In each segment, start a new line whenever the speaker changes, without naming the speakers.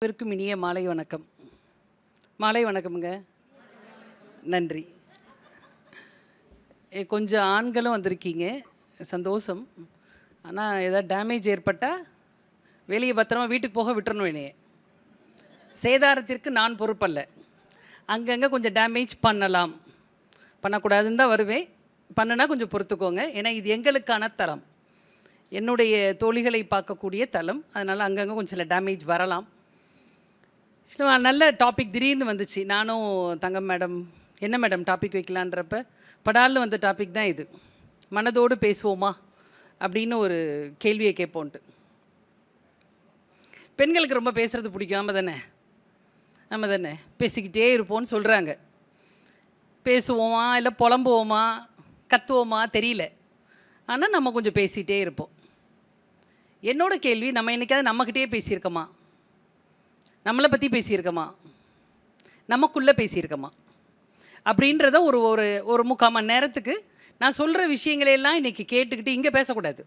அனைவருக்கும் இனிய மாலை வணக்கம். மாலை வணக்கமுங்க. நன்றி. கொஞ்சம் ஆண்களும் வந்திருக்கீங்க, சந்தோஷம். ஆனால் ஏதாவது டேமேஜ் ஏற்பட்டால் வெளியே பத்திரமா வீட்டுக்கு போக விட்டுறணும். என்னையே சேதாரத்திற்கு நான் பொறுப்பல்ல. அங்கங்கே கொஞ்சம் டேமேஜ் பண்ணலாம், பண்ணக்கூடாதுன்னு தான் வருவேன். பண்ணுனா கொஞ்சம் பொறுத்துக்கோங்க. ஏன்னா இது எங்களுக்கான தளம், என்னுடைய தோழிகளை பார்க்கக்கூடிய தளம். அதனால் அங்கங்கே கொஞ்சம் சில டேமேஜ் வரலாம். நல்ல டாபிக் திடீர்னு வந்துச்சு. நானும் தங்கம் மேடம் என்ன மேடம் டாபிக் வைக்கலான்றப்ப படால்னு வந்த டாபிக் தான் இது. மனதோடு பேசுவோமா அப்படின்னு ஒரு கேள்வியை கேட்போன்ட்டு. பெண்களுக்கு ரொம்ப பேசுகிறது பிடிக்காம தானே, நம்ம தானே பேசிக்கிட்டே இருப்போம்னு சொல்கிறாங்க. பேசுவோமா இல்லை புலம்புவோமா கத்துவோமா தெரியல, ஆனால் நம்ம கொஞ்சம் பேசிகிட்டே இருப்போம். என்னோட கேள்வி, நம்ம என்றைக்காவது நம்மக்கிட்டே பேசியிருக்கோமா? நம்மளை பற்றி பேசியிருக்கோமா? நமக்குள்ளே பேசியிருக்கோமா? அப்படின்றத ஒரு ஒரு ஒரு 3/4 மணி நேரத்துக்கு நான் சொல்கிற விஷயங்களையெல்லாம் இன்றைக்கி கேட்டுக்கிட்டு, இங்கே பேசக்கூடாது,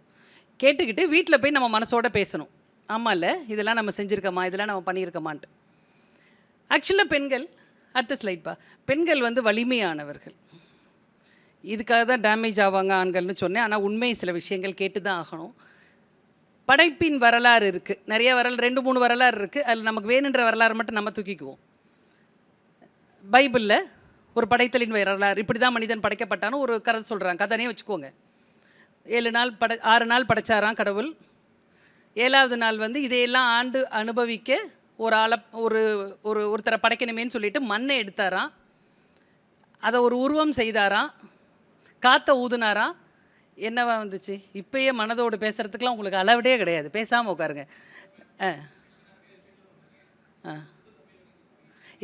கேட்டுக்கிட்டு வீட்டில் போய் நம்ம மனசோட பேசணும். ஆமாம் இல்லை, இதெல்லாம் நம்ம செஞ்சுருக்கோமா, இதெல்லாம் நம்ம பண்ணியிருக்கோமான்ட்டு. ஆக்சுவலாக பெண்கள், அடுத்த ஸ்லைட்பா, பெண்கள் வலிமையானவர்கள். இதுக்காக தான் டேமேஜ் ஆவாங்க ஆண்கள்னு சொன்னேன். ஆனால் உண்மை சில விஷயங்கள் கேட்டு தான் ஆகணும். படைப்பின் வரலாறு இருக்குது, நிறைய வரலாறு, 2-3 வரலாறு இருக்குது. அதில் நமக்கு வேணுன்ற வரலாறு மட்டும் நம்ம தூக்கிக்குவோம். பைபிளில் ஒரு படைத்தலின் வரலாறு, இப்படி தான் மனிதன் படைக்கப்பட்டான்னு ஒரு கதை சொல்கிறாங்க. கதனே வச்சுக்கோங்க. 6 நாள் படைச்சாராம் கடவுள். 7ஆவது நாள் இதையெல்லாம் ஆண்டு அனுபவிக்க ஒரு ஆளை ஒருத்தரை படைக்கணுமேன்னு சொல்லிட்டு மண்ணை எடுத்தாராம். அதை ஒரு உருவம் செய்தாராம், காற்றை ஊதுனாராம். என்னவா வந்துச்சு? இப்போயே மனதோடு பேசுகிறதுக்கெலாம் உங்களுக்கு அளவிடே கிடையாது. பேசாமல் உட்காருங்க.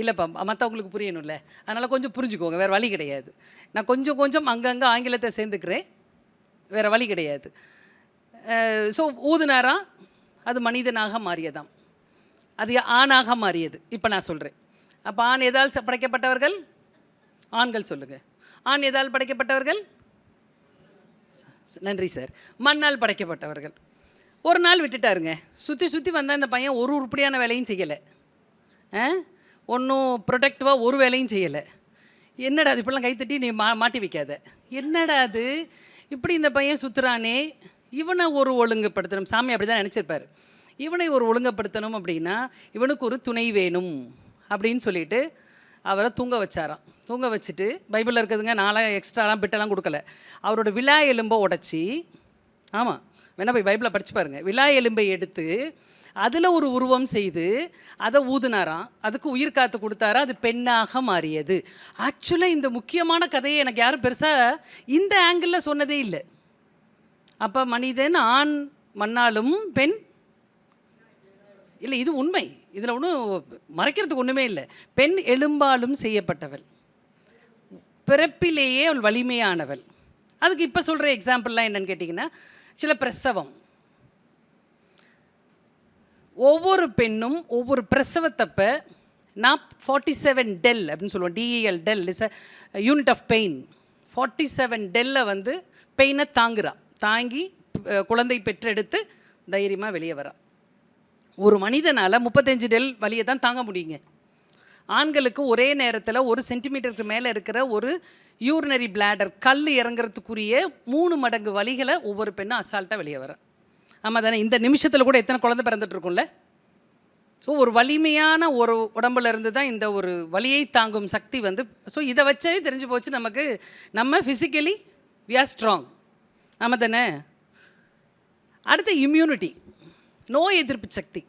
இல்லைப்பா, மற்றவங்களுக்கு புரியணும்ல, அதனால் கொஞ்சம் புரிஞ்சுக்கோங்க. வேறு வழி கிடையாது. நான் கொஞ்சம் அங்கங்கே ஆங்கிலத்தை சேர்ந்துக்கிறேன், வேறு வழி கிடையாது. ஸோ ஊதுனாராம், அது மனிதனாக மாறியதாம், அது ஆணாக மாறியது. இப்போ நான் சொல்கிறேன். அப்போ ஆண் எதால் படைக்கப்பட்டவர்கள்? ஆண்கள் சொல்லுங்கள். ஆண் எதால் படைக்கப்பட்டவர்கள்? நன்றி சார். மண்ணால் படைக்கப்பட்டவர்கள். ஒரு நாள் விட்டுட்டாருங்க. சுற்றி வந்தால் இந்த பையன் ஒரு உருப்படியான வேலையும் செய்யலை, ஒன்றும் ப்ரொடக்டிவாக ஒரு வேலையும் செய்யலை. என்னடா அது, இப்படிலாம் கைத்தட்டி நீ மாட்டி வைக்காத, என்னடா அது இப்படி இந்த பையன் சுற்றுறானே, இவனை ஒரு ஒழுங்குபடுத்தணும். சாமி அப்படி தான் நினச்சிருப்பார். இவனை ஒரு ஒழுங்குபடுத்தணும் அப்படின்னா இவனுக்கு ஒரு துணை வேணும் அப்படின்னு சொல்லிட்டு அவரை தூங்க வச்சாராம். தூங்க வச்சுட்டு, பைபிளில் இருக்குதுங்க, நாளாக எக்ஸ்ட்ராலாம் பிட்டெல்லாம் கொடுக்கல, அவரோட விலா எலும்பை உடச்சி, ஆமாம் வேணா போய் பைபிளை படித்து பாருங்கள், விலா எலும்பை எடுத்து அதில் ஒரு உருவம் செய்து அதை ஊதுனாராம். அதுக்கு உயிர் காத்து கொடுத்தாரா, அது பெண்ணாக மாறியது. ஆக்சுவலாக இந்த முக்கியமான கதையை எனக்கு யாரும் பெருசாக இந்த ஆங்கிளில் சொன்னதே இல்லை. அப்போ மனிதன் ஆண் மண்ணாலும் பெண் இல்லை, இது உண்மை, இதில் ஒன்றும் மறைக்கிறதுக்கு ஒன்றுமே இல்லை. பெண் எலும்பாலும் செய்யப்பட்டவள், பிறப்பிலேயே அவள் வலிமையானவள். அதுக்கு இப்போ சொல்கிற எக்ஸாம்பிள்லாம் என்னென்னு கேட்டிங்கன்னா, சில பிரசவம், ஒவ்வொரு பெண்ணும் ஒவ்வொரு பிரசவத்தப்போ 47 டெல் அப்படின்னு சொல்லுவோம். DEL, del is a unit of pain. 47 டெல்லை பெயினை தாங்கி குழந்தை பெற்றெடுத்து தைரியமாக வெளியே வரா. ஒரு மனிதனால் 35 டெல் வலியை தான் தாங்க முடியுங்க. ஆண்களுக்கு ஒரே நேரத்தில் 1 சென்டிமீட்டருக்கு மேலே இருக்கிற ஒரு யூரினரி பிளாடர் கல் இறங்குறதுக்குரிய 3 மடங்கு வலிகளை ஒவ்வொரு பெண்ணும் அசால்ட்டாக வெளியே வர. ஆமாம் தானே? இந்த நிமிஷத்தில் கூட எத்தனை குழந்தை பிறந்துட்டுருக்கும்ல. ஸோ ஒரு வலிமையான ஒரு உடம்புல இருந்து தான் இந்த ஒரு வலியை தாங்கும் சக்தி ஸோ இதை வச்சே தெரிஞ்சு போச்சு நமக்கு, நம்ம ஃபிசிக்கலி வி ஆர் ஸ்ட்ராங். ஆமாம் தானே? அடுத்து இம்யூனிட்டி, நோய் எதிர்ப்பு சக்தி.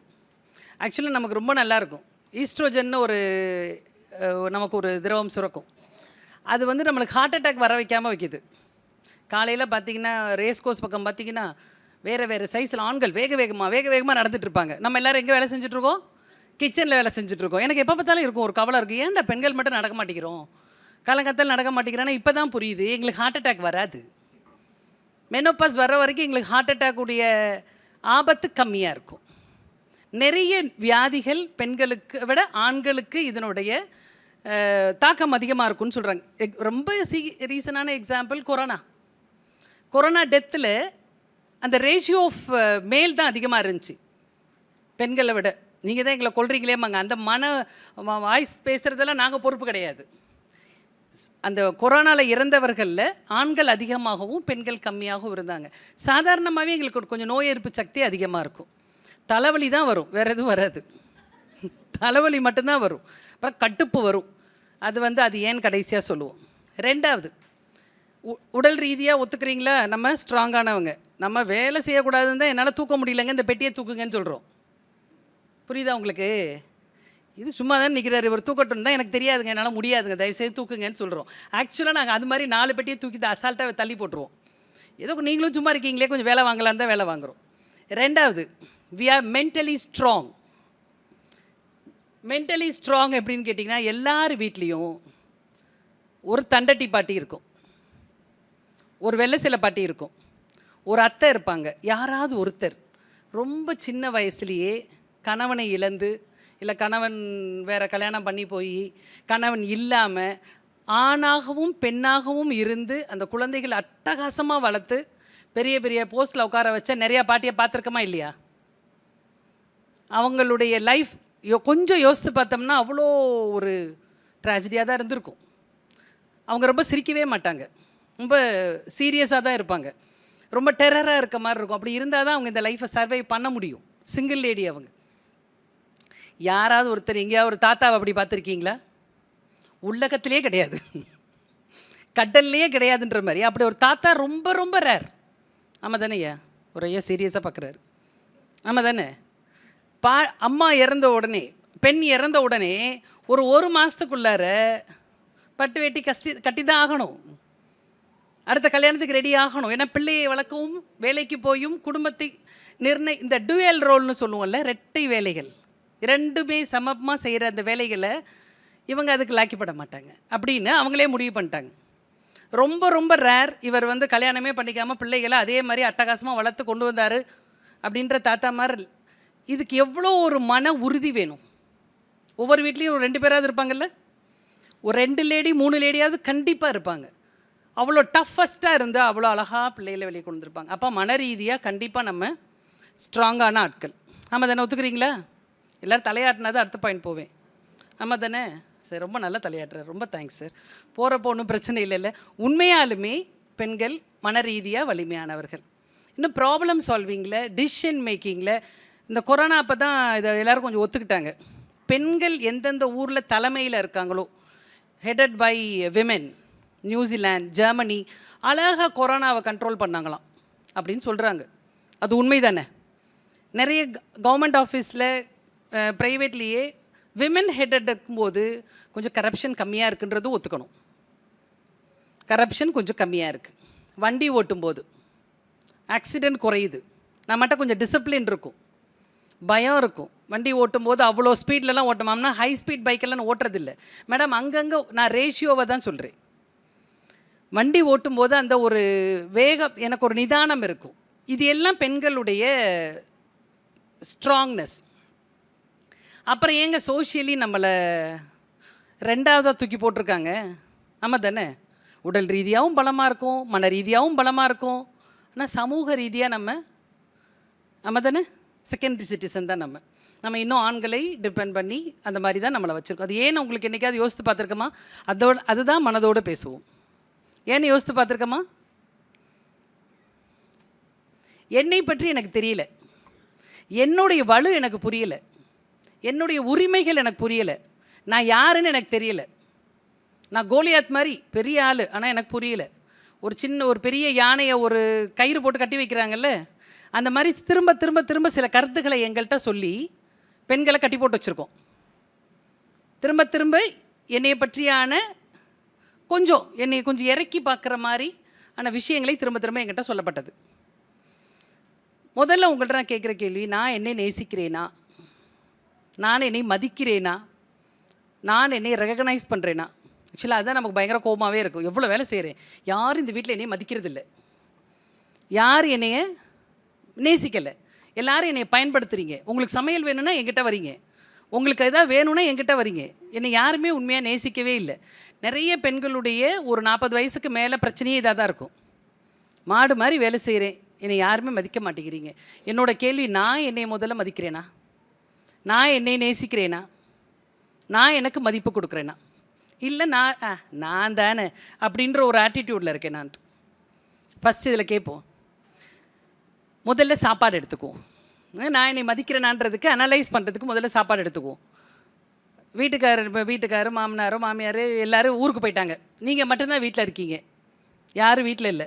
ஆக்சுவலாக நமக்கு ரொம்ப நல்லாயிருக்கும். ஈஸ்ட்ரோஜன்னு நமக்கு ஒரு திரவம் சுரக்கும். அது நம்மளுக்கு ஹார்ட் அட்டாக் வர வைக்காமல் வைக்கிது. காலையில் பார்த்திங்கன்னா ரேஸ் கோர்ஸ் பக்கம் பார்த்திங்கன்னா வேறு சைஸில் ஆண்கள் வேகமாக நடந்துகிட்ருப்பாங்க. நம்ம எல்லோரும் எங்கே வேலை செஞ்சுட்ருக்கோம்? கிச்சனில் வேலை செஞ்சுட்ருக்கோம். எனக்கு எப்போ பார்த்தாலும் இருக்கும் ஒரு கவலை இருக்குது, ஏன்டா பெண்கள் மட்டும் நடக்க மாட்டேங்கிறோம், காலங்காத்தால் நடக்க மாட்டேங்கிறேன்னா இப்போ தான் புரியுது, எங்களுக்கு ஹார்ட் அட்டாக் வராது. மெனோபாஸ் வர்ற வரைக்கும் எங்களுக்கு ஹார்ட் அட்டாக்குடைய ஆபத்து கம்மியாக இருக்கும். நிறைய வியாதிகள் பெண்களுக்கு விட ஆண்களுக்கு இதனுடைய தாக்கம் அதிகமாக இருக்கும்னு சொல்கிறாங்க. ரொம்ப ரீசனான எக்ஸாம்பிள் கொரோனா டெத்தில் அந்த ரேஷியோ ஆஃப் மேல் தான் அதிகமாக இருந்துச்சு பெண்களை விட. நீங்கள் தான் எங்களை கொல்றீங்களேம்பாங்க. அந்த வாய்ஸ் பேசுகிறதெல்லாம் நாங்கள் பொறுப்பு கிடையாது. அந்த கொரோனாவில் இறந்தவர்களில் ஆண்கள் அதிகமாகவும் பெண்கள் கம்மியாகவும் இருந்தாங்க. சாதாரணமாகவே எங்களுக்கு கொஞ்சம் நோய் எதிர்ப்பு சக்தி அதிகமாக இருக்கும். தலைவலி தான் வரும், வேறு எதுவும் வராது. தலைவலி மட்டும்தான் வரும். அப்புறம் கட்டுப்பு வரும். அது ஏன்னு கடைசியாக சொல்லுவோம். ரெண்டாவது, உடல் ரீதியாக ஒத்துக்கிறீங்களா? நம்ம ஸ்ட்ராங்கானவங்க, நம்ம வேலை செய்யக்கூடாதுன்னு தான் என்னால் தூக்க முடியலைங்க, இந்த பெட்டியை தூக்குங்கன்னு சொல்கிறோம். புரியுதா உங்களுக்கு? இது சும்மா தான் நிற்கிறாரு, இவர் தூக்கட்டும் தான், எனக்கு தெரியாதுங்க, என்னால் முடியாதுங்க, தயவுசெய்து தூக்குங்கன்னு சொல்கிறோம். ஆக்சுவலாக நாங்கள் அது மாதிரி 4 பெட்டியை தூக்கி அசால்ட்டாக தள்ளி போட்டுருவோம். ஏதோ நீங்களும் சும்மா இருக்கீங்களே, கொஞ்சம் வேலை வாங்கலான்னு தான் வேலை வாங்குகிறோம். ரெண்டாவது, we are mentally strong. Mentally strong எப்படின்னு கேட்டிங்கன்னா, எல்லார் வீட்லேயும் ஒரு தண்டட்டி பாட்டி இருக்கும், ஒரு வெள்ளை சிலை பாட்டி இருக்கும், ஒரு அத்தை இருப்பாங்க. யாராவது ஒருத்தர் ரொம்ப சின்ன வயசுலேயே கணவனை இழந்து, இல்லை கணவன் வேறு கல்யாணம் பண்ணி போய் கணவன் இல்லாமல் ஆணாகவும் பெண்ணாகவும் இருந்து அந்த குழந்தைகள் அட்டகாசமாக வளர்த்து பெரிய பெரிய போஸ்ட்டில் உட்கார வச்ச நிறையா பாட்டியை பார்த்துருக்கமா இல்லையா? அவங்களுடைய லைஃப் கொஞ்சம் யோசித்து பார்த்தோம்னா அவ்வளோ ஒரு ட்ராஜடியாக தான் இருந்திருக்கும். அவங்க ரொம்ப சிரிக்கவே மாட்டாங்க, ரொம்ப சீரியஸாக தான் இருப்பாங்க, ரொம்ப டெரராக இருக்க மாதிரி இருக்கும். அப்படி இருந்தால் தான் அவங்க இந்த லைஃப்பை சர்வை பண்ண முடியும். சிங்கிள் லேடி அவங்க. யாராவது ஒருத்தர் எங்கேயாவது ஒரு தாத்தாவை அப்படி பார்த்துருக்கீங்களா? உலகத்திலே கிடையாது, கடல்லையே கிடையாதுன்ற மாதிரி. அப்படி ஒரு தாத்தா ரொம்ப ரொம்ப ரேர். ஆமாம் தானே ஐயா? ஒரு ஐயா சீரியஸாக பார்க்குறாரு. ஆமாம் தானே? அம்மா இறந்த உடனே, பெண் இறந்த உடனே ஒரு மாதத்துக்குள்ளார பட்டு வேட்டி கட்டி தான் ஆகணும். அடுத்த கல்யாணத்துக்கு ரெடி ஆகணும். ஏன்னா பிள்ளையை வளர்க்கவும் வேலைக்கு போயும் குடும்பத்தை இந்த டூயல் ரோல்னு சொல்லுவோம்ல, ரெட்டை வேலைகள், இரண்டுமே சமமாக செய்கிற அந்த வேலைகளை இவங்க அதுக்கு லாக்கிப்பட மாட்டாங்க அப்படின்னு அவங்களே முடிவு பண்ணிட்டாங்க. ரொம்ப ரொம்ப ரேர் இவர் கல்யாணமே பண்ணிக்காமல் பிள்ளைகளை அதே மாதிரி அட்டகாசமாக வளர்த்து கொண்டு வந்தார் அப்படின்ற தாத்தா மாதிரி. இதுக்கு எவ்வளோ ஒரு மன உறுதி வேணும். ஒவ்வொரு வீட்லேயும் ஒரு 2 பேராவது இருப்பாங்கல்ல, ஒரு 2 லேடி 3 லேடியாவது கண்டிப்பாக இருப்பாங்க. அவ்வளோ டஃபஸ்ட்டாக இருந்தால் அவ்வளோ அழகாக பிள்ளைகளை வெளியே கொண்டு வந்துருப்பாங்க. அப்போ மன ரீதியாக கண்டிப்பாக நம்ம ஸ்ட்ராங்கான ஆட்கள். ஆமாம் தானே? ஒத்துக்கிறீங்களா? எல்லோரும் தலையாட்டினா தான் அடுத்த பாயிண்ட் போவேன். ஆமாம் தானே? சரி, ரொம்ப நல்லா தலையாட்டுறார், ரொம்ப தேங்க்ஸ் சார். போகிறப்போ ஒன்றும் பிரச்சனை இல்லைல்ல. உண்மையாலுமே பெண்கள் மன ரீதியாக வலிமையானவர்கள். இன்னும் ப்ராப்ளம் சால்விங்கில், டிசிஷன் மேக்கிங்கில் இந்த கொரோனா அப்போ தான் இதை எல்லோரும் கொஞ்சம் ஒத்துக்கிட்டாங்க. பெண்கள் எந்தெந்த ஊரில் தலைமையில் இருக்காங்களோ, headed by women, New Zealand, Germany, அழகாக கொரோனாவை கண்ட்ரோல் பண்ணாங்களாம் அப்படின்னு சொல்கிறாங்க. அது உண்மை தானே? நிறைய கவர்மெண்ட் ஆஃபீஸில், ப்ரைவேட்லேயே விமென் ஹெடட் இருக்கும்போது கொஞ்சம் கரப்ஷன் கம்மியாக இருக்குன்றதும் ஒத்துக்கணும். கரப்ஷன் கொஞ்சம் கம்மியாக இருக்குது. வண்டி ஓட்டும்போது ஆக்சிடெண்ட் குறையுது. நம்மகிட்ட கொஞ்சம் டிசிப்ளின் இருக்கும், பயம் இருக்கும். வண்டி ஓட்டும்போது அவ்வளோ ஸ்பீட்லலாம் ஓட்டமாம்னா ஹை ஸ்பீட் பைக்கெல்லாம் ஓட்டுறதில்லை மேடம். அங்கங்கே நான் ரேஷியோவை தான் சொல்கிறேன். வண்டி ஓட்டும்போது அந்த ஒரு வேகம், எனக்கு ஒரு நிதானம் இருக்கும். இது எல்லாம் பெண்களுடைய ஸ்ட்ராங்னஸ். அப்புறம் ஏங்க சோஷியலி நம்மளை 2ஆவதாக தூக்கி போட்டிருக்காங்க? ஆமாம் தானே? உடல் ரீதியாகவும் பலமாக இருக்கும், மன ரீதியாகவும் பலமாக இருக்கும். ஆனால் சமூக ரீதியாக நம்ம ஆமாம் தானே செகண்டரி சிட்டிசன் தான். நம்ம இன்னும் ஆண்களை டிபெண்ட் பண்ணி அந்த மாதிரி தான் நம்மளை வச்சுருக்கோம். அது ஏன்னு உங்களுக்கு என்றைக்காவது யோசித்து பார்த்துருக்கோமா? அதுதான் மனதோடு பேசுவோம். ஏன்னு யோசித்து பார்த்துருக்கோமா? என்னை பற்றி எனக்கு தெரியல, என்னுடைய வலு எனக்கு புரியலை, என்னுடைய உரிமைகள் எனக்கு புரியலை, நான் யாருன்னு எனக்கு தெரியலை. நான் கோலியாத் மாதிரி பெரிய ஆள், ஆனால் எனக்கு புரியலை. ஒரு பெரிய யானையை ஒரு கயிறு போட்டு கட்டி வைக்கிறாங்கல்ல, அந்த மாதிரி திரும்ப திரும்ப திரும்ப சில கருத்துக்களை எங்கள்கிட்ட சொல்லி பெண்களை கட்டி போட்டு வச்சுருக்கோம். திரும்ப திரும்ப என்னை பற்றியான என்னை கொஞ்சம் இறக்கி பார்க்குற மாதிரி ஆன விஷயங்களை திரும்ப திரும்ப என்கிட்ட சொல்லப்பட்டது. முதல்ல உங்கள்கிட்ட நான் கேட்குற கேள்வி, நான் என்னை நேசிக்கிறேனா? நான் என்னை மதிக்கிறேனா? நான் என்னை ரெகக்னைஸ் பண்ணுறேனா? ஆக்சுவலாக அதுதான் நமக்கு பயங்கர கோபமாகவே இருக்கும். எவ்வளோ வேலை செய்கிறேன், யாரும் இந்த வீட்டில் என்னையை மதிக்கிறதில்லை, யார் என்னைய நேசிக்கலை, எல்லோரும் என்னை பயன்படுத்துகிறீங்க. உங்களுக்கு சமையல் வேணும்னா என்கிட்ட வரீங்க, உங்களுக்கு எதாவது வேணும்னா என்கிட்ட வரீங்க. என்னை யாருமே உண்மையாக நேசிக்கவே இல்லை. நிறைய பெண்களுடைய ஒரு 40 வயசுக்கு மேலே பிரச்சனையே இதாக தான் இருக்கும். மாடு மாதிரி வேலை செய்கிறேன், என்னை யாருமே மதிக்க மாட்டேங்கிறீங்க. என்னோடய கேள்வி, நான் என்னை முதல்ல மதிக்கிறேனா? நான் என்னை நேசிக்கிறேனா, நான் எனக்கு மதிப்பு கொடுக்குறேனா, இல்லை நான் தானே அப்படின்ற ஒரு ஆட்டிடியூடில் இருக்கேன் நான். ஃபஸ்ட்டு இதில் கேட்போம். முதல்ல சாப்பாடு எடுத்துக்குவோம். நான் என்னை மதிக்கிறேனான்றதுக்கு அனலைஸ் பண்ணுறதுக்கு முதல்ல சாப்பாடு எடுத்துக்குவோம். வீட்டுக்காரர் மாமனாரோ மாமியார் எல்லோரும் ஊருக்கு போயிட்டாங்க, நீங்கள் மட்டும்தான் வீட்டில் இருக்கீங்க. யாரும் வீட்டில் இல்லை,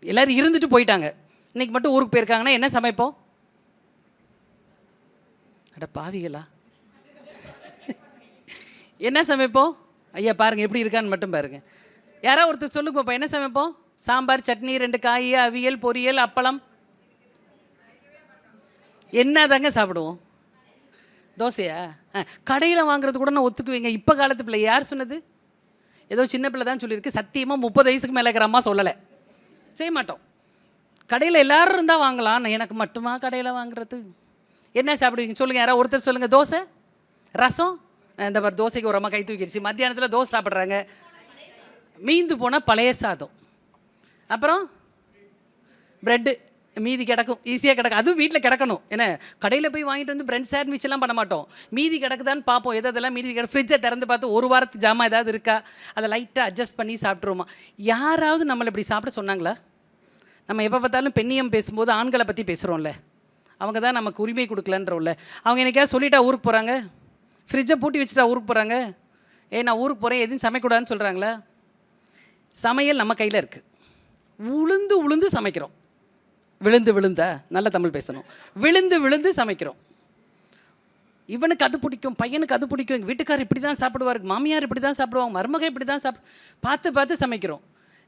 எல்லோரும் இருந்துட்டு போயிட்டாங்க. இன்றைக்கி மட்டும் ஊருக்கு போயிருக்காங்கன்னா என்ன சமைப்போம்? அட பாவிகளா, என்ன சமைப்போம்? ஐயா பாருங்கள் எப்படி இருக்கான்னு மட்டும் பாருங்கள். யாராவது ஒருத்தர் சொல்லுங்க பாப்பா, என்ன சமைப்போம்? சாம்பார், சட்னி, 2 காய், அவியல், பொரியல், அப்பளம். என்ன தாங்க சாப்பிடுவோம்? தோசையா? கடையில் வாங்குறது கூட நான் ஒத்துக்குவீங்க. இப்போ காலத்து பிள்ளை யார் சொன்னது? ஏதோ சின்ன பிள்ளை தான் சொல்லியிருக்கு. சத்தியமாக 30 வயசுக்கு மேலே இருக்கிற அம்மா சொல்லலை. செய்ய மாட்டோம். கடையில் எல்லோரும் இருந்தால் வாங்கலாம், எனக்கு மட்டுமா கடையில் வாங்குறது? என்ன சாப்பிடுவீங்க சொல்லுங்கள், யாராவது ஒருத்தர் சொல்லுங்கள். தோசை, ரசம். இந்த மாதிரி தோசைக்கு ஒரு அம்மா கை தூக்கிடுச்சு. மத்தியானத்தில் தோசை சாப்பிட்றாங்க. மீந்து போனால் பழைய சாதம், அப்புறம் ப்ரெட்டு மீதி கிடக்கும், ஈஸியாக கிடக்கும். அதுவும் வீட்டில் கிடக்கணும். ஏன்னா கடையில் போய் வாங்கிட்டு வந்து பிரெட் சாண்ட்விச்செல்லாம் பண்ண மாட்டோம். மீதி கிடக்குதான்னு பார்ப்போம். எதெல்லாம் மீதி ஃப்ரிட்ஜை திறந்து பார்த்து ஒரு வாரத்து ஜாமான் ஏதாவது இருக்கா, அதை லைட்டாக அட்ஜஸ்ட் பண்ணி சாப்பிட்ருவோமா? யாராவது நம்மளை இப்படி சாப்பிட சொன்னாங்களா? நம்ம எப்போ பார்த்தாலும் பெண்ணியம் பேசும்போது ஆண்களை பற்றி பேசுகிறோம்ல, அவங்க தான் நமக்கு உரிமை கொடுக்கலன்றோம்ல. அவங்க என்னைக்காவது சொல்லிட்டா ஊருக்கு போகிறாங்க, ஃப்ரிட்ஜை பூட்டி வச்சுட்டா ஊருக்கு போகிறாங்க, நான் ஊருக்கு போகிறேன் எதுவும் சமைக்கூடாதுன்னு சொல்கிறாங்களா? சமையல் நம்ம கையில் இருக்குது. உளுந்து உளுந்து சமைக்கிறோம். விழுந்த நல்ல தமிழ் பேசணும். விழுந்து சமைக்கிறோம். இவனுக்கு அது பிடிக்கும், பையனுக்கு அது பிடிக்கும், எங்கள் வீட்டுக்காரர் இப்படி தான் சாப்பிடுவார், மாமியார் இப்படி தான் சாப்பிடுவாங்க, மருமகன் இப்படி தான் பார்த்து சமைக்கிறோம்.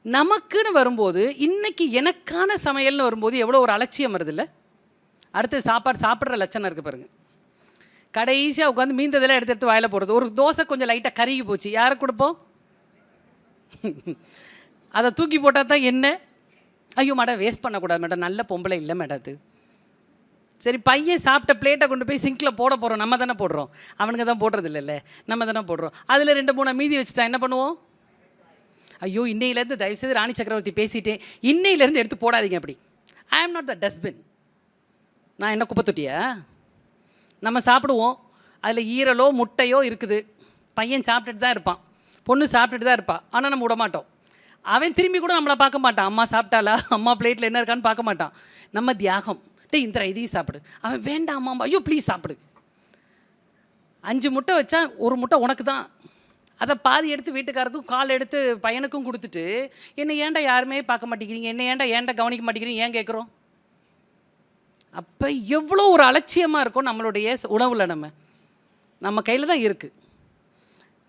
நமக்குன்னு வரும்போது, இன்றைக்கி எனக்கான சமையல்னு வரும்போது எவ்வளோ ஒரு அலட்சியம் வருது இல்லை? அடுத்து சாப்பாடு சாப்பிட்ற லட்சணம் இருக்குது பாருங்கள். கடைசியாக உட்காந்து மீந்ததெல்லாம் எடுத்து வாயில் போடுறது. ஒரு தோசை கொஞ்சம் லைட்டாக கருகி போச்சு, யாருக்கு கொடுப்போம்? அதை தூக்கி போட்டால் தான் என்ன? ஐயோ மேடம் வேஸ்ட் பண்ணக்கூடாது மேடம், நல்ல பொம்பளை இல்லை மேடம் அது. சரி, பையன் சாப்பிட்ட பிளேட்டை கொண்டு போய் சிங்கில் போட போகிறோம், நம்ம தானே போடுறோம், அவனுங்க தான் போடுறது இல்லைல்ல, நம்ம தானே போடுறோம். அதில் 2-3 மீதி வச்சுட்டா என்ன பண்ணுவோம்? ஐயோ இன்னையிலேருந்து தயவுசெய்து ராணி சக்கரவர்த்தி பேசிட்டேன், இன்னையிலேருந்து எடுத்து போடாதீங்க அப்படி. ஐ ஆம் நாட் த டஸ்ட்பின். நான் என்ன குப்பை தொட்டியா? நம்ம சாப்பிடுவோம், அதில் ஈரலோ முட்டையோ இருக்குது, பையன் சாப்பிட்டுட்டு தான் இருப்பான், பொண்ணு சாப்பிட்டுட்டு தான் இருப்பாள், ஆனால் நம்ம விட மாட்டோம். அவன் திரும்பி கூட நம்மளை பார்க்க மாட்டான், அம்மா சாப்பிட்டாலா, அம்மா பிளேட்டில் என்ன இருக்கான்னு பார்க்க மாட்டான். நம்ம தியாகம், இந்த இதையும் சாப்பிடு. அவன் வேண்டாம் அம்மா, ஐயோ ப்ளீஸ் சாப்பிடு. 5 முட்டை வச்சா 1 முட்டை உனக்கு தான், அதை பாதி எடுத்து வீட்டுக்காரருக்கும் கால் எடுத்து பையனுக்கும் கொடுத்துட்டு, என்னை ஏன்டா யாருமே பார்க்க மாட்டேங்கிறீங்க, என்னை ஏன்டா கவனிக்க மாட்டேங்கிறீங்க ஏன் கேட்குறோம்? அப்போ எவ்வளோ ஒரு அலட்சியமாக இருக்கும் நம்மளுடைய உணவில். நம்ம கையில் தான் இருக்குது.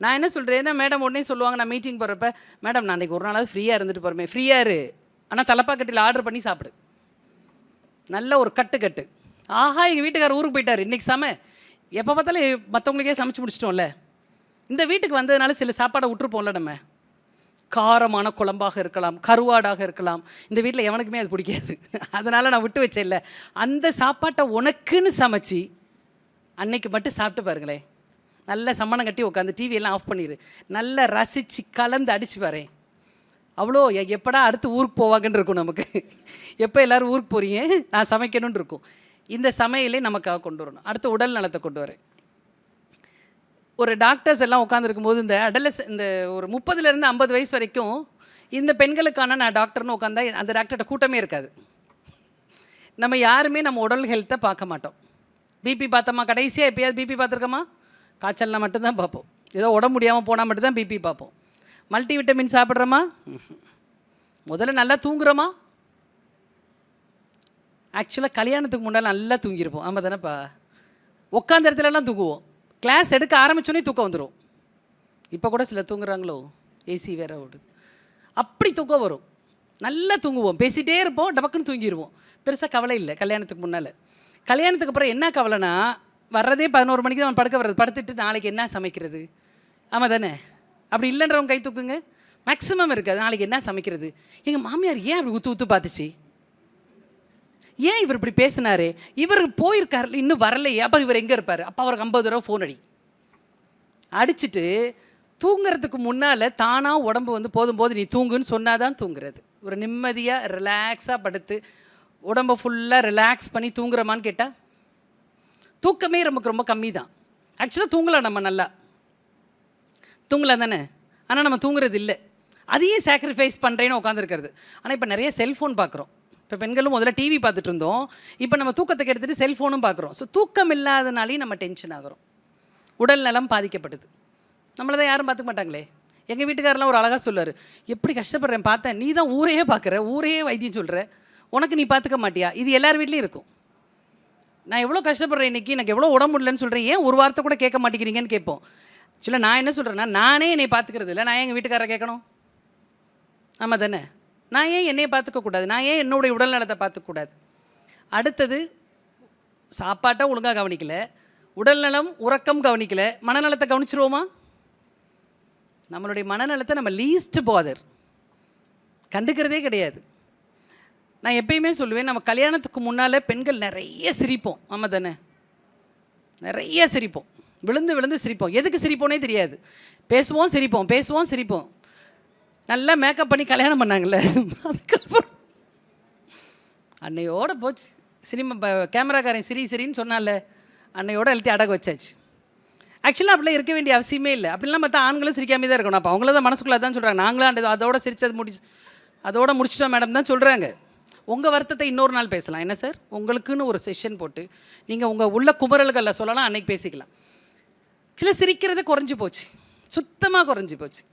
நான் என்ன சொல்கிறேன், ஏன்னா மேடம் உடனே சொல்லுவாங்க, நான் மீட்டிங் போகிறப்ப, மேடம் நான் அன்றைக்கி ஒரு நாளாவது ஃப்ரீயாக இருந்துட்டு போகிறமே. ஃப்ரீயாக இரு, ஆனால் தலப்பாக்கட்டியில் ஆர்டர் பண்ணி சாப்பிடு, நல்ல ஒரு கட்டு. ஆஹா எங்கள் வீட்டுக்காரர் ஊருக்கு போயிட்டார், இன்றைக்கி எப்போ பார்த்தாலும் மற்றவங்களுக்கே சமைச்சு முடிச்சிட்டோம்ல. இந்த வீட்டுக்கு வந்ததுனால சில சாப்பாடை விட்டுருப்போம்ல. நம்ம காரமான குழம்பாக இருக்கலாம், கருவாடாக இருக்கலாம், இந்த வீட்டில் எவனுக்குமே அது பிடிக்காது, அதனால் நான் விட்டு வச்சேன்ல. அந்த சாப்பாட்டை உனக்குன்னு சமைச்சு அன்னைக்கு மட்டும் சாப்பிட்டு பாருங்களேன். நல்ல சம்மணம் கட்டி உட்காந்து டிவியெல்லாம் ஆஃப் பண்ணிடு, நல்லா ரசித்து கலந்து அடித்து பாரு. அவ்வளோ எப்படா அடுத்து ஊருக்கு போவாங்கன்னு இருக்கும் நமக்கு. எப்போ எல்லோரும் ஊருக்கு போகிறீங்க, நான் சமைக்கணும்னு இருக்கும். இந்த சமையலே நமக்காக கொண்டு வரணும். அடுத்து உடல் நலத்தை கொண்டு வரேன். ஒரு டாக்டர்ஸ் எல்லாம் உட்காந்துருக்கும் போது, இந்த ஒரு 30லேருந்து 50 வயசு வரைக்கும் இந்த பெண்களுக்கான நான் டாக்டர்னு உட்காந்தா அந்த டாக்டர்கிட்ட கூட்டமே இருக்காது. நம்ம யாருமே நம்ம உடல் ஹெல்த்தை பார்க்க மாட்டோம். பிபி பார்த்தோமா, கடைசியாக எப்போயாவது பிபி பார்த்துருக்கோமா? காய்ச்சல்னா மட்டும்தான் பார்ப்போம், ஏதோ உடம்பு முடியாமல் போனால் மட்டும்தான் பிபி பார்ப்போம். மல்டி விட்டமின் சாப்பிட்றோமா? முதல்ல நல்லா தூங்குறோமா? ஆக்சுவலாக கல்யாணத்துக்கு முன்னால் நல்லா தூங்கியிருப்போம், ஆமாம் தானேப்பா? உட்காந்த இடத்துலலாம் தூங்குவோம், கிளாஸ் எடுக்க ஆரம்பித்தோன்னே தூக்கம் வந்துடும். இப்போ கூட சில தூங்குறாங்களோ, ஏசி வேற ஓடு, அப்படி தூக்கம் வரும். நல்லா தூங்குவோம், பேசிகிட்டே இருப்போம், டபக்குன்னு தூங்கிடுவோம். பெருசாக கவலை இல்லை கல்யாணத்துக்கு முன்னால். கல்யாணத்துக்கு அப்புறம் என்ன கவலைனா, வர்றதே 11 மணிக்கு தான் படுக்க வர்றது, படுத்துட்டு நாளைக்கு என்ன சமைக்கிறது. ஆமாம் தானே? அப்படி இல்லைன்றவங்க கை தூக்குங்க. மேக்ஸிமம் இருக்காது, நாளைக்கு என்ன சமைக்கிறது. எங்கள் மாமியார் ஏன் அப்படி ஊற்று பார்த்துச்சு, ஏன் இவர் இப்படி பேசினாரு, இவர் போயிருக்காரு இன்னும் வரலையே, அப்போ இவர் எங்கே இருப்பார், அப்போ அவருக்கு 50 தடவை ஃபோன் அடிச்சுட்டு தூங்குறதுக்கு முன்னால் தானாக உடம்பு போதும் நீ தூங்குன்னு சொன்னால் தான் தூங்குறது. ஒரு நிம்மதியாக ரிலாக்ஸாக படுத்து உடம்பை ஃபுல்லாக ரிலாக்ஸ் பண்ணி தூங்குறமான்னு கேட்டால் தூக்கமே நமக்கு ரொம்ப கம்மி தான். ஆக்சுவலாக தூங்கலாம், நம்ம நல்லா தூங்கலாம் தானே, ஆனால் நம்ம தூங்குறது இல்லை. அதையே சாக்ரிஃபைஸ் பண்ணுறேன்னு உட்காந்துருக்கிறது. ஆனால் இப்போ நிறைய செல்ஃபோன் பார்க்குறோம். இப்போ பெண்களும் முதல்ல டிவி பார்த்துட்டு இருந்தோம், இப்போ நம்ம தூக்கத்துக்கு எடுத்துகிட்டு செல்ஃபோனும் பார்க்குறோம். ஸோ தூக்கம் இல்லாதனாலேயும் நம்ம டென்ஷன் ஆகிறோம், உடல் நலம் பாதிக்கப்படுது. நம்மளை தான் யாரும் பார்த்துக்க மாட்டாங்களே. எங்கள் வீட்டுக்காரெலாம் ஒரு அழகாக சொல்லுவார், எப்படி கஷ்டப்படுறேன் பார்த்தேன், நீ தான் ஊரையே பார்க்குற, ஊரையே வைத்தியம் சொல்கிற, உனக்கு நீ பார்த்துக்க மாட்டியா? இது எல்லார் வீட்லேயும் இருக்கும். நான் எவ்வளோ கஷ்டப்படுறேன் இன்றைக்கி, எனக்கு எவ்வளோ உடம்பு முடியலன்னு சொல்கிறேன், ஏன் ஒரு வார்த்தை கூட கேட்க மாட்டேங்கிறீங்கன்னு கேட்போம். ஆக்சுவலாக நான் என்ன சொல்கிறேன்னா, நானே என்னை பார்த்துக்கிறது இல்லை, நான் எங்கள் வீட்டுக்காரரை கேட்கணும்? ஆமாம் தானே. நான் ஏன் என்னையை பார்த்துக்கக்கூடாது? நான் ஏன் என்னுடைய உடல் நலத்தை பார்த்துக்கூடாது? அடுத்தது, சாப்பாட்டை ஒழுங்காக கவனிக்கல, உடல்நலம் உறக்கம் கவனிக்கல, மனநலத்தை கவனிச்சிருவோமா? நம்மளுடைய மனநலத்தை நம்ம லீஸ்ட் பாதர் கண்டுக்கிறதே கிடையாது. நான் எப்பயுமே சொல்லுவேன், நம்ம கல்யாணத்துக்கு முன்னால் பெண்கள் நிறைய சிரிப்போம். ஆமாம் தானே, நிறைய சிரிப்போம், விழுந்து விழுந்து சிரிப்போம். எதுக்கு சிரிப்போனே தெரியாது. பேசுவோம் சிரிப்போம், பேசுவோம் சிரிப்போம். நல்லா மேக்கப் பண்ணி கல்யாணம் பண்ணாங்கல்ல, அதுக்கப்புறம் அன்னையோட போச்சு. சினிமா கேமராக்காரன் சிரின்னு சொன்னால, அன்னையோட எழுத்தி அடகு வச்சாச்சு. ஆக்சுவலாக அப்படிலாம் இருக்க வேண்டிய அவசியமே இல்லை. அப்படிலாம் பார்த்தா ஆண்களும் சிரிக்காமே தான் இருக்கணும். அப்போ அவங்கள தான் மனசுக்குள்ளே தான் சொல்கிறாங்க, நாங்களும் அதோட சிரிச்சது அதோட முடிச்சிட்டோம் மேடம் தான் சொல்கிறாங்க. உங்கள் வருத்தத்தை இன்னொரு நாள் பேசலாம். என்ன சார், உங்களுக்குன்னு ஒரு செஷன் போட்டு நீங்கள் உங்கள் உள்ள குமரல்களில் சொல்லலாம், அன்னைக்கு பேசிக்கலாம். ஆக்சுவலாக சிரிக்கிறது குறைஞ்சி போச்சு, சுத்தமாக குறைஞ்சி போச்சு.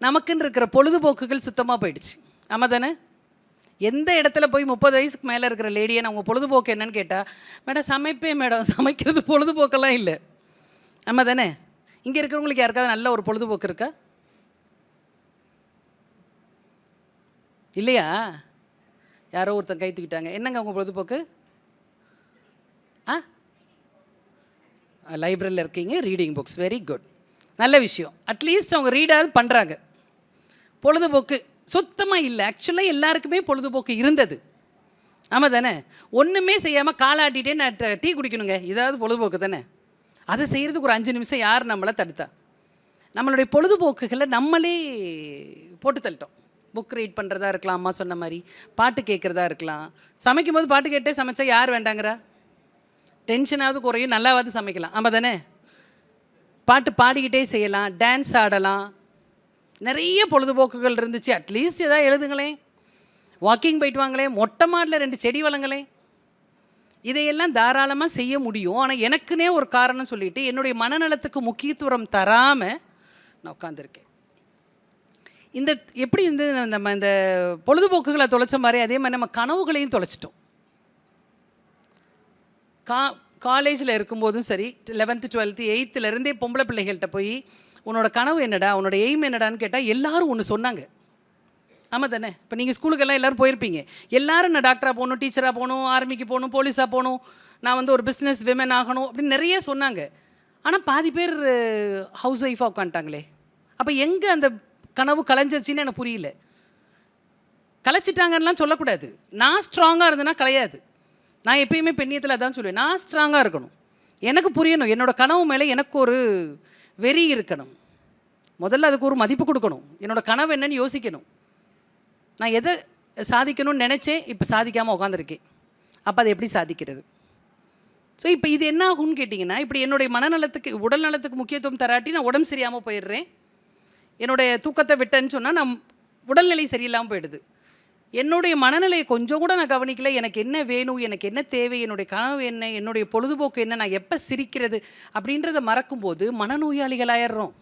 நமக்குன்னு இருக்கிற பொழுதுபோக்குகள் சுத்தமாக போயிடுச்சு. ஆமாம் தானே. எந்த இடத்துல போய் 30 வயசுக்கு மேலே இருக்கிற லேடியை நான் உங்கள் பொழுதுபோக்கு என்னன்னு கேட்டால், மேடம் சமைப்பேன் மேடம், சமைக்கிறது பொழுதுபோக்கெல்லாம் இல்லை. ஆமாம் தானே. இங்கே இருக்கிறவங்களுக்கு யாருக்காவது நல்ல ஒரு பொழுதுபோக்கு இருக்கா? இல்லையா? யாரோ ஒருத்தன் கை தூக்கிட்டாங்க. என்னங்க உங்கள் பொழுதுபோக்கு? லைப்ரரியில் இருக்கீங்க, ரீடிங் புக்ஸ், வெரி குட், நல்ல விஷயம். அட்லீஸ்ட் அவங்க ரீடாவது பண்ணுறாங்க. பொழுதுபோக்கு சுத்தமாக இல்லை. ஆக்சுவலாக எல்லாருக்குமே பொழுதுபோக்கு இருந்தது. ஆமாம் தானே. ஒன்றுமே செய்யாமல் காலாட்டிகிட்டே நான் டீ குடிக்கணுங்க, இதாவது பொழுதுபோக்கு தானே. அதை செய்கிறதுக்கு ஒரு 5 நிமிஷம் யார் நம்மளை தடுத்தா? நம்மளுடைய பொழுதுபோக்குகளை நம்மளே போட்டு தள்ளிட்டோம். புக் ரீட் பண்ணுறதா இருக்கலாம், அம்மா சொன்ன மாதிரி பாட்டு கேட்குறதா இருக்கலாம். சமைக்கும் போது பாட்டு கேட்டே சமைச்சா யார் வேண்டாங்கிறா? டென்ஷனாவது குறையும், நல்லாவது சமைக்கலாம். ஆமாம் தானே. பாட்டு பாடிக்கிட்டே செய்யலாம், டான்ஸ் ஆடலாம், நிறைய பொழுதுபோக்குகள் இருந்துச்சு. அட்லீஸ்ட் எதாவது எழுதுங்களேன், வாக்கிங் போயிட்டு வாங்களேன், மொட்டை மாடில் 2 செடி வளங்களேன். இதையெல்லாம் தாராளமாக செய்ய முடியும். ஆனால் எனக்குன்னே ஒரு காரணம் சொல்லிவிட்டு என்னுடைய மனநலத்துக்கு முக்கியத்துவம் தராமல் நான் உட்காந்துருக்கேன். இந்த எப்படி நம்ம இந்த பொழுதுபோக்குகளை தொலைச்ச மாதிரி அதே மாதிரி நம்ம கனவுகளையும் தொலைச்சிட்டோம். காலேஜில் இருக்கும்போதும் சரி, 11th 12th 8th பொம்பளை பிள்ளைகள்கிட்ட போய் உன்னோட கனவு என்னடா, உன்னோட எய்ம் என்னடான்னு கேட்டால் எல்லாரும் ஒன்று சொன்னாங்க. ஆமாம் தானே. இப்போ நீங்கள் ஸ்கூலுக்கெல்லாம் எல்லோரும் போயிருப்பீங்க. எல்லோரும் நான் டாக்டராக போகணும், டீச்சராக போகணும், ஆர்மிக்கு போகணும், போலீஸாக போகணும், நான் ஒரு பிஸ்னஸ் விமன் ஆகணும் அப்படின்னு நிறைய சொன்னாங்க. ஆனால் பாதி பேர் ஹவுஸ் ஒய்ஃபாக உட்காந்துட்டாங்களே. அப்போ எங்கே அந்த கனவு கலைஞ்சிச்சின்னு எனக்கு புரியல. கலைச்சிட்டாங்கன்னெலாம் சொல்லக்கூடாது. நான் ஸ்ட்ராங்காக இருந்தேன்னா கலையாது. நான் எப்பயுமே பெண்ணியத்தில் அதான் சொல்லுவேன், நான் ஸ்ட்ராங்காக இருக்கணும். எனக்கு புரியணும், என்னோடய கனவு மேலே எனக்கு ஒரு வெறி இருக்கணும். முதல்ல அதுக்கு ஒரு மதிப்பு கொடுக்கணும். என்னோடய கனவு என்னன்னு யோசிக்கணும். நான் எதை சாதிக்கணும்னு நினச்சேன், இப்போ சாதிக்காமல் உட்காந்துருக்கேன். அப்போ அதை எப்படி சாதிக்கிறது? ஸோ இப்போ இது என்ன ஆகும்னு கேட்டிங்கன்னா, இப்படி என்னுடைய மனநலத்துக்கு உடல் நலத்துக்கு முக்கியத்துவம் தராட்டி நான் உடம்பு சரியாமல் போயிடுறேன். என்னுடைய தூக்கத்தை விட்டேன்னு சொன்னால் நம் உடல்நிலை சரியில்லாமல் போயிடுது. என்னுடைய மனநிலையை கொஞ்சம் கூட நான் கவனிக்கல. எனக்கு என்ன வேணும், எனக்கு என்ன தேவை, என்னுடைய கனவு என்ன, என்னுடைய பொழுதுபோக்கு என்ன, நான் எப்போ சிரிக்கிறது அப்படின்றத மறக்கும்போது மனநோயாளிகளாயிடுறோம்.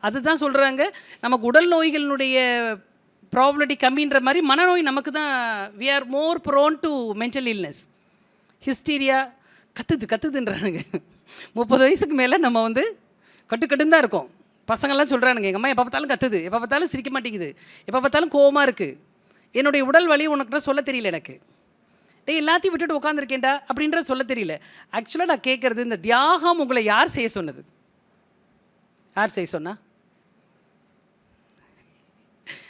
அதுதான் சொல்கிறாங்க, நமக்கு உடல் நோய்களினுடைய ப்ராபபிலிட்டி கம்மின்ற மாதிரி மனநோய் நமக்கு தான் we are more prone to mental illness. Hysteria கத்துதுன்றானுங்க. 30 வயசுக்கு மேலே நம்ம கட்டுன்னு தான் இருக்கோம். பசங்கள்லாம் சொல்கிறானுங்க, எங்கள் அம்மா எப்போ பார்த்தாலும் கத்துது, எப்போ பார்த்தாலும் சிரிக்க மாட்டேங்குது, எப்போ பார்த்தாலும் கோவமாக இருக்குது, என்னுடைய உடல் வலி உனக்கிட்ட சொல்ல தெரியல, எனக்கு எல்லாத்தையும் விட்டுட்டு உட்காந்துருக்கேன்டா அப்படின்ற சொல்ல தெரியல. ஆக்சுவலாக நான் கேட்குறது, இந்த தியாகம் உங்களை யார் செய்ய சொன்னது? யார் செய்ய சொன்னா?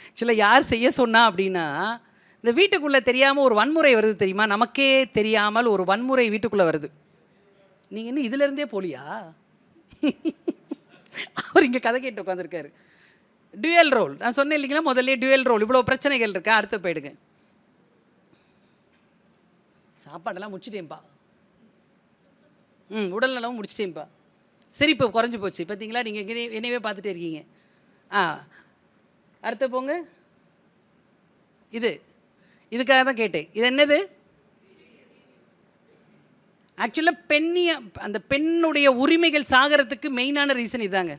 ஆக்சுவலாக யார் செய்ய சொன்னா அப்படின்னா, இந்த வீட்டுக்குள்ளே தெரியாமல் ஒரு வன்முறை வருது தெரியுமா? நமக்கே தெரியாமல் ஒரு வன்முறை வீட்டுக்குள்ளே வருது. நீங்கள் இன்னும் இதிலேருந்தே போலியா? அவர் இங்கே கதை கேட்டு உட்காந்துருக்காரு. டுவல் ரோல் நான் சொன்னேன் இல்லைங்களா, முதல்ல டுவல் ரோல். இவ்வளோ பிரச்சனைகள் இருக்கா, அடுத்து போயிடுங்க. சாப்பாடெல்லாம் முடிச்சுட்டேன்ப்பா. உடல் நலமும் முடிச்சிட்டேன்ப்பா. சிரிப்பு குறைஞ்சி போச்சு பார்த்தீங்களா? நீங்கள் என்னையவே பார்த்துட்டே இருக்கீங்க. அடுத்த போங்க. இதுக்காக தான் கேட்டேன். இது என்னது? ஆக்சுவலாக அந்த பெண்ணுடைய உரிமைகள் சாகிறதுக்கு மெயினான ரீசன் இதாங்க.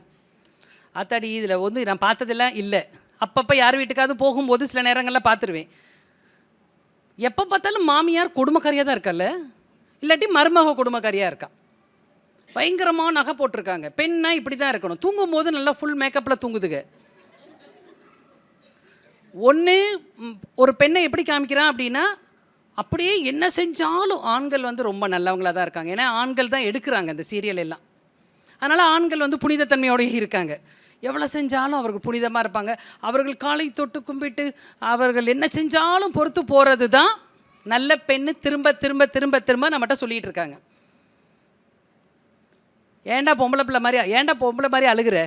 ஆத்தாடி இதில் வந்து நான் பார்த்ததெல்லாம் இல்லை. அப்பப்போ யார் வீட்டுக்காவது போகும்போது சில நேரங்களில் பார்த்துருவேன். எப்போ பார்த்தாலும் மாமியார் கொடுமைக்காரியாக தான் இருக்கல்ல, இல்லாட்டி மருமக கொடுமைக்காரியாக இருக்கா. பயங்கரமாக நகை போட்டிருக்காங்க. பெண்ணா இப்படி தான் இருக்கணும். தூங்கும்போது நல்லா ஃபுல் மேக்கப்பில் தூங்குதுங்க. ஒன்று ஒரு பெண்ணை எப்படி காமிக்கிறான் அப்படின்னா, அப்படியே என்ன செஞ்சாலும் ஆண்கள் வந்து ரொம்ப நல்லவங்களாக தான் இருக்காங்க. ஏன்னா ஆண்கள் தான் எடுக்கிறாங்க இந்த சீரியல் எல்லாம். அதனால் ஆண்கள் வந்து புனிதத்தன்மையோடய இருக்காங்க. எவ்வளோ செஞ்சாலும் அவர்கள் புனிதமாக இருப்பாங்க. அவர்கள் காலை தொட்டு கும்பிட்டு அவர்கள் என்ன செஞ்சாலும் பொறுத்து போகிறது தான் நல்ல பெண்ணு. திரும்ப திரும்ப திரும்ப திரும்ப நம்மகிட்ட சொல்லிகிட்டு இருக்காங்க. ஏன்டா பொம்பளை மாதிரி அழுகிற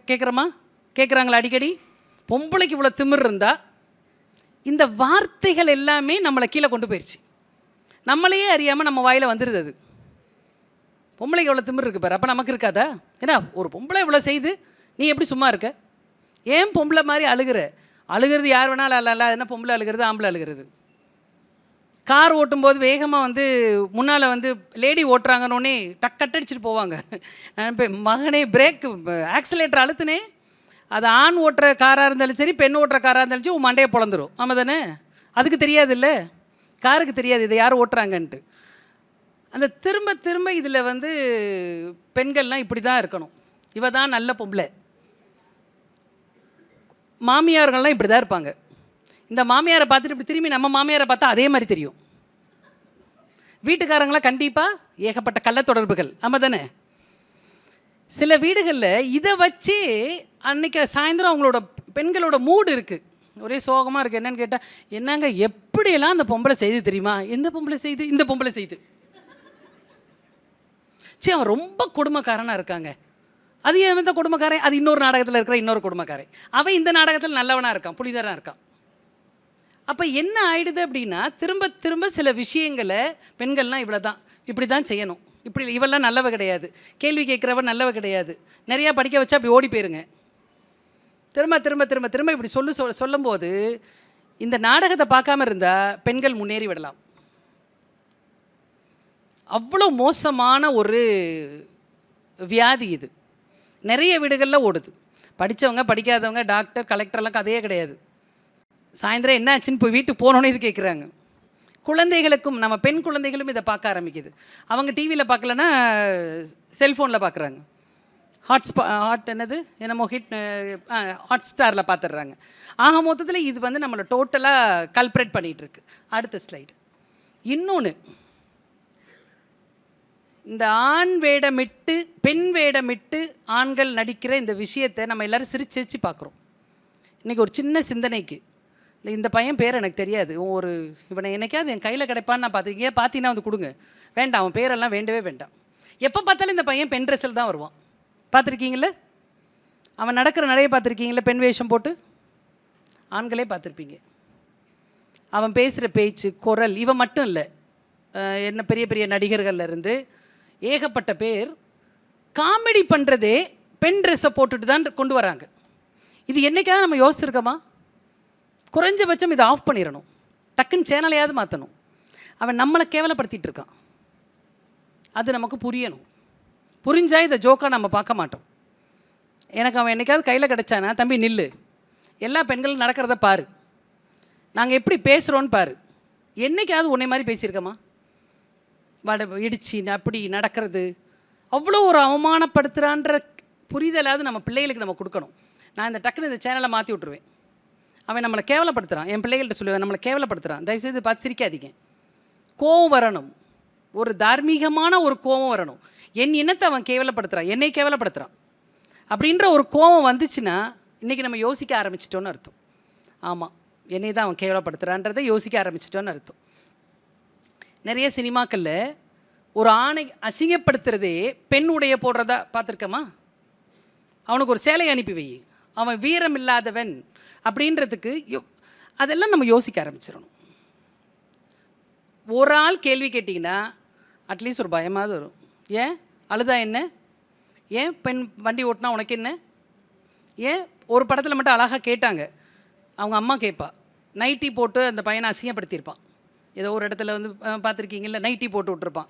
கேட்குறோமா? கேட்குறாங்களா அடிக்கடி? பொம்பளைக்கு இவ்வளோ திமிர் இருந்தால் இந்த வார்த்தைகள் எல்லாமே நம்மளை கீழே கொண்டு போயிடுச்சு. நம்மளையே அறியாமல் நம்ம வாயில் வந்துடுது. அது பொம்பளைக்கு எவ்வளோ திமிர் இருக்குது பாரு. அப்போ நமக்கு இருக்காதா? ஏன்னா ஒரு பொம்பளை இவ்வளோ செய்து நீ எப்படி சும்மா இருக்க? ஏன் பொம்பளை மாதிரி அழுகிறது யார் வேணாலும் அல்ல. என்ன பொம்பளை அழுகிறது, ஆம்பளை அழுகிறது? கார் ஓட்டும்போது வேகமாக வந்து முன்னால் வந்து லேடி ஓட்டுறாங்கன்னொன்னே டக்கட்டடிச்சிட்டு போவாங்க. மகனே பிரேக் ஆக்சிலேட்டர் அழுத்துனே, அது ஆண் ஓட்டுற காராக இருந்தாலும் சரி, பெண் ஓட்டுற காராக இருந்தாலும் சரி, உன் மண்டையை பொழந்துடும். ஆமாம் தானே? அதுக்கு தெரியாது இல்லை, காருக்கு தெரியாது இதை யார் ஓட்டுறாங்கன்ட்டு. அந்த திரும்ப திரும்ப இதில் வந்து பெண்கள்லாம் இப்படி தான் இருக்கணும், இவ தான் நல்ல பொம்பளை. மாமியார்கள்லாம் இப்படி தான் இருப்பாங்க. இந்த மாமியாரை பார்த்துட்டு இப்படி திரும்பி நம்ம மாமியாரை பார்த்தா அதே மாதிரி தெரியும். வீட்டுக்காரங்களாம் கண்டிப்பாக ஏகப்பட்ட கள்ள தொடர்புகள். ஆமாம் தானே? சில வீடுகளில் இதை வச்சு அன்றைக்கி சாயந்தரம் அவங்களோட பெண்களோட மூடு இருக்குது, ஒரே சோகமாக இருக்குது. என்னென்னு கேட்டால், என்னங்க எப்படியெல்லாம் அந்த பொம்பளை செய்து தெரியுமா? எந்த பொம்பளை செய்து? இந்த பொம்பளை செய்து. சரி, அவன் ரொம்ப கொடுமைக்காரனாக இருக்காங்க. அது எந்த கொடுமைக்காரன்? அது இன்னொரு நாடகத்தில் இருக்கிற இன்னொரு கொடுமைக்காரன். அவன் இந்த நாடகத்தில் நல்லவனாக இருக்கான், புனிதராக இருக்கான். அப்போ என்ன ஆயிடுது அப்படின்னா, திரும்ப திரும்ப சில விஷயங்களை பெண்கள்லாம் இப்படி தான் செய்யணும், இவெல்லாம் நல்லவ கிடையாது, கேள்வி கேட்குறவ நல்லவ கிடையாது, நிறையா படிக்க வச்சா அப்படி ஓடி போயிருங்க. திரும்ப திரும்ப திரும்ப திரும்ப இப்படி சொல்லும்போது இந்த நாடகத்தை பார்க்காம இருந்தால் பெண்கள் முன்னேறி விடலாம். அவ்வளோ மோசமான ஒரு வியாதி இது. நிறைய வீடுகளில் ஓடுது. படித்தவங்க படிக்காதவங்க, டாக்டர் கலெக்டர்லாம் கதையே கிடையாது. சாயந்தரம் என்ன ஆச்சுன்னு போய் வீட்டுக்கு போனோன்னே இது கேட்குறாங்க. குழந்தைகளுக்கும், நம்ம பெண் குழந்தைகளும் இதை பார்க்க ஆரம்பிக்குது. அவங்க டிவியில் பார்க்கலன்னா செல்ஃபோனில் பார்க்குறாங்க. ஹாட் ஸ்டாரில் பார்த்துடுறாங்க. ஆக மொத்தத்தில் இது வந்து நம்மளை டோட்டலாக கல்ப்ரேட் பண்ணிகிட்ருக்கு. அடுத்த ஸ்லைடு. இன்னொன்று, இந்த ஆண் வேடமிட்டு பெண் வேடமிட்டு ஆண்கள் நடிக்கிற இந்த விஷயத்தை நம்ம எல்லோரும் சிரிச்சு பார்க்குறோம். இன்றைக்கி ஒரு சின்ன சிந்தனைக்கு, இந்த பையன் பேர் எனக்கு தெரியாது, இவனை என்னைக்காவது என் கையில் கிடைப்பான்னு நான் பார்த்தீங்கன்னா வந்து கொடுங்க. வேண்டாம், அவன் பேரெல்லாம் வேண்டவே வேண்டாம். எப்போ பார்த்தாலும் இந்த பையன் பெண் ட்ரெஸ்ஸில் தான் வருவான். பார்த்துருக்கீங்களே? அவன் நடக்கிற நிறைய பார்த்துருக்கீங்களே? பெண் வேஷம் போட்டு ஆண்களே பார்த்துருப்பீங்க. அவன் பேசுகிற பேச்சு, குரல், இவன் மட்டும் இல்லை, என்ன பெரிய பெரிய நடிகர்கள்லேருந்து ஏகப்பட்ட பேர் காமெடி பண்ணுறதே பெண் ட்ரெஸ்ஸை போட்டுட்டு தான் கொண்டு வராங்க. இது என்றைக்காவது நம்ம யோசிச்சிருக்கோமா? குறைஞ்சபட்சம் இதை ஆஃப் பண்ணிடணும், டக்குன்னு சேனலையாவது மாற்றணும். அவன் நம்மளை கேவலப்படுத்திகிட்டு இருக்கான், அது நமக்கு புரியணும். புரிஞ்சால் இதை ஜோக்காக நம்ம பார்க்க மாட்டோம். எனக்கு அவன் என்றைக்காவது கையில் கிடச்சானா, தம்பி நில்லு, எல்லா பெண்களும் நடக்கிறத பாரு, நாங்கள் எப்படி பேசுகிறோன்னு பாரு, என்றைக்காவது உன்னை மாதிரி பேசியிருக்கோமா? இடிச்சு அப்படி நடக்கிறது அவ்வளோ ஒரு அவமானப்படுத்துகிறான்ற புரிதலாவது நம்ம பிள்ளைகளுக்கு நம்ம கொடுக்கணும். நான் இந்த டக்குன்னு இந்த சேனலை மாற்றி விட்ருவேன். அவன் நம்மளை கேவலப்படுத்துகிறான், என் பிள்ளைகள்கிட்ட சொல்லுவேன், நம்மளை கேவலப்படுத்துகிறான், தயவுசெய்து பார்த்து சிரிக்காதீங்க. கோவம் வரணும், ஒரு தார்மீகமான ஒரு கோவம் வரணும். என் இனத்தை அவன் கேவலப்படுத்துகிறான், என்னை கேவலப்படுத்துகிறான் அப்படின்ற ஒரு கோவம் வந்துச்சுன்னா இன்றைக்கி நம்ம யோசிக்க ஆரம்பிச்சிட்டோன்னு அர்த்தம். ஆமாம், என்னை தான் அவன் கேவலப்படுத்துகிறான்றதை யோசிக்க ஆரம்பிச்சிட்டோன்னு அர்த்தம். நிறைய சினிமாக்களில் ஒரு ஆணை அசிங்கப்படுத்துகிறதே பெண் உடைய போடுறதா பார்த்துருக்கமா? அவனுக்கு ஒரு சேலை அனுப்பி வை, அவன் வீரம் இல்லாதவன் அப்படின்றதுக்கு அதெல்லாம் நம்ம யோசிக்க ஆரம்பிச்சிடணும். ஒரு ஆள் கேள்வி கேட்டிங்கன்னா அட்லீஸ்ட் ஒரு பயமாவது வரும். ஏன் அழுதா என்ன? ஏன் பெண் வண்டி ஓட்டினா உனக்கு என்ன? ஏன் ஒரு படத்தில் மட்டும் அழகாக கேட்டாங்க, அவங்க அம்மா கேட்பா, நைட்டி போட்டு அந்த பையனை அசிங்கப்படுத்தியிருப்பான். ஏதோ ஒரு இடத்துல வந்து பார்த்துருக்கீங்களா, நைட்டி போட்டு விட்டுருப்பான்.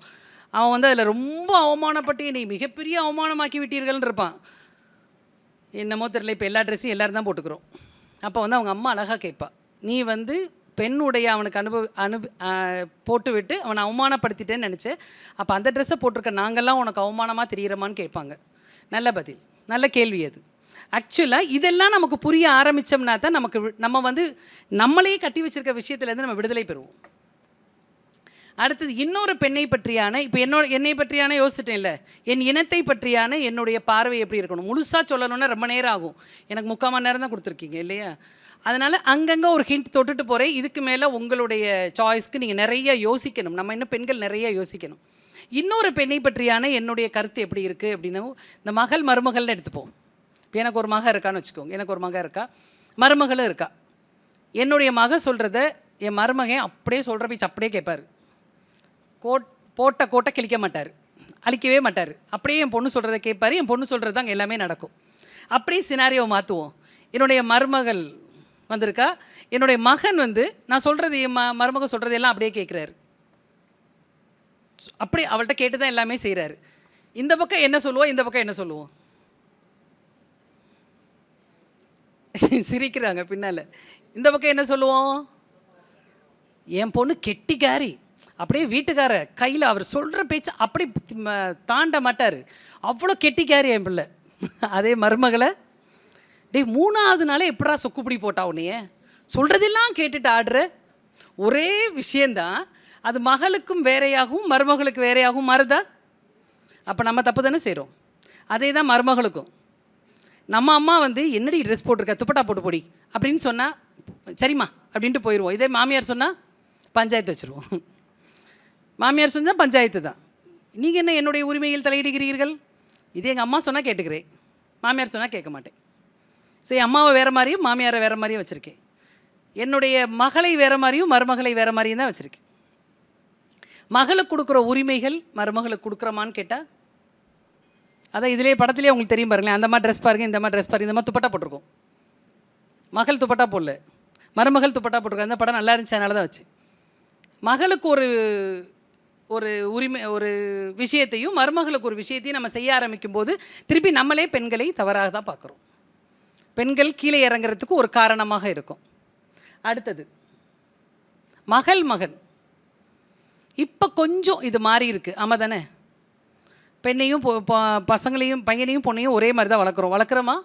அவன் வந்து அதில் ரொம்ப அவமானப்பட்டு என்னை மிகப்பெரிய அவமானமாக்கி விட்டீர்கள்னு இருப்பான். என்னமோ தெரியல, இப்போ எல்லா ட்ரெஸ்ஸையும் எல்லோரும் தான் போட்டுக்கிறோம். அப்போ வந்து அவங்க அம்மா அழகாக கேட்பா, நீ வந்து பெண்ணுடைய அவனுக்கு போட்டு விட்டு அவனை அவமானப்படுத்திட்டேன்னு நினச்சேன், அப்போ அந்த ட்ரெஸ்ஸை போட்டிருக்க நாங்கள்லாம் உனக்கு அவமானமாக தெரிகிறோமான்னு கேட்பாங்க. நல்ல பதில், நல்ல கேள்வி அது. ஆக்சுவலாக இதெல்லாம் நமக்கு புரிய ஆரம்பித்தோம்னா தான் நம்ம வந்து நம்மளையே கட்டி வச்சுருக்க விஷயத்துலேருந்து நம்ம விடுதலை பெறுவோம். அடுத்தது இன்னொரு பெண்ணை பற்றியான, இப்போ என்னை பற்றியான யோசிச்சிட்டேன்ல, என் இனத்தை பற்றியான என்னுடைய பார்வை எப்படி இருக்கணும்? முழுசாக சொல்லணுன்னா ரொம்ப நேரம் ஆகும். எனக்கு 3/4 மணி நேரம் தான் கொடுத்துருக்கீங்க இல்லையா? அதனால் அங்கங்கே ஒரு ஹிண்ட் தொட்டுட்டு போகிறேன். இதுக்கு மேலே உங்களுடைய சாய்ஸ்க்கு நீங்கள் நிறைய யோசிக்கணும். நம்ம இன்னும் பெண்கள் நிறைய யோசிக்கணும். இன்னொரு பெண்ணை பற்றியான என்னுடைய கருத்து எப்படி இருக்குது அப்படின்னா, இந்த மகள் மருமகள்னு எடுத்துப்போம். இப்போ எனக்கு ஒரு மக இருக்கான்னு வச்சுக்கோங்க, எனக்கு ஒரு மக இருக்கா, மருமகளும் இருக்கா. என்னுடைய மக சொல்கிறத என் மருமகன் அப்படியே சொல்கிற பேச்சு அப்படியே கேட்பார். போட்ட கோட்டை கிழிக்க மாட்டார், அழிக்கவே மாட்டார். அப்படியே என் பொண்ணு சொல்கிறத கேட்பார். என் பொண்ணு சொல்கிறது தான் எல்லாமே நடக்கும். அப்படியே சினாரியோவை மாற்றுவோம். என்னுடைய மருமகள் வந்திருக்கா, என்னுடைய மகன் வந்து நான் சொல்கிறது என் மருமகள் சொல்கிறதெல்லாம் அப்படியே கேட்குறாரு. அப்படி அவள்கிட்ட கேட்டு தான் எல்லாமே செய்கிறாரு. இந்த பக்கம் என்ன சொல்லுவோம், இந்த பக்கம் என்ன சொல்லுவோம்? சிரிக்கிறாங்க பின்னால். இந்த பக்கம் என்ன சொல்லுவோம்? என் பொண்ணு கெட்டிக்காரி, அப்படியே வீட்டுக்கார கையில் அவர் சொல்கிற பேச்சு அப்படி தாண்ட மாட்டார், அவ்வளோ கெட்டிக்காரி என் பிள்ளை. அதே மருமகளை, டே 3ஆவது நாளே எப்படா சொக்குப்பிடி போட்டா உன்னைய, சொல்கிறதெல்லாம் கேட்டுட்டு ஆடுற. ஒரே விஷயந்தான், அது மகளுக்கும் வேறையாகவும் மருமகளுக்கு வேறையாகவும் மாறுதா? அப்போ நம்ம தப்பு தானே செய்கிறோம். அதே தான் மருமகளுக்கும். நம்ம அம்மா வந்து என்னடி ட்ரெஸ் போட்டிருக்க, துப்பட்டா போட்டு போடி அப்படின்னு சொன்னால் சரிம்மா அப்படின்ட்டு போயிடுவோம். இதே மாமியார் சொன்னால் பஞ்சாயத்து வச்சுருவோம். மாமியார் சொன்னால் பஞ்சாயத்து தான். நீங்கள் என்ன என்னுடைய உரிமையில் தலையிடுகிறீர்கள்? இது எங்கள் அம்மா சொன்னால் கேட்டுக்கிறேன், மாமியார் சொன்னால் கேட்க மாட்டேன். ஸோ என் அம்மாவை வேறு மாதிரியும் மாமியாரை வேறு மாதிரியும் வச்சுருக்கேன். என்னுடைய மகளை வேறு மாதிரியும் மருமகளை வேறு மாதிரியும் தான் வச்சுருக்கேன். மகளுக்கு கொடுக்குற உரிமைகள் மருமகளுக்கு கொடுக்குறோமான்னு கேட்டால், அதான் இதிலே படத்துலேயே உங்களுக்கு தெரியும் பாருங்களேன், அந்த மாதிரி ட்ரெஸ் பாருங்கள், இந்த மாதிரி ட்ரெஸ் பாருங்கள், இந்த மாதிரி துப்பட்டா போட்டிருக்கோம். மகள் துப்பட்டா போடல, மருமகள் துப்பட்டா போட்டிருக்கோம். அந்த படம் நல்லா இருந்துச்சு, அதனால தான் வச்சு. மகளுக்கு ஒரு உரிமை, ஒரு விஷயத்தையும் மருமகளுக்கு ஒரு விஷயத்தையும் நம்ம செய்ய ஆரம்பிக்கும் போது திருப்பி நம்மளே பெண்களை தவறாக தான் பார்க்குறோம். பெண்கள் கீழே இறங்குறதுக்கு ஒரு காரணமாக இருக்கும். அடுத்தது மகன். இப்போ கொஞ்சம் இது மாறி இருக்குது, ஆமாம் தானே? பெண்ணையும் பசங்களையும் பையனையும் பொண்ணையும் ஒரே மாதிரி தான் வளர்க்குறோமா?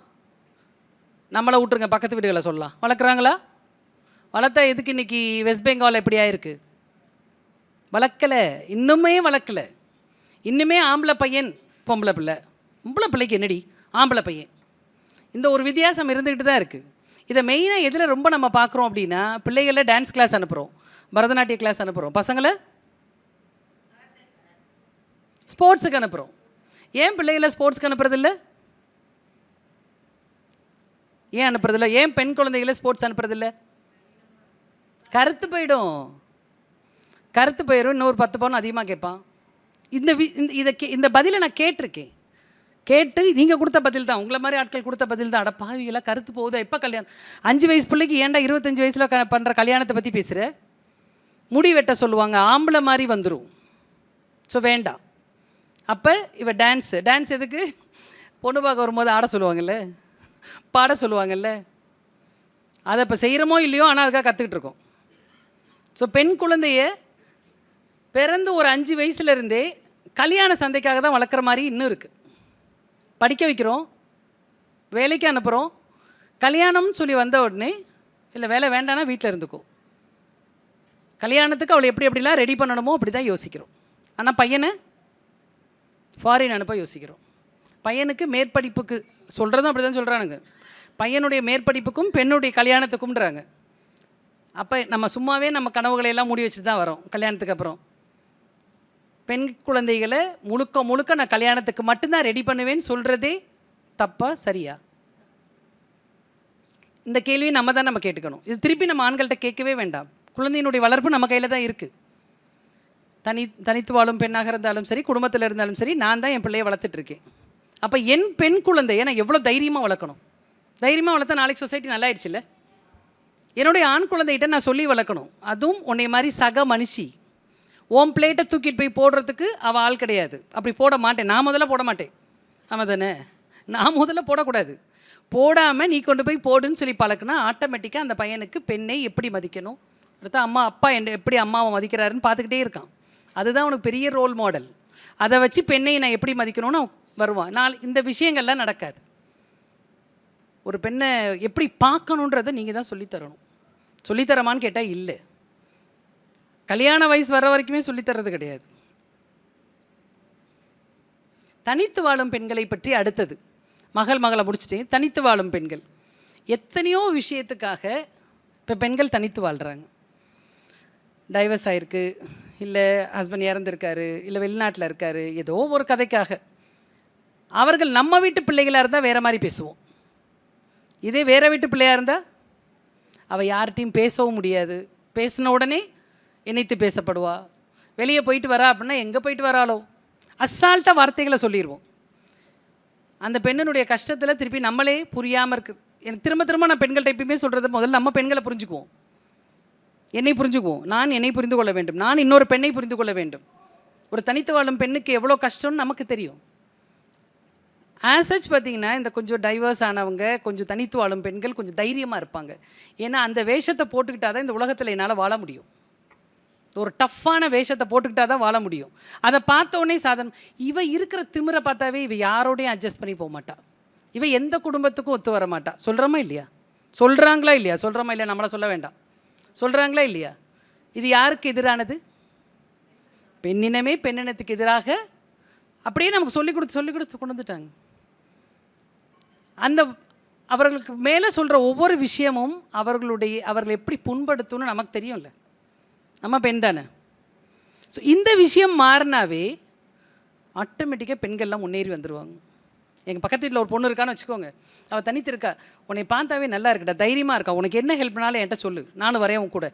நம்மளை விட்டுருங்க, பக்கத்து வீடுகளை சொல்லலாம். வளர்க்குறாங்களா? வளர்த்தா எதுக்கு இன்றைக்கி வெஸ்ட் பெங்கால் எப்படியா இருக்குது? வளர்க்கலை, இன்னுமே வளர்க்கலை. இன்னுமே ஆம்பளை பையன் பொம்பளை பிள்ளை, பொம்பளை பிள்ளைக்கு என்னடி ஆம்பளை பையன், இந்த ஒரு வித்தியாசம் இருந்துக்கிட்டு தான் இருக்குது. இதை மெயினாக எதில் ரொம்ப நம்ம பார்க்குறோம் அப்படின்னா, பிள்ளைகளை டான்ஸ் கிளாஸ் அனுப்புகிறோம், பரதநாட்டிய கிளாஸ் அனுப்புகிறோம், பசங்களை ஸ்போர்ட்ஸுக்கு அனுப்புகிறோம். ஏன் பிள்ளைகளை ஸ்போர்ட்ஸ்க்கு அனுப்புறதில்ல? ஏன் அனுப்புறதில்ல? ஏன் பெண் குழந்தைகளை ஸ்போர்ட்ஸ் அனுப்புறதில்ல? கருத்து போயிடும். இன்னொரு 10 பவுன் அதிகமாக கேட்பான். இந்த பதிலை நான் கேட்டிருக்கேன். கேட்டு நீங்கள் கொடுத்த பதில் தான், உங்களை மாதிரி ஆட்கள் கொடுத்த பதில் தான். அட பாவிகளாக கருத்து போகுதா? எப்போ கல்யாணம்? 5 வயசு பிள்ளைக்கு ஏன்டா 25 வயசில் பண்ணுற கல்யாணத்தை பற்றி பேசுகிற? முடி வெட்ட சொல்லுவாங்க, ஆம்பளை மாதிரி வந்துடும். ஸோ வேண்டாம். அப்போ இவ டான்ஸ் எதுக்கு? பொண்ணு பார்க்க வரும்போது ஆட சொல்லுவாங்கல்ல, பாட சொல்லுவாங்கல்ல, அதை இப்போ செய்கிறோமோ இல்லையோ, ஆனால் அதுக்காக கற்றுக்கிட்டு இருக்கோம். ஸோ பெண் குழந்தைய பிறந்து ஒரு 5 வயசுலேருந்தே கல்யாண சந்தைக்காக தான் வளர்க்குற மாதிரி இன்னும் இருக்குது. படிக்க வைக்கிறோம், வேலைக்கு அனுப்புகிறோம், கல்யாணம்னு சொல்லி வந்த உடனே இல்லை வேலை வேண்டானா வீட்டில் இருந்துக்கும். கல்யாணத்துக்கு அவளை எப்படிலாம் ரெடி பண்ணணுமோ அப்படி தான் யோசிக்கிறோம். ஆனால் பையனை ஃபாரின் அனுப்ப யோசிக்கிறோம். பையனுக்கு மேற்படிப்புக்கு சொல்கிறதும் அப்படி தான் சொல்கிறானுங்க. பையனுடைய மேற்படிப்புக்கும் பெண்ணுடைய கல்யாணத்துக்கும்ன்றாங்க. அப்போ நம்ம சும்மாவே நம்ம கனவுகளையெல்லாம் மூடி வச்சு தான் வரோம். கல்யாணத்துக்கு அப்புறம் பெண் குழந்தைகளை முழுக்க நான் கல்யாணத்துக்கு மட்டும்தான் ரெடி பண்ணுவேன்னு சொல்கிறதே தப்பா சரியா? இந்த கேள்வியை நம்ம கேட்டுக்கணும். இது திருப்பி நம்ம ஆண்கள்கிட்ட கேட்கவே வேண்டாம். குழந்தையினுடைய வளர்ப்பு நம்ம கையில் தான் இருக்குது. தனித்து வாழும் பெண்ணாக இருந்தாலும் சரி, குடும்பத்தில் இருந்தாலும் சரி, நான் தான் என் பிள்ளையை வளர்த்துட்ருக்கேன். அப்போ என் பெண் குழந்தையை நான் எவ்வளோ தைரியமாக வளர்க்கணும். தைரியமாக வளர்த்தா நாளைக்கு சொசைட்டி நல்லா ஆயிடுச்சுல்ல. என்னுடைய ஆண் குழந்தைகிட்ட நான் சொல்லி வளர்க்கணும், அதுவும் உன்னை மாதிரி சக மனுஷி. ஓம் பிளேட்டை தூக்கிட்டு போய் போடுறதுக்கு அவள் ஆள் கிடையாது. அப்படி போட மாட்டேன், நான் முதல்ல போட மாட்டேன். ஆமாம் தானே, நான் முதல்ல போடக்கூடாது. போடாமல் நீ கொண்டு போய் போடுன்னு சொல்லி பழக்கினா ஆட்டோமேட்டிக்காக அந்த பையனுக்கு பெண்ணை எப்படி மதிக்கணும், அடுத்து அம்மா அப்பா என்ன எப்படி அம்மாவை மதிக்கிறாருன்னு பார்த்துக்கிட்டே இருக்கான். அதுதான் உனக்கு பெரிய ரோல் மாடல். அதை வச்சு பெண்ணை நான் எப்படி மதிக்கணும்னு வருவான். இந்த விஷயங்கள்லாம் நடக்காது. ஒரு பெண்ணை எப்படி பார்க்கணுன்றதை நீங்கள் தான் சொல்லித்தரணும். சொல்லித்தரமான்னு கேட்டால் இல்லை. கல்யாண வயசு வர வரைக்குமே சொல்லித்தரது கிடையாது. தனித்து வாழும் பெண்களை பற்றி அடுத்தது, மகளை முடிச்சுட்டேன். தனித்து வாழும் பெண்கள் எத்தனையோ விஷயத்துக்காக இப்போ பெண்கள் தனித்து வாழ்கிறாங்க. டைவர்ஸ் ஆகிருக்கு, இல்லை ஹஸ்பண்ட் இறந்துருக்காரு, இல்லை வெளிநாட்டில் இருக்கார், ஏதோ ஒரு கதைக்காக. அவர்கள் நம்ம வீட்டு பிள்ளைகளாக இருந்தால் வேறு மாதிரி பேசுவோம். இதே வேறு வீட்டு பிள்ளையாக இருந்தால் அவள் யார்கிட்டையும் பேசவும் முடியாது. பேசின உடனே இணைத்து பேசப்படுவா. வெளியே போயிட்டு வரா அப்படின்னா எங்கே போயிட்டு வராளோ அசால்ட்டாக வார்த்தைகளை சொல்லிடுவோம். அந்த பெண்ணினுடைய கஷ்டத்தில் திருப்பி நம்மளே புரியாமல் இருக்கு. எனக்கு திரும்ப திரும்ப நான் பெண்கள்கிட்ட எப்பயுமே சொல்கிறது, முதல்ல நம்ம பெண்களை புரிஞ்சுக்குவோம், என்னை புரிஞ்சுக்குவோம். நான் என்னை புரிந்து கொள்ள வேண்டும், நான் இன்னொரு பெண்ணை புரிந்து கொள்ள வேண்டும். ஒரு தனித்து வாழும் பெண்ணுக்கு எவ்வளோ கஷ்டம்னு நமக்கு தெரியும். ஆசச் பார்த்திங்கன்னா இந்த கொஞ்சம் டைவர்ஸ் ஆனவங்க, கொஞ்சம் தனித்து வாழும் பெண்கள் கொஞ்சம் தைரியமாக இருப்பாங்க. ஏன்னா அந்த வேஷத்தை போட்டுக்கிட்டால் தான் இந்த உலகத்தில் என்னால் வாழ முடியும். ஒரு டஃப்பான வேஷத்தை போட்டுக்கிட்டால் தான் வாழ முடியும். அதை பார்த்தோன்னே சாதனம், இவ இருக்கிற திமிரை பார்த்தாவே இவ யாரோடையும் அட்ஜஸ்ட் பண்ணி போக மாட்டா. இவ எந்த குடும்பத்துக்கும் ஒத்து வர மாட்டா. சொல்கிறோமா இல்லையா? சொல்கிறாங்களா இல்லையா? சொல்கிறோமா இல்லையா? நம்மளை சொல்ல வேண்டாம். சொல்கிறாங்களா இல்லையா? இது யாருக்கு எதிரானது? பெண்ணினமே பெண்ணினத்துக்கு எதிராக அப்படியே நமக்கு சொல்லிக் கொடுத்து கொண்டு வந்துட்டாங்க. அந்த அவர்களுக்கு மேலே சொல்கிற ஒவ்வொரு விஷயமும் அவர்கள் எப்படி புண்படுத்தும்னு நமக்கு தெரியும்ல. நம்ம பெண் தானே. ஸோ இந்த விஷயம் மாறினாவே ஆட்டோமேட்டிக்காக பெண்கள்லாம் முன்னேறி வந்துடுவாங்க. எங்கள் பக்கத்து வீட்டில் ஒரு பொண்ணு இருக்கான்னு வச்சுக்கோங்க, அவள் தனித்து இருக்கா, உன்னை பார்த்தாவே நல்லா இருக்குடா, தைரியமாக இருக்கா, உனக்கு என்ன ஹெல்ப்னாலும் என்கிட்ட சொல்லு, நானும் வரேன் உன் கூட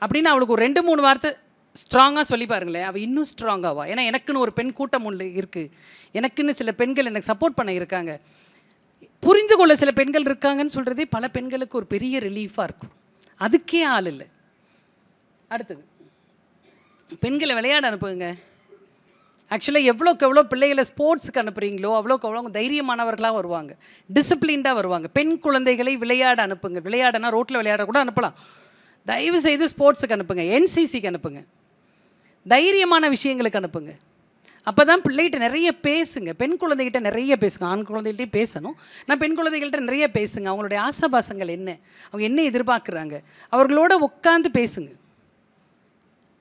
அப்படின்னு அவளுக்கு ஒரு 2-3 வார்த்தை ஸ்ட்ராங்காக சொல்லி பாருங்களேன். அவள் இன்னும் ஸ்ட்ராங்காவா. ஏன்னா எனக்குன்னு ஒரு பெண் கூட்டம் ஒன்று இருக்குது, எனக்குன்னு சில பெண்கள் எனக்கு சப்போர்ட் பண்ண இருக்காங்க, புரிந்து கொள்ள சில பெண்கள் இருக்காங்கன்னு சொல்கிறதே பல பெண்களுக்கு ஒரு பெரிய ரிலீஃபாக இருக்கும். அதுக்கே ஆள் இல்லை. அடுத்தது, பெண்களை விளையாட அனுப்புங்க. ஆக்சுவலாக எவ்வளோக்கு எவ்வளோ பிள்ளைகளை ஸ்போர்ட்ஸுக்கு அனுப்புகிறீங்களோ அவ்வளோக்கு அவ்வளோ தைரியமானவர்களாக வருவாங்க, டிசிப்ளின்டாக வருவாங்க. பெண் குழந்தைகளை விளையாட அனுப்புங்க. விளையாடனா ரோட்டில் விளையாட கூட அனுப்பலாம். தயவு செய்து ஸ்போர்ட்ஸுக்கு அனுப்புங்க, என்சிசிக்கு அனுப்புங்க, தைரியமான விஷயங்களுக்கு அனுப்புங்க. அப்போ தான் பிள்ளைகிட்ட நிறைய பேசுங்க. பெண் குழந்தைகிட்ட நிறைய பேசுங்க. ஆண் குழந்தைகிட்டையும் பேசணும். நான் பெண் குழந்தைகள்கிட்ட நிறைய பேசுங்க. அவங்களுடைய ஆசாபாசங்கள் என்ன, அவங்க என்ன எதிர்பார்க்குறாங்க, அவர்களோட உட்காந்து பேசுங்க.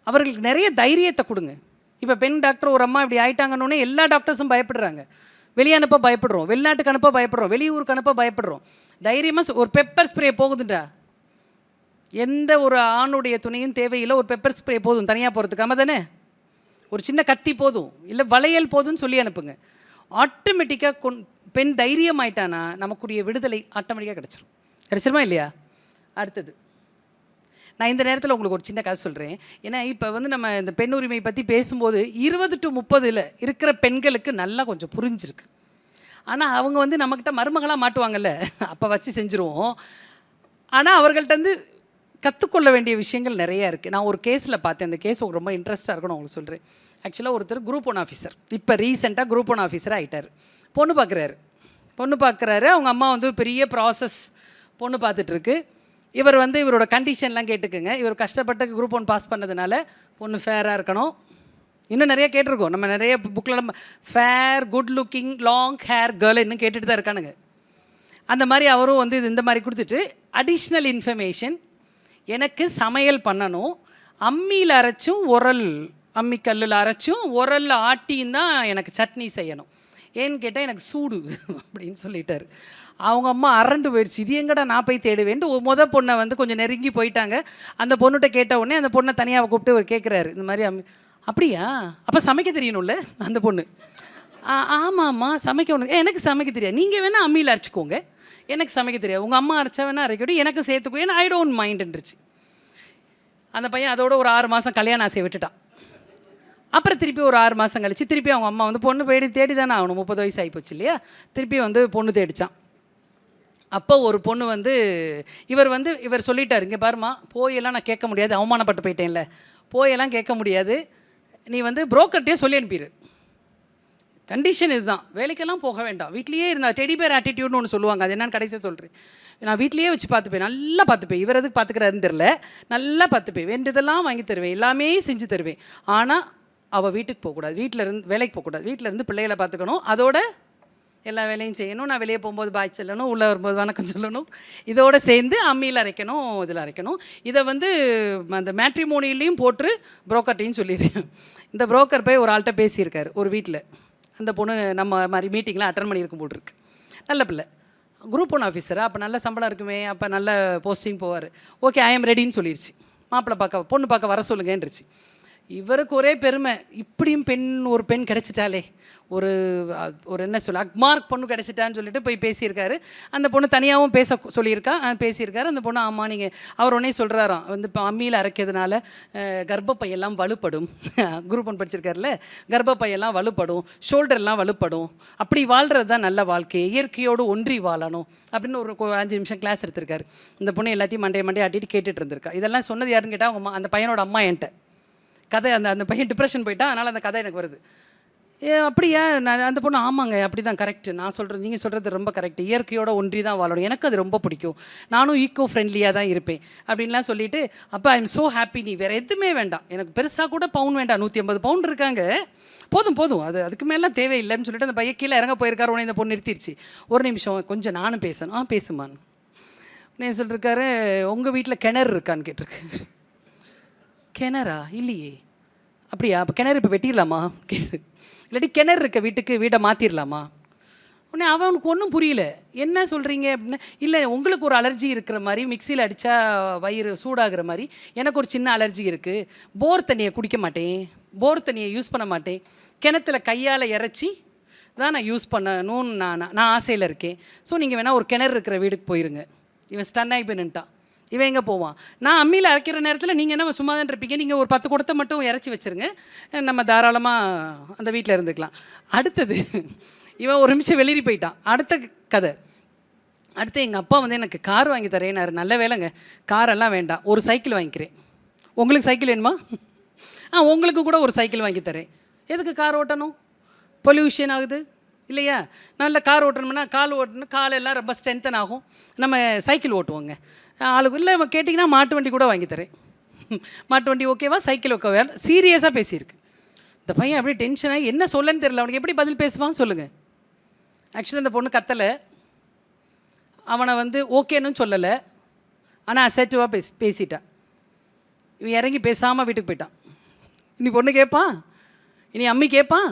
அவர்களுக்கு நிறைய தைரியத்தை கொடுங்க. இப்போ பெண் டாக்டர் ஒரு அம்மா இப்படி ஆயிட்டாங்கன்னு எல்லா டாக்டர்ஸும் பயப்படுறாங்க. வெளியே அனுப்ப பயப்படுறோம், வெளிநாட்டுக்கு அனுப்ப பயப்படுறோம், வெளியூருக்கு அனுப்ப பயப்படுறோம். தைரியமாக ஒரு பெப்பர் ஸ்ப்ரே போகுதுண்டா, எந்த ஒரு ஆணுடைய துணையும் தேவையில்லை. ஒரு பெப்பர் ஸ்ப்ரே போதும் தனியாக போகிறதுக்கு. ஆமாம் தானே? ஒரு சின்ன கத்தி போதும், இல்லை வளையல் போதும்னு சொல்லி அனுப்புங்க. ஆட்டோமேட்டிக்காக பெண் தைரியம் ஆயிட்டானா நமக்குரிய விடுதலை ஆட்டோமேட்டிக்காக கிடச்சிருமா இல்லையா? அடுத்தது, நான் இந்த நேரத்தில் உங்களுக்கு ஒரு சின்ன கதை சொல்கிறேன். ஏன்னா இப்போ நம்ம இந்த பெண் உரிமை பற்றி பேசும்போது 20 to 30 இருக்கிற பெண்களுக்கு நல்லா கொஞ்சம் புரிஞ்சிருக்கு. ஆனால் அவங்க நம்மக்கிட்ட மருமகளாக மாட்டுவாங்கல்ல, அப்போ வச்சு செஞ்சுருவோம். ஆனால் அவர்கள்ட்ட கற்றுக்கொள்ள வேண்டிய விஷயங்கள் நிறையா இருக்குது. நான் ஒரு கேஸில் பார்த்தேன், அந்த கேஸ் ரொம்ப இன்ட்ரெஸ்ட்டாக இருக்கும், நான் உங்களுக்கு சொல்கிறேன். ஆக்சுவலாக ஒருத்தர் Group 1 ஆஃபீஸர், இப்போ ரீசெண்டாக Group 1 ஆஃபீஸராக ஆகிட்டார். பொண்ணு பார்க்குறாரு. அவங்க அம்மா பெரிய ப்ராசஸ் பொண்ணு பார்த்துட்ருக்கு. இவர் இவரோட கண்டிஷன்லாம் கேட்டுக்குங்க. இவர் கஷ்டப்பட்டு Group 1 பாஸ் பண்ணதுனால பொண்ணு ஃபேராக இருக்கணும். இன்னும் நிறைய கேட்டிருக்கோம், நம்ம நிறைய புக்கில் நம்ம fair, good looking, long hair girl இன்னும் கேட்டுட்டு தான் இருக்கானுங்க. அந்த மாதிரி அவரும் இந்த மாதிரி கொடுத்துட்டு அடிஷ்னல் இன்ஃபர்மேஷன், எனக்கு சமையல் பண்ணணும், அம்மியில் அரைச்சும் அம்மிக்கல்லில் அரைச்சும் உரலில் ஆட்டியும் தான் எனக்கு சட்னி செய்யணும். ஏன்னு கேட்டால் எனக்கு சூடு அப்படின்னு சொல்லிட்டார். அவங்க அம்மா அரண்டு போயிடுச்சு. இது எங்கடா நான் போய் தேடுவேன்ட்டு பொண்ணை கொஞ்சம் நெருங்கி போயிட்டாங்க. அந்த பொண்ணுகிட்ட கேட்ட உடனே அந்த பொண்ணை தனியாக கூப்பிட்டு அவர் கேட்குறாரு, இந்த மாதிரி அப்படியா, அப்போ சமைக்க தெரியணும்ல அந்த பொண்ணு. ஆமாம்மா சமைக்க ஒன்று, எனக்கு சமைக்க தெரியாது, நீங்கள் வேணால் அம்மியில் அரைச்சிக்கோங்க, எனக்கு சமைக்க தெரியாது, உங்கள் அம்மா அரைச்சா வேணா அரைக்கட்டும், எனக்கு சேர்த்துக்கோ, ஏன்னா ஐ டோன்ட் மைண்டுன்றுச்சு. அந்த பையன் அதோட ஒரு 6 மாதம் கல்யாண ஆசையை விட்டுட்டான். அப்புறம் திருப்பி ஒரு 6 மாதம் கழிச்சு திருப்பி அவங்க அம்மா வந்து பொண்ணு தேடி தானே ஆகணும், 30 வயசு ஆகிப்போச்சு இல்லையா. திருப்பி வந்து பொண்ணு தேடிச்சான். அப்போ ஒரு பொண்ணு வந்து இவர் சொல்லிட்டார், இங்கே பாருமா, போயெல்லாம் நான் கேட்க முடியாது, அவமானப்பட்டு போயிட்டேன்ல, போயெல்லாம் கேட்க முடியாது, நீ வந்து புரோக்கர்கிட்டே சொல்லி அனுப்பிடு. கண்டிஷன் இதுதான், வேலைக்கெல்லாம் போக வேண்டாம், வீட்லேயே இருந்தா டெடி பேர் ஆட்டிடியூட்னு ஒன்று சொல்லுவாங்க, அது என்னன்னு கடைசியாக சொல்கிறேன். நான் வீட்லேயே வச்சு பார்த்துப்பேன், நல்லா பார்த்துப்பேன், இவர் எதுக்கு பார்த்துக்கிறாருன்னு தெரில, நல்லா பார்த்துப்பேன், வேண்டியதெல்லாம் வாங்கி தருவேன், எல்லாமே செஞ்சு தருவேன். ஆனால் அவள் வீட்டுக்கு போகக்கூடாது, வீட்டில் இருந்து வேலைக்கு போகக்கூடாது, வீட்டில் இருந்து பிள்ளைகளை பார்த்துக்கணும், அதோட எல்லா வேலையும் செய்யணும், நான் வெளியே போகும்போது பாய் சொல்லணும், உள்ளே வரும்போது வணக்கம் சொல்லணும், இதோடு சேர்ந்து அம்மியில் அரைக்கணும், இதில் அரைக்கணும். இதை வந்து அந்த மேட்ரிமோனிலையும் போட்டு புரோக்கர்ட்டையும் சொல்லிடுறேன். இந்த புரோக்கர் போய் ஒரு ஆள்கிட்ட பேசியிருக்காரு ஒரு வீட்டில். அந்த பொண்ணு நம்ம மாதிரி மீட்டிங்லாம் அட்டன் பண்ணியிருக்கும் போட்டிருக்கு, நல்ல பிள்ளை, குரூப் 1 ஆஃபீஸராக, அப்போ நல்ல சம்பளம் இருக்குமே, அப்போ நல்ல போஸ்டிங் போவார். ஓகே, ஐ எம் ரெடின்னு சொல்லிடுச்சு. மாப்பிள்ளை பார்க்க பொண்ணு பார்க்க வர சொல்லுங்கன்றுச்சு. இவருக்கு ஒரே பெருமை, இப்படியும் ஒரு பெண் கிடச்சிட்டாலே, ஒரு என்ன சொல்ல, அக்மார்க் பொண்ணு கிடச்சிட்டான்னு சொல்லிட்டு போய் பேசியிருக்காரு. அந்த பொண்ணு தனியாகவும் பேசியிருக்காரு. அந்த பொண்ணு ஆமாம், நீங்கள் அவர் உடனே சொல்கிறாராம், வந்து இப்போ அம்மியில் அரைக்கிறதுனால கர்ப்பப்பையெல்லாம் வலுப்படும், குரூப் 1 படிச்சிருக்காருல, கர்ப்பப்பையெல்லாம் வலுப்படும், ஷோல்டர்லாம் வலுப்படும், அப்படி வாழ்கிறது தான் நல்ல வாழ்க்கை, இயற்கையோடு ஒன்றி வாழணும் அப்படின்னு ஒரு 5 நிமிஷம் கிளாஸ் எடுத்திருக்காரு. இந்த பொண்ணு எல்லாத்தையும் மண்டையை ஆட்டிட்டு கேட்டுட்டு இருந்திருக்கா. இதெல்லாம் சொன்னது யாருன்னு கேட்டால் அவங்க அந்த பையனோட அம்மா என்கிட்ட. கதை அந்த பையன் டிப்ரெஷன் போயிட்டான், அதனால் அந்த கதை எனக்கு வருது. அப்படியா, நான் அந்த பொண்ணு ஆமாங்க அப்படி தான், கரெக்டு, நான் சொல்கிறது, நீங்கள் சொல்கிறது ரொம்ப கரெக்டு, இயற்கையோட ஒன்றி தான் வாழணும், எனக்கு அது ரொம்ப பிடிக்கும், நானும் ஈக்கோ ஃப்ரெண்ட்லியாக தான் இருப்பேன் அப்படின்லாம் சொல்லிவிட்டு, அப்போ ஐ எம் ஸோ ஹாப்பி, நீ வேறு எதுவுமே வேண்டாம், எனக்கு பெருசாக கூட பவுன் வேண்டாம், 150 பவுன் இருக்காங்க, போதும் அதுக்கு மேலாம் தேவையில்லைன்னு சொல்லிட்டு அந்த பையன் கீழே இறங்க போயிருக்காரு. உடனே இந்த பொண்ணு நிறுத்திடுச்சு. ஒரு நிமிஷம் கொஞ்சம் நானும் பேசணும். பேசுமான்னு உடனே சொல்லிருக்காரு, உங்கள் வீட்டில் கிணறு இருக்கான்னு கேட்டிருக்கு. கிணறா? இல்லையே. அப்படியா, அப்போ கிணறு இப்போ வெட்டிடலாமா கேட்டு, இல்லாட்டி கிணறு இருக்க வீட்டை மாற்றிடலாமா? உடனே அவனுக்கு ஒன்றும் புரியல, என்ன சொல்கிறீங்க அப்படின்னு. இல்லை, உங்களுக்கு ஒரு அலர்ஜி இருக்கிற மாதிரி, மிக்சியில் அடித்தா வயிறு சூடாகிற மாதிரி எனக்கு ஒரு சின்ன அலர்ஜி இருக்குது, போர் தண்ணியை குடிக்க மாட்டேன், போர் தண்ணியை யூஸ் பண்ண மாட்டேன், கிணத்துல கையால் இறச்சி தான் நான் யூஸ் பண்ணணும்னு நான் ஆசையில் இருக்கேன், ஸோ நீங்கள் வேணால் ஒரு கிணறு இருக்கிற வீட்டுக்கு போயிருங்க. இவன் ஸ்டன் ஆகி போய் நின்ட்டான். இவன் எங்கே போவான்? நான் அம்மியில் அரைக்கிற நேரத்தில் நீங்கள் என்ன சும்மா தான் இருப்பீங்க, நீங்கள் ஒரு 10 குடத்தை மட்டும் இறச்சி வச்சுருங்க, நம்ம தாராளமாக அந்த வீட்டில் இருந்துக்கலாம். அடுத்தது, இவன் ஒரு நிமிஷம் வெளியே போயிட்டான். அடுத்த கதை, அடுத்து எங்கள் அப்பா வந்து எனக்கு கார் வாங்கி தரேன்னாரு. நல்ல வேலைங்க, காரெல்லாம் வேண்டாம், ஒரு சைக்கிள் வாங்கிக்கிறேன். உங்களுக்கு சைக்கிள் வேணுமா? உங்களுக்கு கூட ஒரு சைக்கிள் வாங்கி தரேன். எதுக்கு கார் ஓட்டணும்? பொல்யூஷன் ஆகுது இல்லையா? நல்ல கார் ஓட்டணும்னா காலெல்லாம் ரொம்ப ஸ்ட்ரென்த்தன் ஆகும், நம்ம சைக்கிள் ஓட்டுவோங்க. ஆளுக்கு இல்லை கேட்டிங்கன்னா மாட்டு வண்டி கூட வாங்கி தரேன். மாட்டு வண்டி ஓகேவா, சைக்கிள் ஓகேவா? சீரியஸாக பேசியிருக்கு. இந்த பையன் அப்படியே டென்ஷனாகி என்ன சொல்லன்னு தெரியல, அவனுக்கு எப்படி பதில் பேசுவான்னு சொல்லுங்கள். ஆக்சுவலாக அந்த பொண்ணு கத்தலை, அவனை வந்து ஓகேன்னு சொல்லலை, ஆனால் அசர்ட்டிவாக பேசிட்டான். இவன் இறங்கி பேசாமல் வீட்டுக்கு போயிட்டான். இனி பொண்ணு கேட்பான், இனி அம்மி கேட்பான்.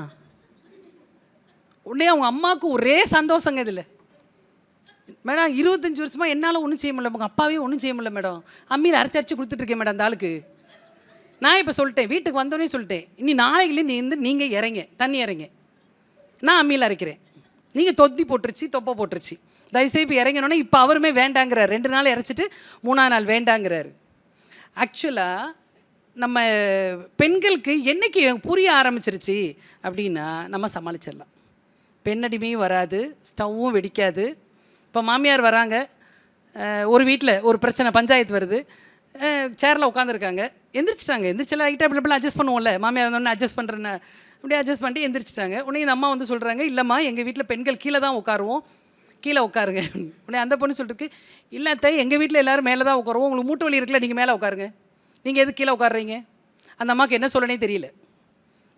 உடனே அவங்க அம்மாவுக்கு ஒரே சந்தோஷங்க இதில். மேடம் 25 வருஷமாக என்னால் ஒன்றும் செய்ய முடியல, உங்கள் அப்பாவே ஒன்றும் செய்ய முடியல மேடம், அம்மியில் அரைச்சி கொடுத்துட்ருக்கேன் மேடம் அந்த ஆளுக்கு. நான் இப்போ சொல்லிட்டேன், வீட்டுக்கு வந்தோடனே சொல்லிட்டேன், இனி நாளைக்குலேருந்து நீங்கள் இறங்க, தண்ணி இறங்க, நான் அம்மியில் அரைக்கிறேன், நீங்கள் தொப்பை போட்டுருச்சு, தயவுசெய்து இப்போ இறங்கினோன்னே. இப்போ அவருமே வேண்டாங்கிறார், 2 நாள் இறச்சிட்டு 3ஆம் நாள் வேண்டாங்கிறாரு. ஆக்சுவலாக நம்ம பெண்களுக்கு என்றைக்கு புரிய ஆரம்பிச்சிருச்சு அப்படின்னா நம்ம சமாளிச்சிடலாம். பெண்ணடிமையும் வராது, ஸ்டவ்வும் வெடிக்காது. இப்போ மாமியார் வராங்க, ஒரு வீட்டில் ஒரு பிரச்சனை, பஞ்சாயத்து வருது, சேரில் உட்காந்துருக்காங்க, எந்திரிச்சிட்டாங்க, ஐட்டா இப்படி அட்ஜஸ்ட் பண்ணுவோம்ல, மாமியார் வந்தோடனே அட்ஜஸ்ட் பண்ணுறேன்னு அப்படியே அட்ஜஸ்ட் பண்ணிட்டு எந்திரிச்சிட்டாங்க. உடனே இந்த அம்மா வந்து சொல்கிறாங்க, இல்லைம்மா எங்கள் வீட்டில் பெண்கள் கீழே தான் உட்காருவோம், கீழே உட்காருங்க. உடனே அந்த பொண்ணு சொல்லிருக்கு, இல்லை அத்தை எங்கள் வீட்டில் எல்லோரும் மேலே தான் உட்காருவோம், உங்களுக்கு மூட்டு வலி இருக்குல்ல, நீங்கள் மேலே உட்காருங்க, நீங்கள் எதுக்கு கீழே உட்காடுறீங்க? அந்த அம்மாவுக்கு என்ன சொல்லனே தெரியல.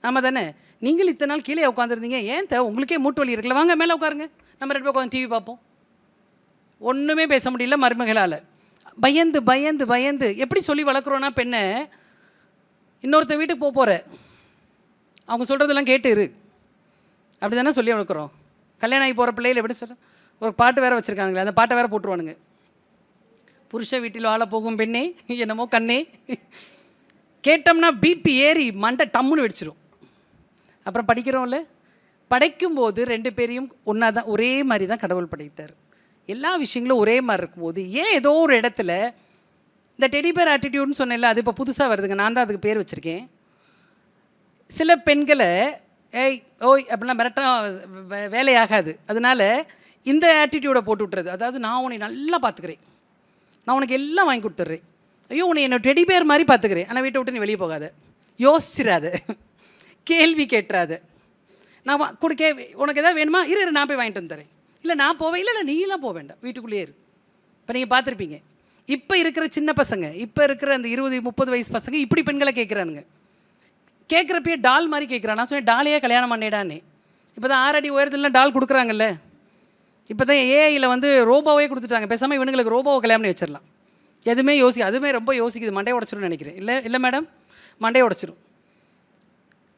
ஆமாம் தானே, நீங்கள் இத்தனை நாள் கீழே உட்காந்துருந்தீங்க, ஏன் உங்களுக்கே மூட்டு வலி இருக்குல்ல, வாங்க மேலே உட்காருங்க, நம்ம 2 பேர் உட்காந்து டிவி பார்ப்போம். ஒன்றுமே பேச முடியல மருமகளால். பயந்து எப்படி சொல்லி வளர்க்குறோன்னா பெண்ணை, இன்னொருத்த வீட்டுக்கு போகிற அவங்க சொல்கிறதெல்லாம் கேட்டு இரு, அப்படி தானே சொல்லி வளர்க்குறோம். கல்யாணம் ஆகி போகிற பிள்ளைகள் எப்படி சொல்கிறேன், ஒரு பாட்டு வேறு வச்சுருக்காங்களே, அந்த பாட்டை வேறு போட்டுருவானுங்க. புருஷ வீட்டில் வாழ போகும் பெண்ணே என்னமோ கண்ணே, கேட்டோம்னா பிபி ஏறி மண்டை டம்முன்னு வெடிச்சிடும். அப்புறம் படிக்கிறோம்ல, படைக்கும்போது 2 பேரையும் ஒன்றா தான், ஒரே மாதிரி தான் கடவுள் படைத்தார். எல்லா விஷயங்களும் ஒரே மாதிரி இருக்கும்போது ஏன் ஏதோ ஒரு இடத்துல இந்த டெடி பேர் ஆட்டிடியூட்னு சொன்னேன்ல, அது இப்போ புதுசாக வருதுங்க, நான் தான் அதுக்கு பேர் வச்சுருக்கேன். சில பெண்களை ஏய் ஓய் அப்படிலாம் மிரட்டா வேலையாகாது. அதனால இந்த ஆட்டிடியூடை போட்டு விட்டுறது. அதாவது நான் உன்னை நல்லா பார்த்துக்கிறேன், நான் உனக்கு எல்லாம் வாங்கி கொடுத்துட்றேன், ஐயோ உன்னை என்னோட டெடி பேர் மாதிரி பார்த்துக்கிறேன், ஆனால் வீட்டை விட்டு நீ வெளியே போகாத, யோசிச்சிடாத, கேள்வி கேட்டுறாத, நான் உனக்கு எதாவது வேணுமா இரு நான் போய் வாங்கிட்டு வந்து தரேன், இல்லை நான் போவேன், இல்லை இல்லை நீலாம் போக வேண்டாம் வீட்டுக்குள்ளேயே இரு. இப்போ நீங்கள் பார்த்துருப்பீங்க, இப்போ இருக்கிற சின்ன பசங்க, இப்போ இருக்கிற அந்த 20-30 வயசு பசங்க இப்படி பெண்களை கேட்குறானுங்க. கேட்குறப்பயே டால் மாதிரி கேட்குறான். நான் சொன்னேன் டாலையே கல்யாணம் பண்ணிடான்னு. இப்போ தான் 6 அடி உயரத்துலலாம் டால் கொடுக்குறாங்கல்ல. இப்போ தான் ஏஐயில் வந்து ரோபோவே கொடுத்துட்டாங்க. பேசாமல் இவனுங்களுக்கு ரோபோவை கல்யாணம் பண்ணி வச்சிடலாம். எதுவுமே அதுவுமே ரொம்ப யோசிக்குது. மண்டையை உடச்சிரும்னு நினைக்கிறேன். இல்லை மேடம், மண்டையை உடச்சிரும்.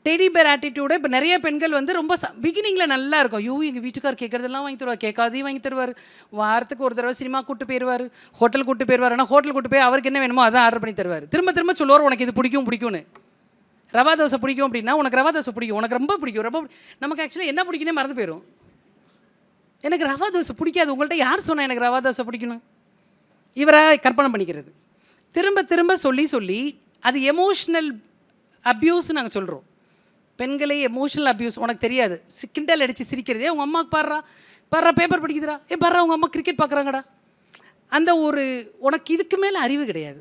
டெடி பேர் ஆட்டிடியூடு இப்போ நிறைய பெண்கள் வந்து ரொம்ப பிகினிங்கில் நல்லா இருக்கும். ஐயோ எங்கள் வீட்டுக்கார் கேட்குறதெல்லாம் வாங்கி தருவார், கேட்காதையும் வாங்கி தருவார், வாரத்துக்கு ஒரு தடவை சினிமா கூப்பிட்டு போயிடுவார், ஹோட்டல் கூப்பிட்டு போயிடுவார். ஆனால் ஹோட்டல் கூப்பிட்டு போய் அவருக்கு என்ன வேணுமோ அதான் ஆர்டர் பண்ணி தருவார். திரும்ப திரும்ப சொல்லுவார் உனக்கு இது பிடிக்கும்னு. ரவா தோசை பிடிக்கும் அப்படின்னா உனக்கு ரவா தோசை பிடிக்கும், உனக்கு ரொம்ப பிடிக்கும், ரொம்ப நமக்கு ஆக்சுவலாக என்ன பிடிக்குன்னே மறந்து போயிடும். எனக்கு ரவா தோசை பிடிக்காது, உங்கள்கிட்ட யார் சொன்னால் எனக்கு ரவா தோசை பிடிக்கணும்? இவராக கற்பனை பண்ணிக்கிறது. திரும்ப திரும்ப சொல்லி அது எமோஷ்னல் அப்யூஸ்ன்னு நாங்கள் சொல்கிறோம். பெண்களே எமோஷனல் அப்யூஸ். உனக்கு தெரியாது, கிண்டல் அடித்து சிரிக்கிறதே உங்கள் அம்மாவுக்கு பாடுறா பேப்பர் படிக்குதுடா, பாடுறா உங்கள் அம்மா கிரிக்கெட் பார்க்குறாங்கடா. அந்த ஒரு உனக்கு இதுக்கு மேலே அறிவு கிடையாது.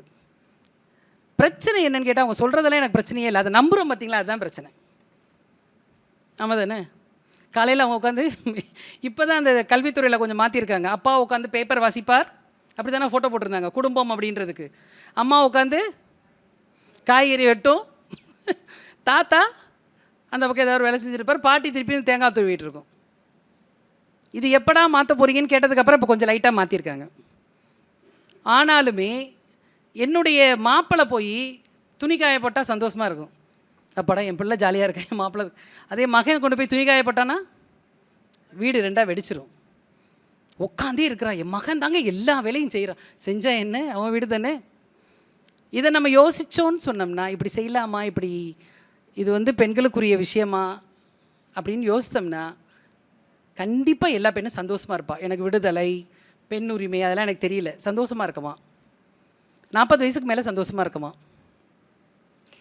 பிரச்சனை என்னன்னு கேட்டால் அவங்க சொல்கிறதெல்லாம் எனக்கு பிரச்சனையே இல்லை, அதை நம்புகிறோம் பார்த்தீங்களா, அதுதான் பிரச்சனை. ஆமாம் தானே? காலையில் அவங்க உட்காந்து இப்போ தான் அந்த கல்வித்துறையில் கொஞ்சம் மாற்றிருக்காங்க. அப்பா உட்காந்து பேப்பர் வாசிப்பார், அப்படி தானே ஃபோட்டோ போட்டிருந்தாங்க குடும்பம் அப்படின்றதுக்கு. அம்மா உட்காந்து காய்கறி வெட்டும், தாத்தா அந்த பக்கம் ஏதாவது வேலை செஞ்சுருப்பார், பாட்டி திருப்பி தேங்காய் துருவிட்டு இருக்கும். இது எப்படா மாற்ற போகிறீங்கன்னு கேட்டதுக்கப்புறம் இப்போ கொஞ்சம் லைட்டாக மாற்றிருக்காங்க. ஆனாலுமே என்னுடைய மாப்பிள்ளை போய் துணி காய போட்டால் சந்தோஷமாக இருக்கும். அப்படா என் பிள்ளை ஜாலியாக இருக்கேன், என் மாப்பிள்ளை. அதே மகன் கொண்டு போய் துணி காய போட்டானா வீடு 2ஆக வெடிச்சிரும். உட்காந்தே இருக்கிறான், என் மகன் தாங்க எல்லா வேலையும் செய்கிறான், செஞ்சால் என்ன அவன் வீடு தானே. இதை நம்ம யோசித்தோன்னு சொன்னோம்னா இப்படி செய்யலாமா, இப்படி இது வந்து பெண்களுக்குரிய விஷயமா அப்படின்னு யோசித்தோம்னா கண்டிப்பாக எல்லா பெண்ணும் சந்தோஷமாக இருப்பாள். எனக்கு விடுதலை, பெண் உரிமை அதெல்லாம் எனக்கு தெரியல, சந்தோஷமாக இருக்குமா. 40 வயசுக்கு மேலே சந்தோஷமாக இருக்குமா.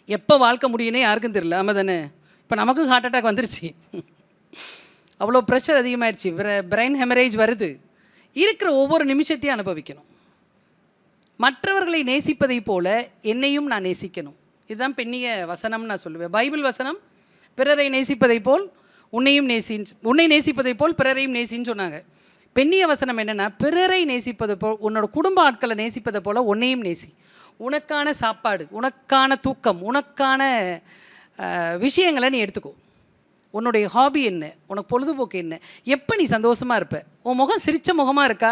எப்போ வாழ்க்கை முடியுன்னே யாருக்கும் தெரியல. ஆமாம் தானே? இப்போ நமக்கும் ஹார்ட் அட்டாக் வந்துருச்சு, அவ்வளோ ப்ரெஷர் அதிகமாகிடுச்சு, பிரெயின் ஹெமரேஜ் வருது. இருக்கிற ஒவ்வொரு நிமிஷத்தையும் அனுபவிக்கணும். மற்றவர்களை நேசிப்பதை போல என்னையும் நான் நேசிக்கணும். இதுதான் பெண்ணிய வசனம்னு நான் சொல்லுவேன். பைபிள் வசனம் பிறரை நேசிப்பதை போல் உன்னை நேசிப்பதை போல் பிறரையும் நேசின்னு சொன்னாங்க. பெண்ணிய வசனம் என்னென்னா, பிறரை நேசிப்பது போல், உன்னோட குடும்ப ஆட்களை நேசிப்பதை போல் உன்னையும் நேசி. உனக்கான சாப்பாடு, உனக்கான தூக்கம், உனக்கான விஷயங்களை நீ எடுத்துக்கோ. உன்னுடைய ஹாபி என்ன, உனக்கு பொழுதுபோக்கு என்ன, எப்போ நீ சந்தோஷமாக இருப்ப, உன் முகம் சிரித்த முகமாக இருக்கா,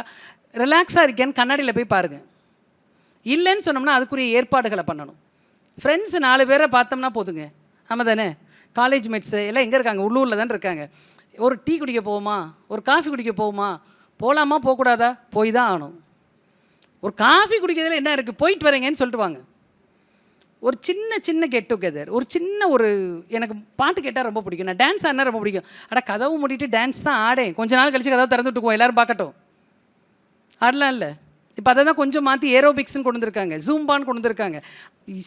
ரிலாக்ஸாக இருக்கியான்னு கண்ணாடியில் போய் பாருங்கள். இல்லைன்னு சொன்னோம்னா அதுக்குரிய ஏற்பாடுகளை பண்ணணும். ஃப்ரெண்ட்ஸு 4 பேரை பார்த்தோம்னா போதுங்க. ஆமாம் தானே? காலேஜ் மேட்ஸு எல்லாம் எங்கே இருக்காங்க? உள்ளூரில் தான் இருக்காங்க. ஒரு டீ குடிக்க போவோமா, ஒரு காஃபி குடிக்க போவோமா, போகலாமா போகக்கூடாதா, போய் தான் ஆகணும். ஒரு காஃபி குடிக்கிறதுல என்ன இருக்குது, போயிட்டு வரேங்கன்னு சொல்லிட்டு வாங்க. ஒரு சின்ன கெட் டுகெதர், ஒரு எனக்கு பாட்டு கேட்டால் ரொம்ப பிடிக்கும், நான் டான்ஸ் ஆடினா ரொம்ப பிடிக்கும். ஆனால் கதவு மூடிட்டு டான்ஸ் தான் ஆடேன், கொஞ்ச நாள் கழிச்சு கதவை திறந்து விட்டுக்குவோம், எல்லோரும் பார்க்கட்டும், ஆடலாம் இல்லை. இப்போ அதை தான் கொஞ்சம் மாற்றி ஏரோபிக்ஸ்ன்னு கொண்டு வந்திருக்காங்க, ஜூம்பான்னு கொண்டு வந்திருக்காங்க.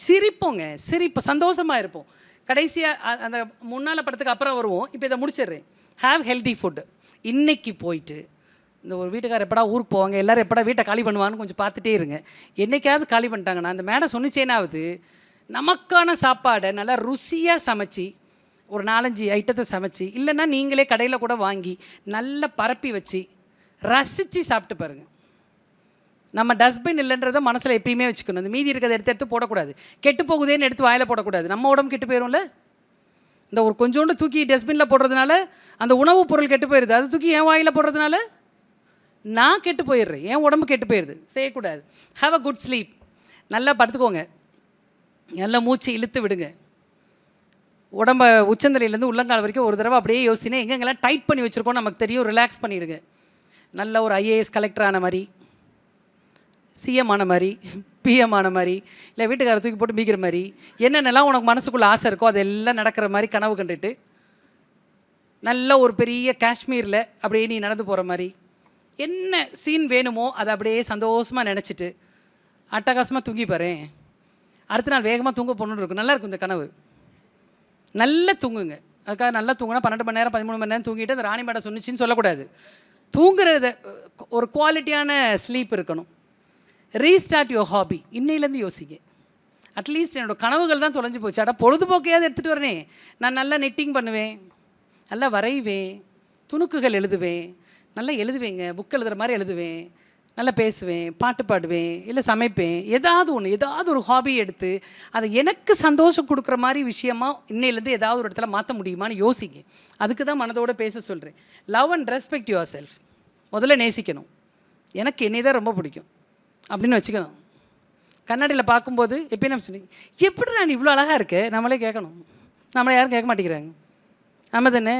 சிரிப்பு, சந்தோஷமாக இருப்போம். கடைசியாக அந்த முன்னால் படத்துக்கு அப்புறம் வருவோம். இப்போ இதை முடிச்சிடுறேன். Have healthy food. இன்றைக்கி போயிட்டு இந்த ஒரு வீட்டுக்காரர் எப்படா ஊருக்கு போவாங்க, எல்லோரும் எப்படா வீட்டை காலி பண்ணுவான்னு கொஞ்சம் பார்த்துட்டே இருங்க. என்றைக்காவது காலி பண்ணிட்டாங்கன்னா அந்த மேடம் சொன்னிச்சேனாவது நமக்கான சாப்பாடை நல்லா ருசியாக சமைச்சி, ஒரு 4-5 ஐட்டத்தை சமைச்சி, இல்லைன்னா நீங்களே கடையில் கூட வாங்கி நல்லா பரப்பி வச்சு ரசித்து சாப்பிட்டு பாருங்கள். நம்ம டஸ்ட்பின் இல்லைன்றதை மனசில் எப்பயுமே வச்சுக்கணும். அந்த மீதி இருக்கிறத எடுத்து போடக்கூடாது. கெட்டு போகுதேன்னு எடுத்து வாயில் போடக்கூடாது. நம்ம உடம்பு கெட்டு போயிடும்ல. இந்த ஒரு கொஞ்சோண்டு தூக்கி டஸ்ட்பினில் போடுறதுனால அந்த உணவுப் பொருள் கெட்டு போயிடுது. அது தூக்கி என் வாயில் போடுறதுனால நான் கெட்டு போயிடுறேன், என் உடம்பு கெட்டு போயிடுது. செய்யக்கூடாது. Have a good sleep. நல்லா படுத்துக்கோங்க, நல்லா மூச்சு இழுத்து விடுங்க. உடம்ப உச்சந்தலையிலேருந்து உள்ளங்கால் வரைக்கும் ஒரு தடவை அப்படியே யோசினே எங்கெங்கெல்லாம் டைட் பண்ணி வச்சுருக்கோம் நமக்கு தெரியும். ரிலாக்ஸ் பண்ணிவிடுங்க. நல்ல ஒரு ஐஏஎஸ் கலெக்டர் ஆன மாதிரி, சிஎம் ஆன மாதிரி, பிஎம் ஆன மாதிரி, இல்லை வீட்டுக்கார தூக்கி போட்டு மீக்கிற மாதிரி, என்னென்னலாம் உனக்கு மனசுக்குள்ளே ஆசை இருக்கோ அதெல்லாம் நடக்கிற மாதிரி கனவு கண்டுட்டு, நல்ல ஒரு பெரிய காஷ்மீரில் அப்படியே நீ நடந்து போகிற மாதிரி, என்ன சீன் வேணுமோ அதை அப்படியே சந்தோஷமாக நினச்சிட்டு அட்டகாசமாக தூங்கி பாரு. அடுத்த நாள் வேகமாக தூங்க போகணுன்னு இருக்கும். நல்லாயிருக்கும் இந்த கனவு. நல்லா தூங்குங்க. அதுக்காக நல்லா தூங்கினா 12 மணி நேரம் 13 மணி நேரம் தூங்கிட்டு அந்த ராணி மேடம் சொன்னிச்சின்னு சொல்லக்கூடாது. தூங்குறது ஒரு குவாலிட்டியான ஸ்லீப் இருக்கணும். Restart your hobby. இன்னையிலேருந்து யோசிங்க. அட்லீஸ்ட் என்னோடய கனவுகள் தான் தொலைஞ்சு போச்சு. அட பொழுதுபோக்கையாவது எடுத்துகிட்டு வரனே. நான் நல்லா நெட்டிங் பண்ணுவேன், நல்லா வரைவேன், துணுக்குகள் எழுதுவேன், நல்லா எழுதுவேங்க, புக் எழுதுகிற மாதிரி எழுதுவேன், நல்லா பேசுவேன், பாட்டு பாடுவேன், இல்லை சமைப்பேன். ஏதாவது ஒரு ஹாபி எடுத்து அதை எனக்கு சந்தோஷம் கொடுக்குற மாதிரி விஷயமா இன்னையிலேருந்து ஏதாவது ஒரு இடத்துல மாற்ற முடியுமான்னு யோசிங்க. அதுக்கு தான் மனதோடு பேச சொல்கிறேன். Love and respect your self. முதல்ல நேசிக்கணும். எனக்கு என்னை தான் ரொம்ப பிடிக்கும் அப்படின்னு வச்சுக்கணும். கண்ணாடியில் பார்க்கும்போது எப்பயும் நம்ம சொன்னீங்க, எப்படி நான் இவ்வளோ அழகாக இருக்கேன் நம்மளே கேட்கணும். நம்மளை யாரும் கேட்க மாட்டேங்கிறாங்க. நம்ம தானே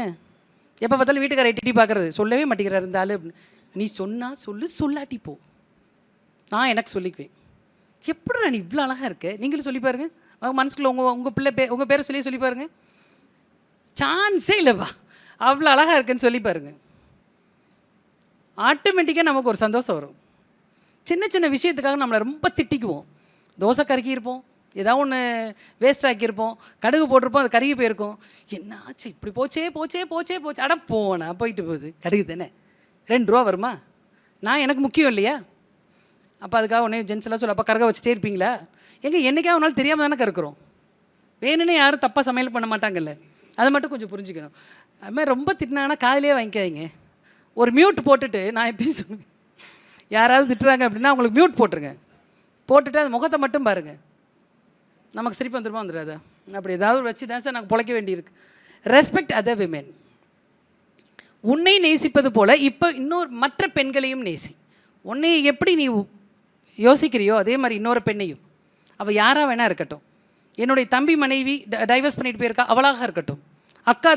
எப்போ பார்த்தாலும் வீட்டுக்கார எட்டி பார்க்குறது, சொல்லவே மாட்டேங்கிறார் இருந்தாலும் அப்படின்னு. நீ சொன்னால் சொல்லாட்டி போ. நான் எனக்கு சொல்லிக்குவேன், எப்படி நான் இவ்வளோ அழகாக இருக்கேன் நீங்களும் சொல்லி பாருங்கள். அவங்க மனசுக்குள்ளே உங்கள் பேரை சொல்லி பாருங்கள். சான்ஸே இல்லைப்பா, அவ்வளோ அழகாக இருக்குன்னு சொல்லி பாருங்கள். ஆட்டோமேட்டிக்காக நமக்கு ஒரு சந்தோஷம் வரும். சின்ன சின்ன விஷயத்துக்காக நம்மளை ரொம்ப திட்டிக்குவோம். தோசை கருக்கியிருப்போம், ஏதாவது ஒன்று வேஸ்ட் ஆக்கியிருப்போம், கடுகு போட்டிருப்போம், அது கருகி போயிருக்கும். என்னாச்சு இப்படி போச்சே. அட போனா போயிட்டு போகுது, கடுகு தானே, 2 ரூபா வருமா? எனக்கு முக்கியம் இல்லையா? அப்போ அதுக்காக உடனே ஜென்ஸ் எல்லாம் சொல்ல, அப்போ கருக வச்சுட்டே இருப்பீங்களா? என்றைக்காவது ஒரு நாள் தெரியாமல் தானே கருக்கிறோம். வேணும்னே யாரும் தப்பாக சமையல் பண்ண மாட்டாங்கல்ல, அதை மட்டும் கொஞ்சம் புரிஞ்சுக்கணும். அதுமாதிரி ரொம்ப திட்டினாங்கன்னா காதிலே வாங்கிக்காதீங்க. ஒரு மியூட் போட்டுட்டு, நான் எப்பயும் சொல்லுவேன், யாராவது திட்டுறாங்க அப்படின்னா அவங்களுக்கு மியூட் போட்டுட்டு அது முகத்தை மட்டும் பாருங்கள். நமக்கு சிரிப்பு வந்துடாதா? அப்படி ஏதாவது வச்சு தான் சார் நாங்கள் பிழைக்க வேண்டியிருக்கு. Respect other women. உன்னை நேசிப்பது போல் இப்போ மற்ற பெண்களையும் நேசி. உன்னை எப்படி நீ யோசிக்கிறியோ அதே மாதிரி இன்னொரு பெண்ணையும், அவள் யாராக வேணா இருக்கட்டும். என்னுடைய தம்பி மனைவி டைவர்ஸ் பண்ணிட்டு போயிருக்கா, அவளாக இருக்கட்டும். அக்கா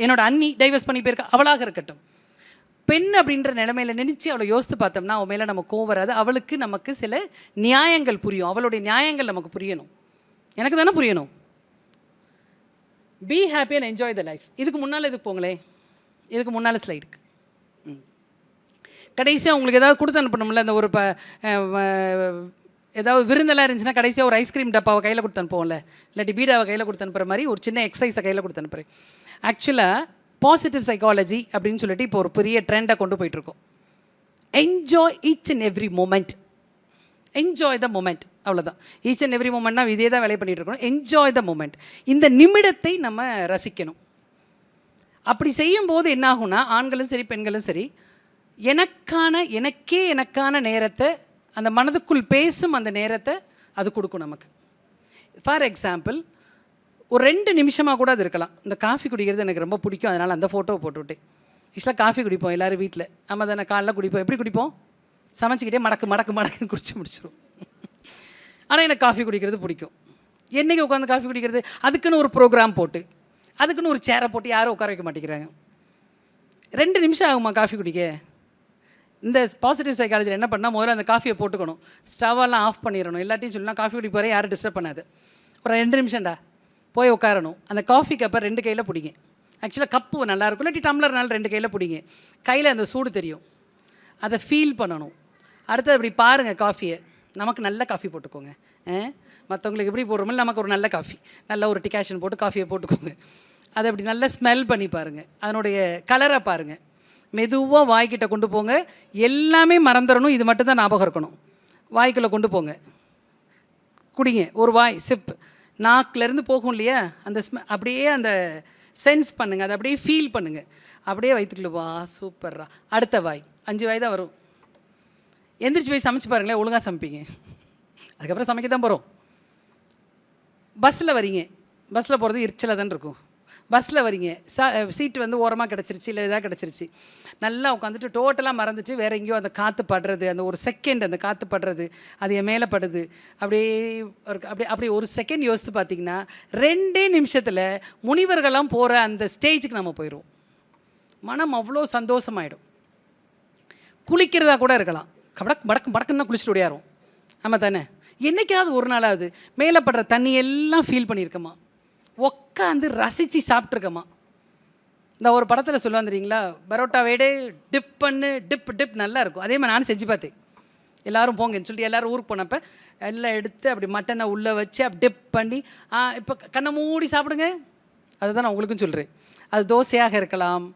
என்னோட அண்ணி டைவர்ஸ் பண்ணி போயிருக்கா, அவளாக இருக்கட்டும். பெண் அப்படின்ற நிலைமையில் நினச்சி அவளை யோசித்து பார்த்தோம்னா அவன் மேலே நம்ம கோவம் வராது. அவளுக்கு நமக்கு சில நியாயங்கள் புரியும். அவளுடைய நியாயங்கள் நமக்கு புரியணும். எனக்கு தானே புரியணும். Be happy and enjoy the life. இதுக்கு முன்னால் போங்களேன், இதுக்கு முன்னால் ஸ்லைடுக்கு கடைசியாக உங்களுக்கு ஏதாவது கொடுத்து அனுப்பணும்ல. அந்த ஒரு ஏதாவது விருந்தெல்லாம் இருந்துச்சுன்னா கடைசியாக ஒரு ஐஸ்கிரீம் டப்பாவை கையில் கொடுத்து அனுப்புவோம்ல, இல்லாட்டி பீடாவை கையில் கொடுத்து அனுப்புகிற மாதிரி ஒரு சின்ன எக்ஸசைஸை கையில் கொடுத்து அனுப்புகிறேன். ஆக்சுவலாக பாசிட்டிவ் சைக்காலஜி அப்படின்னு சொல்லிட்டு இப்போ ஒரு பெரிய ட்ரெண்டை கொண்டு போயிட்டுருக்கோம். Enjoy each and every moment. Enjoy the moment, அவ்வளோதான். ஈச் அண்ட் எவ்ரி மூமெண்ட்னா இதே தான் வேலை பண்ணிகிட்டு இருக்கணும். Enjoy the moment. இந்த நிமிடத்தை நம்ம ரசிக்கணும். அப்படி செய்யும்போது என்ன ஆகும்னா, ஆண்களும் சரி பெண்களும் சரி, எனக்கான நேரத்தை, அந்த மனதுக்குள் பேசும் அந்த நேரத்தை அது கொடுக்கும் நமக்கு. ஃபார் எக்ஸாம்பிள், ஒரு 2 நிமிஷமாக கூட அது இருக்கலாம். இந்த காஃபி குடிக்கிறது எனக்கு ரொம்ப பிடிக்கும், அதனால் அந்த ஃபோட்டோவை போட்டுவிட்டேன். ஆக்சுவலாக காஃபி குடிப்போம் எல்லோரும் வீட்டில். ஆமாம் தானே, காலைல குடிப்போம். எப்படி குடிப்போம்? சமைச்சிக்கிட்டே மடக்குன்னு குடிச்சு முடிச்சிடும். ஆனால் எனக்கு காஃபி குடிக்கிறது பிடிக்கும். என்றைக்கு உட்காந்து காஃபி குடிக்கிறது? அதுக்குன்னு ஒரு ப்ரோக்ராம் போட்டு, அதுக்குன்னு ஒரு சேரை போட்டு யாரும் உட்கார வைக்க மாட்டேங்கிறாங்க. 2 நிமிஷம் ஆகுமா காஃபி குடிக்க? இந்த பாசிட்டிவ் சைக்காலஜியில் என்ன பண்ணால், முதல்ல அந்த காஃபியை போட்டுக்கணும், ஸ்டவ்வெல்லாம் ஆஃப் பண்ணிடணும். எல்லாத்தையும் சொல்லலாம் காஃபி குடிக்க போகிறேன், யாரும் டிஸ்டர்ப் பண்ணாது. ஒரு 2 நிமிஷம்டா போய் உட்காரணும். அந்த காஃபி கப்பை 2 கையில் பிடிங்க. ஆக்சுவலாக கப்பு நல்லாயிருக்கும், இல்லாட்டி டம்ளர்னால 2 கையில் பிடிங்க. கையில் அந்த சூடு தெரியும், அதை ஃபீல் பண்ணணும். அடுத்தது அப்படி பாருங்கள் காஃபியை. நமக்கு நல்ல காஃபி போட்டுக்கோங்க. மற்றவங்களுக்கு எப்படி போடுறோமோ நமக்கு ஒரு நல்ல காஃபி, நல்ல ஒரு டிகாஷன் போட்டு காஃபியை போட்டுக்கோங்க. அதை அப்படி நல்லா ஸ்மெல் பண்ணி பாருங்கள், அதனுடைய கலரை பாருங்கள். மெதுவாக வாய்க்கிட்ட கொண்டு போங்க. எல்லாமே மறந்துடணும், இது மட்டும்தான் ஞாபகம் இருக்கணும். வாய்க்குள்ளே கொண்டு போங்க, குடிங்க. ஒரு வாய் சிப் நாக்கிலேருந்து போகும் இல்லையா, அந்த அப்படியே அந்த சென்ஸ் பண்ணுங்கள், அதை அப்படியே ஃபீல் பண்ணுங்கள். அப்படியே வயிற்றுக்குள்ள வா, சூப்பர்ரா. அடுத்த வாய், 5 வாய் தான் வரும். எந்திரிச்சு போய் சமைச்சு பாருங்களேன், ஒழுங்காக சமைப்பீங்க. அதுக்கப்புறம் சமைக்க தான் போகிறோம். பஸ்ஸில் வரீங்க, பஸ்ஸில் போகிறது எரிச்சலாக தான் இருக்கும். பஸ்ஸில் வரீங்க, சீட்டு வந்து ஓரமாக கிடச்சிருச்சு, இல்லை இதாக கிடச்சிருச்சு. நல்லா உட்காந்துட்டு டோட்டலாக மறந்துட்டு வேறு எங்கேயோ அந்த காற்று படுறது, அந்த ஒரு செகண்ட் அந்த காற்று படுறது, அது என் மேலே படுது. அப்படியே ஒரு செகண்ட் யோசித்து பார்த்தீங்கன்னா 2 நிமிஷத்தில் முனிவர்கள்லாம் போகிற அந்த ஸ்டேஜுக்கு நம்ம போயிடுவோம். மனம் அவ்வளோ சந்தோஷமாயிடும். குளிக்கிறதா கூட இருக்கலாம், மடக்குன்னு தான் குளிச்சுட்டு ஓடியாரும். ஆமாம் தானே? என்றைக்காவது ஒரு நாளாவது மேலே படுற தண்ணி எல்லாம் ஃபீல் பண்ணியிருக்கமா, உட்காந்து ரசித்து சாப்பிட்ருக்கமா. இந்த ஒரு படத்தில் சொல்லுவாங்க தெரியுங்களா, பரோட்டா வேடே டிப் பண்ணு, டிப் நல்லா இருக்கும். அதே மாதிரி நானும் செஞ்சு பார்த்தேன். எல்லோரும் போங்கன்னு சொல்லிட்டு எல்லோரும் ஊருக்கு போனப்போ எல்லாம் எடுத்து அப்படி மட்டனை உள்ளே வச்சு அப்படி டிப் பண்ணி இப்போ கண்ணை மூடி சாப்பிடுங்க. அதுதான் நான் உங்களுக்கும் சொல்கிறேன். அது தோசையாக இருக்கலாம்.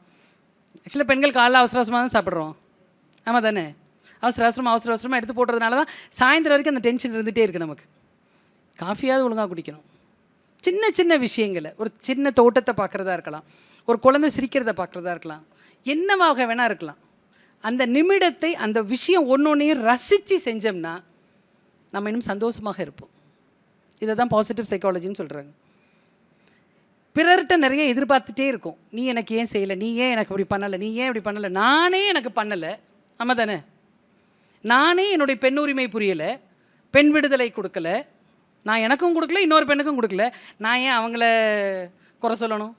ஆக்சுவலாக பெண்கள் காலைல அவசர அவசரமாக தான் சாப்பிட்றோம். ஆமாம் தானே? அவசர அவசரமாக எடுத்து போடுறதுனால தான் சாயந்தரம் வரைக்கும் அந்த டென்ஷன் இருந்துகிட்டே இருக்குது நமக்கு. காஃபியாவது ஒழுங்காக குடிக்கணும். சின்ன சின்ன விஷயங்களை, ஒரு சின்ன தோட்டத்தை பார்க்குறதா இருக்கலாம், ஒரு குழந்தை சிரிக்கிறத பார்க்குறதா இருக்கலாம், என்னவாக வேணா இருக்கலாம். அந்த நிமிடத்தை, அந்த விஷயம் ஒன்றொன்றையும் ரசித்து செஞ்சோம்னா நம்ம இன்னும் சந்தோஷமாக இருப்போம். இதை தான் பாசிட்டிவ் சைக்காலஜின்னு சொல்கிறாங்க. பிறர்கிட்ட நிறைய எதிர்பார்த்துட்டே இருக்கும். நீ எனக்கு ஏன் செய்யலை, நீ ஏன் எனக்கு இப்படி பண்ணலை, நீ ஏன் இப்படி பண்ணலை. நானே எனக்கு பண்ணலை. ஆமாம் தானே? நானே என்னுடைய பெண் உரிமை புரியலை, பெண் விடுதலை கொடுக்கல, நான் எனக்கும் கொடுக்கல, இன்னொரு பெண்ணுக்கும் கொடுக்கல. நான் ஏன் அவங்கள குறை சொல்லணும்?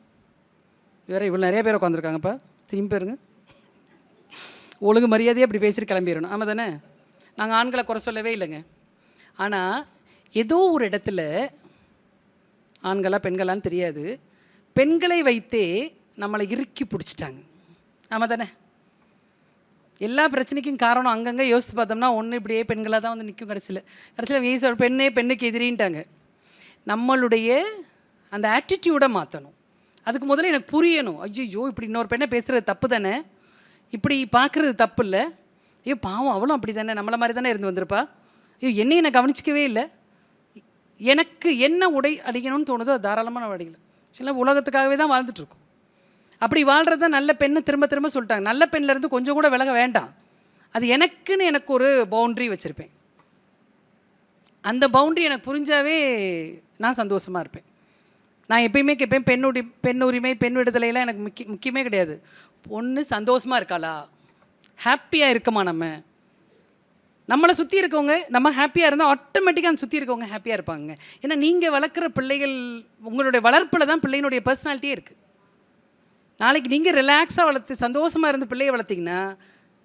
வேறு இவ்வளோ நிறைய பேர் உட்காந்துருக்காங்கப்பா. திரும்பி பாருங்க. ஒழுங்கு மரியாதையாக இப்படி பேசிட்டு கிளம்பிடணும். ஆமாம் தானே? நாங்கள் ஆண்களை குறை சொல்லவே இல்லைங்க. ஆனால் ஏதோ ஒரு இடத்துல, ஆண்களா பெண்களான்னு தெரியாது, பெண்களை வைத்தே நம்மளை இறுக்கி பிடிச்சிட்டாங்க. ஆமாம் தானே? எல்லா பிரச்சனைக்கும் காரணம் அங்கங்கே யோசித்து பார்த்தோம்னா ஒன்று இப்படியே பெண்களாக தான் வந்து நிற்கும். கடைசியில் பெண்ணே பெண்ணுக்கு எதிரின்ட்டாங்க. நம்மளுடைய அந்த ஆட்டிடியூடை மாற்றணும். அதுக்கு முதல்ல எனக்கு புரியணும். ஐயோ இப்படி இன்னொரு பெண்ணை பேசுகிறது தப்பு தானே, இப்படி பார்க்குறது தப்பு இல்லை, ஐயோ பாவம் அவளும் அப்படி தானே, நம்மளை மாதிரி தானே இருந்து வந்திருப்பா, ஐயோ என்னையும் நான் கவனிச்சிக்கவே இல்லை, எனக்கு என்ன உடை அடிக்கணும்னு தோணுதோ அது தாராளமாக நான் அடிக்கல. சில உலகத்துக்காகவே தான் வாழ்ந்துட்டுருக்கோம். அப்படி வாழ்கிறது தான் நல்ல பெண்ணு. திரும்ப திரும்ப சொல்லிட்டாங்க, நல்ல பெண்ணிலேருந்து கொஞ்சம் கூட விலக வேண்டாம். அது எனக்குன்னு எனக்கு ஒரு பவுண்ட்ரி வச்சுருப்பேன். அந்த பவுண்ட்ரி எனக்கு புரிஞ்சாவே நான் சந்தோஷமாக இருப்பேன். நான் எப்பயுமே கேட்பேன், பெண் உரிமை, பெண் விடுதலையெல்லாம் எனக்கு முக்கியமே கிடையாது. பொண்ணு சந்தோஷமாக இருக்காளா, ஹாப்பியாக இருக்கமா, நம்மளை சுற்றி இருக்கவங்க நம்ம ஹாப்பியாக இருந்தால் ஆட்டோமேட்டிக்காக அந்த சுற்றி இருக்கவங்க ஹாப்பியாக இருப்பாங்க. ஏன்னா நீங்கள் வளர்க்குற பிள்ளைகள், உங்களுடைய வளர்ப்பில் தான் பிள்ளையினுடைய பர்சனாலிட்டியே இருக்குது. நாளைக்கு நீங்கள் ரிலாக்ஸாக வளர்த்து சந்தோஷமாக இருந்து பிள்ளையை வளர்த்திங்கன்னா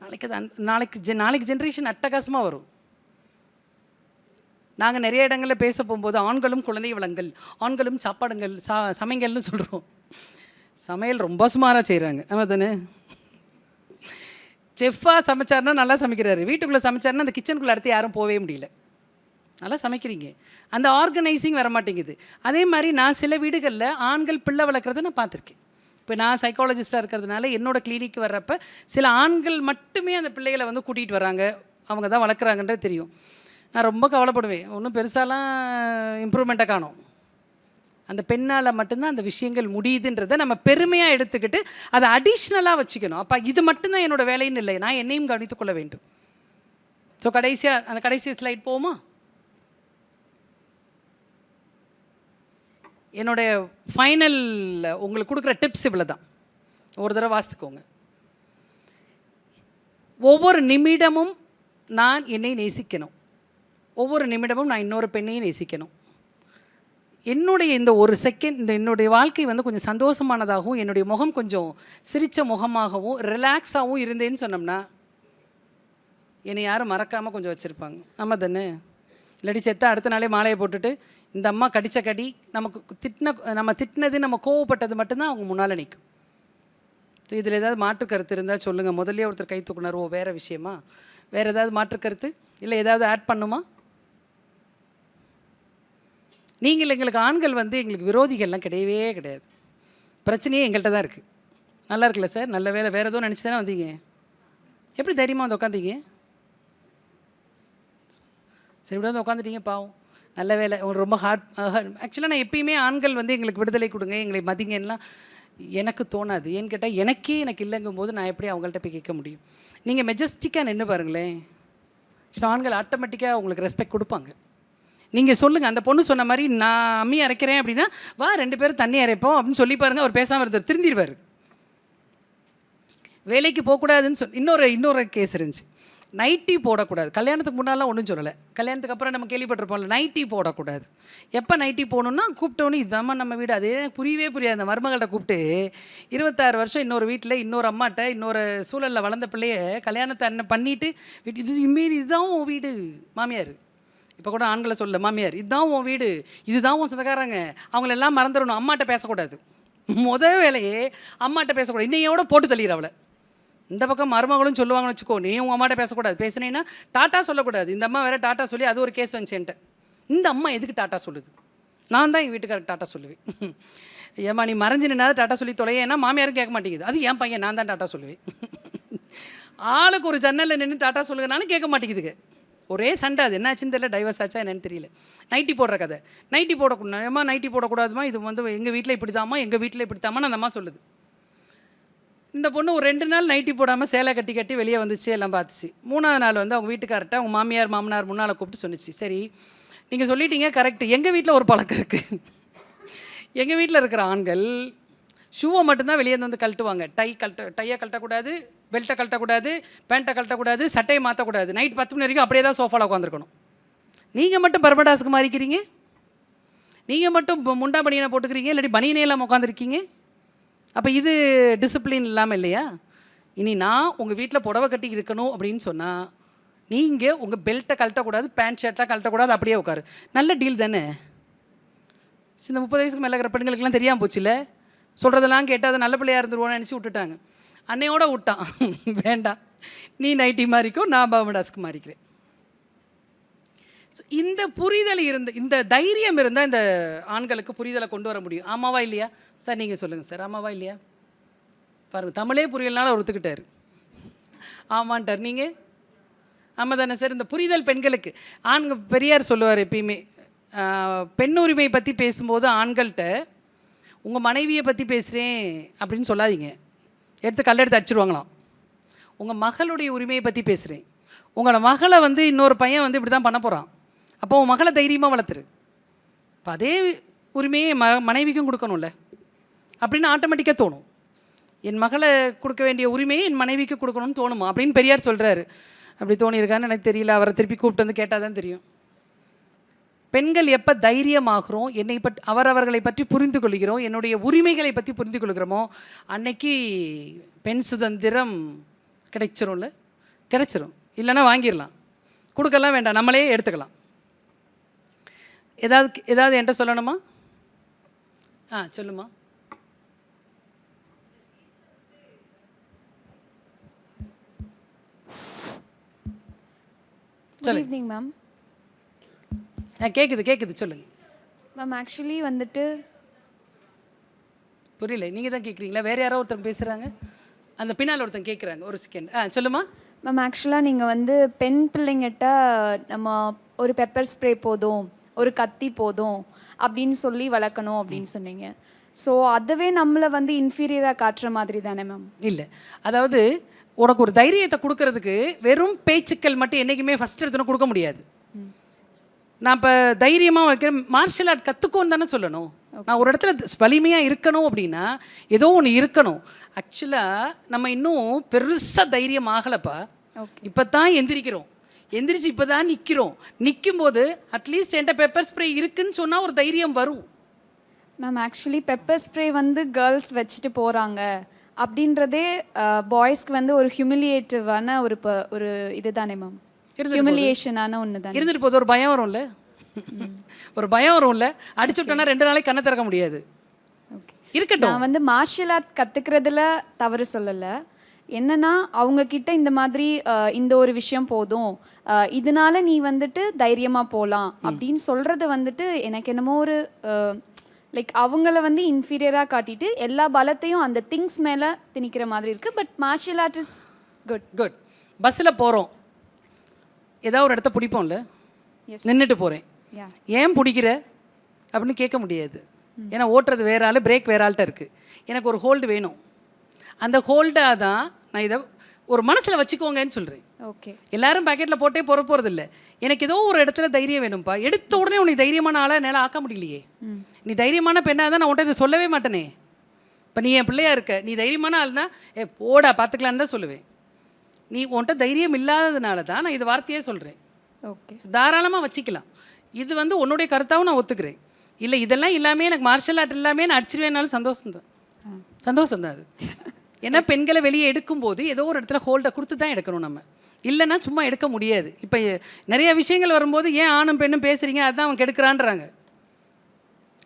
நாளைக்கு அது நாளைக்கு ஜென்ரேஷன் அட்டகாசமாக வரும். நாங்கள் நிறைய இடங்களில் பேச போகும்போது ஆண்களும் குழந்தை வளங்கள், ஆண்களும் சாப்பாடுங்கள் சமைங்கல்னு சொல்கிறோம். சமையல் ரொம்ப சுமாராக செய்கிறாங்க. ஆமாம் தானே? செஃப்பாக சமைச்சாருன்னா நல்லா சமைக்கிறாரு, வீட்டுக்குள்ளே சமைச்சாருன்னா அந்த கிச்சனுக்குள்ளே அடுத்து யாரும் போகவே முடியல. நல்லா சமைக்கிறீங்க, அந்த ஆர்கனைசிங் வர மாட்டேங்குது. அதே மாதிரி நான் சில வீடுகளில் ஆண்கள் பிள்ளை வளர்க்குறத நான் பார்த்துருக்கேன். இப்போ நான் சைக்காலஜிஸ்ட்டாக இருக்கிறதுனால என்னோடய கிளினிக் வர்றப்போ சில ஆண்கள் மட்டுமே அந்த பிள்ளைகளை வந்து கூட்டிகிட்டு வராங்க, அவங்க தான் வளர்க்குறாங்கன்றது தெரியும். நான் ரொம்ப கவலைப்படுவேன். ஒன்றும் பெருசாலாம் இம்ப்ரூவ்மெண்ட்டை காணும். அந்த பெண்ணால் மட்டும்தான் அந்த விஷயங்கள் முடியுதுன்றதை நம்ம பெருமையாக எடுத்துக்கிட்டு அதை அடிஷ்னலாக வச்சுக்கணும். அப்போ இது மட்டும்தான் என்னோடய வேலைன்னு இல்லை, நான் என்னையும் கவனித்துக்கொள்ள வேண்டும். ஸோ அந்த கடைசி ஸ்லைட் போகுமா? என்னுடைய ஃபைனல் உங்களுக்கு கொடுக்குற டிப்ஸ் இவ்வளோ தான். ஒரு தடவை வாசித்துக்கோங்க. ஒவ்வொரு நிமிடமும் நான் என்னை நேசிக்கணும், ஒவ்வொரு நிமிடமும் நான் இன்னொரு பெண்ணையும் நேசிக்கணும். என்னுடைய இந்த ஒரு செகண்ட், என்னுடைய வாழ்க்கை வந்து கொஞ்சம் சந்தோஷமானதாகவும், என்னுடைய முகம் கொஞ்சம் சிரித்த முகமாகவும் ரிலாக்ஸாகவும் இருந்தேன்னு சொன்னோம்னா என்னை யாரும் மறக்காமல் கொஞ்சம் வச்சுருப்பாங்க. ஆமாம் தானே? இல்லாட்டி செத்தா அடுத்த நாளே மாலையை போட்டுட்டு இந்த அம்மா கடித்த கடி, நம்ம திட்டினது, நம்ம கோவப்பட்டது மட்டும்தான் அவங்க முன்னால் நிற்கும். ஸோ இதில் ஏதாவது மாற்று கருத்து இருந்தால் சொல்லுங்கள். முதல்ல ஒருத்தர் கை தூக்குனார், ஓ வேறு விஷயமா, வேறு ஏதாவது மாற்று கருத்து இல்லை ஏதாவது ஆட் பண்ணுமா? நீங்கள் எங்களுக்கு ஆண்கள் வந்து எங்களுக்கு விரோதிகள்லாம் கிடையவே கிடையாது. பிரச்சனையே எங்கள்கிட்ட தான் இருக்குது. நல்லா இருக்குல்ல சார்? நல்ல வேலை. வேறு எதுவும் நினச்சி தானே வந்தீங்க? எப்படி தைரியமாக வந்து உட்காந்தீங்க? சரி, இப்படி வந்து உட்காந்துட்டீங்க, பாவம். நல்ல வேலை. உங்களுக்கு ரொம்ப ஆக்சுவலாக நான் எப்பயுமே ஆண்கள் வந்து எங்களுக்கு விடுதலை கொடுங்க, எங்களை மதிங்கன்னெலாம் எனக்கு தோணாது. ஏன்னு கேட்டால் எனக்கு இல்லைங்கும் போது நான் எப்படி அவங்கள்ட்ட போய் கேட்க முடியும்? நீங்கள் மெஜஸ்டிக்காக நின்று பாருங்களேன், ஆண்கள் ஆட்டோமேட்டிக்காக உங்களுக்கு ரெஸ்பெக்ட் கொடுப்பாங்க. நீங்கள் சொல்லுங்கள், அந்த பொண்ணு சொன்ன மாதிரி நான் அம்மி அரைக்கிறேன் அப்படின்னா, வா 2 பேரும் தண்ணி அரைப்போம் அப்படின்னு சொல்லி பாருங்கள். அவர் பேசாமல் இருந்தார், திருந்திடுவார். வேலைக்கு போகக்கூடாதுன்னு இன்னொரு கேஸ் இருந்துச்சு. நைட்டி போடக்கூடாது. கல்யாணத்துக்கு முன்னாலாம் ஒன்றும் சொல்லலை, கல்யாணத்துக்கு அப்புறம் நம்ம கேள்விப்பட்டிருப்போம்ல, நைட்டி போடக்கூடாது. எப்போ நைட்டி போகணுன்னா கூப்பிட்டோன்னு, இதுதாம்மா நம்ம வீடு. அதே புரியவே புரியாது. அந்த மருமகள்கிட்ட கூப்பிட்டு 26 வருஷம் இன்னொரு வீட்டில் இன்னொரு அம்மாட்ட இன்னொரு சூழலில் வளர்ந்த பிள்ளைய கல்யாணத்தை பண்ணிவிட்டு இதுதான் உன் வீடு மாமியார். இப்போ கூட ஆண்களை சொல்ல, மாமியார் இதுதான் உன் வீடு, இதுதான் உன் சொந்தக்காரங்க, அவங்களெல்லாம் மறந்துடணும், அம்மாட்ட பேசக்கூடாது. வேலையே அம்மாட்ட பேசக்கூடாது. இன்னையோட போட்டு தள்ளிடுற அவளை. இந்த பக்கம் மருமகளும் சொல்லுவாங்கன்னு வச்சுக்கோ, நீ உங்கள் அம்மாட்ட பேசக்கூடாது, பேசுனீங்கன்னா டாட்டா சொல்லக்கூடாது. இந்த அம்மா வேறு டாட்டா சொல்லி அது ஒரு கேஸ் வந்துச்சேன்ட்டு. இந்த அம்மா எதுக்கு டாட்டா சொல்லுது? நான் தான் எங்கள் வீட்டுக்காரருக்கு டாட்டா சொல்லுவேன். ஏம்மா நீ மறைஞ்சு நின்னாவது டாட்டா சொல்லி தொலையேன்னா மாமியாரும் கேட்க மாட்டேங்குது. அது என் பையன், நான் தான் டாட்டா சொல்லுவேன். ஆளுக்கு ஒரு ஜன்னலில் நின்று டாட்டா சொல்லுங்கனாலும் கேட்க மாட்டேங்குதுங்க. ஒரே சண்டை. அது என்னாச்சுன்னு தெரியல, டைவர்ஸ் ஆச்சா என்னன்னு தெரியல. நைட்டி போடுற கதை. நைட்டி போடக்கூடாது, ஏம்மா நைட்டி போடக்கூடாதுமா, இது வந்து எங்கள் வீட்டில் இப்படி தாம்மா, எங்கள் வீட்டில் இப்படி தாம்மா அந்த அம்மா சொல்லுது. இந்த பொண்ணு ஒரு 2 நாள் நைட்டி போடாமல் சேலை கட்டி கட்டி வெளியே வந்துச்சு, எல்லாம் பார்த்துச்சு. 3ஆவது நாள் வந்து அவங்க வீட்டுக்கார்ட்ட அவங்க மாமியார் மாமனார் முன்னால் கூப்பிட்டு சொன்னிச்சு, சரி நீங்கள் சொல்லிட்டீங்க கரெக்டு, எங்கள் வீட்டில் ஒரு பழக்கம் இருக்குது. எங்கள் வீட்டில் இருக்கிற ஆண்கள் ஷூவை மட்டும்தான் வெளியே வந்து கழட்டுவாங்க. டையை கழட்டக்கூடாது, பெல்ட்டை கழட்டக்கூடாது, பேண்ட்டை கழட்டக்கூடாது, சட்டையை மாற்றக்கூடாது. நைட் 10 மணி வரைக்கும் அப்படியே தான் சோஃபாவில் உட்காந்துருக்கணும். நீங்கள் மட்டும் பர்படாஸுக்கு மாறிக்கிறீங்க, நீங்கள் மட்டும் முண்டா பனியனை போட்டுக்கிறீங்க, இல்லாட்டி பனியனே இல்லாமல் உட்காந்துருக்கீங்க. அப்போ இது டிசிப்ளின் இல்லாமல் இல்லையா? இனி நான் உங்கள் வீட்டில் புடவை கட்டி இருக்கணும் அப்படின்னு சொன்னால் நீங்கள் உங்கள் பெல்ட்டை கழட்டக்கூடாது, பேண்ட் ஷர்ட்லாம் கழட்டக்கூடாது, அப்படியே உட்காரு. நல்ல டீல் தானே? இந்த 30 வயசுக்கு மேலே இருக்கிற பெண்களுக்கெல்லாம் தெரியாமல் போச்சுல்ல. சொல்கிறதெல்லாம் கேட்டால் அதை நல்ல பிள்ளையாக இருந்துருவோன்னு நினச்சி விட்டுட்டாங்க. அன்னையோட விட்டான், வேண்டாம் நீ நைட்டி மாறிக்கோ, நான் பர்முடாஸ்க்கு மாறிக்கிறேன். ஸோ இந்த புரிதல் இந்த தைரியம் இருந்தால் இந்த ஆண்களுக்கு புரிதலை கொண்டு வர முடியும். ஆமாவா இல்லையா சார்? நீங்கள் சொல்லுங்கள் சார், ஆமாவா இல்லையா? பாருங்கள், தமிழே புரியலனாலும் ஒருத்துக்கிட்டார், ஆமான்ட்டார். நீங்கள் ஆமாம் தானே சார்? இந்த புரிதல் பெண்களுக்கு. பெரியார் சொல்லுவார் எப்பயுமே, பெண் உரிமை பற்றி பேசும்போது ஆண்கள்கிட்ட உங்கள் மனைவியை பற்றி பேசுகிறேன் அப்படின்னு சொல்லாதீங்க, கல்லெடுத்து அடிச்சிருவாங்களாம். உங்கள் மகளுடைய உரிமையை பற்றி பேசுகிறேன், உங்களோட மகளை வந்து இன்னொரு பையன் வந்து இப்படி தான் பண்ண போகிறான், அப்போ உன் மகளை தைரியமாக வளர்த்துரு. இப்போ அதே உரிமையை மனைவிக்கும் கொடுக்கணும்ல அப்படின்னு ஆட்டோமேட்டிக்காக தோணும். என் மகளை கொடுக்க வேண்டிய உரிமையை என் மனைவிக்கு கொடுக்கணும்னு தோணுமா அப்படின்னு பெரியார் சொல்கிறாரு. அப்படி தோணியிருக்கான்னு எனக்கு தெரியல, அவரை திருப்பி கூப்பிட்டு வந்து கேட்டால் தான் தெரியும். பெண்கள் எப்போ தைரியமாகிறோம், அவரவர்களை பற்றி புரிந்து கொள்கிறோம், என்னுடைய உரிமைகளை பற்றி புரிந்து கொள்கிறோமோ அன்னைக்கு பெண் சுதந்திரம் கிடைச்சிரும்ல. கிடைச்சிரும், இல்லைன்னா வாங்கிடலாம், கொடுக்கலாம் வேண்டாம், நம்மளே எடுத்துக்கலாம். ஏதாவது என்கிட்ட சொல்லணுமா? சொல்லுமா.
Good evening ma'am.
கேட்குது சொல்லுங்கள்
மேம். ஆக்சுவலி வந்துட்டு
புரியல, நீங்கள் தான் கேட்குறீங்களா? வேறு யாரோ ஒருத்தர் பேசுகிறாங்க, அந்த பின்னால் ஒருத்தன் கேட்குறாங்க. ஒரு செகண்ட். சொல்லுமா
மேம். ஆக்சுவலாக நீங்கள் வந்து பெண் பிள்ளைங்கிட்ட நம்ம ஒரு பெப்பர் ஸ்ப்ரே போதும், ஒரு கத்தி போதும் அப்படின்னு சொல்லி வளர்க்கணும் அப்படின்னு சொன்னீங்க. ஸோ அதுவே நம்மளை வந்து இன்ஃபீரியராக காட்டுற மாதிரி தானே மேம்?
இல்லை, அதாவது உனக்கு ஒரு தைரியத்தை கொடுக்கறதுக்கு வெறும் பேச்சுக்கள் மட்டும் என்றைக்குமே ஃபஸ்ட் எடுத்துன்னு கொடுக்க முடியாது. நான் இப்போ தைரியமாக வைக்கிறேன், மார்ஷல் ஆர்ட் கற்றுக்கோன்னு தானே சொல்லணும். நான் ஒரு இடத்துல வலிமையாக இருக்கணும் அப்படின்னா ஏதோ ஒன்று இருக்கணும். ஆக்சுவலாக நம்ம இன்னும் பெருசாக தைரியம் ஆகலைப்பா. இப்போ தான் எந்திரிச்சு இப்போ தான் நிற்கும்போது அட்லீஸ்ட் என்கிட்ட பெப்பர் ஸ்ப்ரே இருக்குன்னு சொன்னால் ஒரு தைரியம் வரும்.
மேம் ஆக்சுவலி பெப்பர் ஸ்ப்ரே வந்து கேர்ள்ஸ் வச்சுட்டு போகிறாங்க அப்படின்றதே பாய்ஸ்க்கு வந்து ஒரு ஹியூமிலியேட்டிவான ஒரு இது தானே மேம்? ஹியூமிலியேஷனான ஒன்று தான்
இருந்துட்டு போது. ஒரு பயம் வரும்ல, ஒரு பயம் வரும்ல, அடிச்சு விட்டோன்னா 2 நாளைக்கு கண்ணை திறக்க முடியாது. இருக்கட்டும்,
நான் வந்து மார்ஷியல் ஆர்ட் கற்றுக்கிறதுல தவறு சொல்லலை. என்னன்னா அவங்க கிட்ட இந்த மாதிரி இந்த ஒரு விஷயம் போதும், இதனால நீ வந்துட்டு தைரியமாக போகலாம் அப்படின்னு சொல்கிறது வந்துட்டு எனக்கு என்னமோ ஒரு லைக் அவங்கள வந்து இன்ஃபீரியராக காட்டிட்டு எல்லா பலத்தையும் அந்த திங்ஸ் மேலே திணிக்கிற மாதிரி இருக்குது. But martial art is good.
பஸ்ஸில் போகிறோம், ஏதாவது ஒரு இடத்த பிடிப்போம்ல, நின்றுட்டு போகிறேன், ஏன் பிடிக்கிற அப்படின்னு கேட்க முடியாது. ஏன்னா ஓட்டுறது வேற ஆள், பிரேக் வேற ஆள்கிட்ட இருக்குது. எனக்கு ஒரு ஹோல்டு வேணும். அந்த ஹோல்டாக தான் நான் இதை ஒரு மனசில் வச்சுக்கோங்கன்னு சொல்கிறேன்.
ஓகே,
எல்லாரும் பேக்கெட்டில் போட்டே போகிறது இல்லை. எனக்கு ஏதோ ஒரு இடத்துல தைரியம் வேணும்ப்பா. எடுத்த உடனே உன்னை தைரியமான ஆளாக என்னால் ஆக்க முடியலையே. நீ தைரியமான பெண்ணாக தான் நான் உன்ட்ட இதை சொல்லவே மாட்டேனே. இப்போ நீ என் பிள்ளையா இருக்க, நீ தைரியமான ஆள் தான், போடா பார்த்துக்கலான்னு தான் சொல்லுவேன். நீ உன்ட்ட தைரியம் இல்லாததுனால தான் நான் இது வார்த்தையே சொல்கிறேன்.
ஓகே,
தாராளமாக வச்சுக்கலாம். இது வந்து உன்னுடைய கருத்தாகவும் நான் ஒத்துக்கிறேன். இல்லை இதெல்லாம் இல்லாமல் எனக்கு மார்ஷல் ஆர்ட் இல்லாமல் நான் அடிச்சிருவேனாலும் சந்தோஷம்தான் அது. ஏன்னா பெண்களை வெளியே எடுக்கும்போது ஏதோ ஒரு இடத்துல ஹோல்டை கொடுத்து தான் எடுக்கணும் நம்ம, இல்லைன்னா சும்மா எடுக்க முடியாது. இப்போ நிறைய விஷயங்கள் வரும்போது ஏன் ஆணும் பெண்ணும் பேசுகிறீங்க, அதுதான் அவன் கெடுக்கிறான்றாங்க.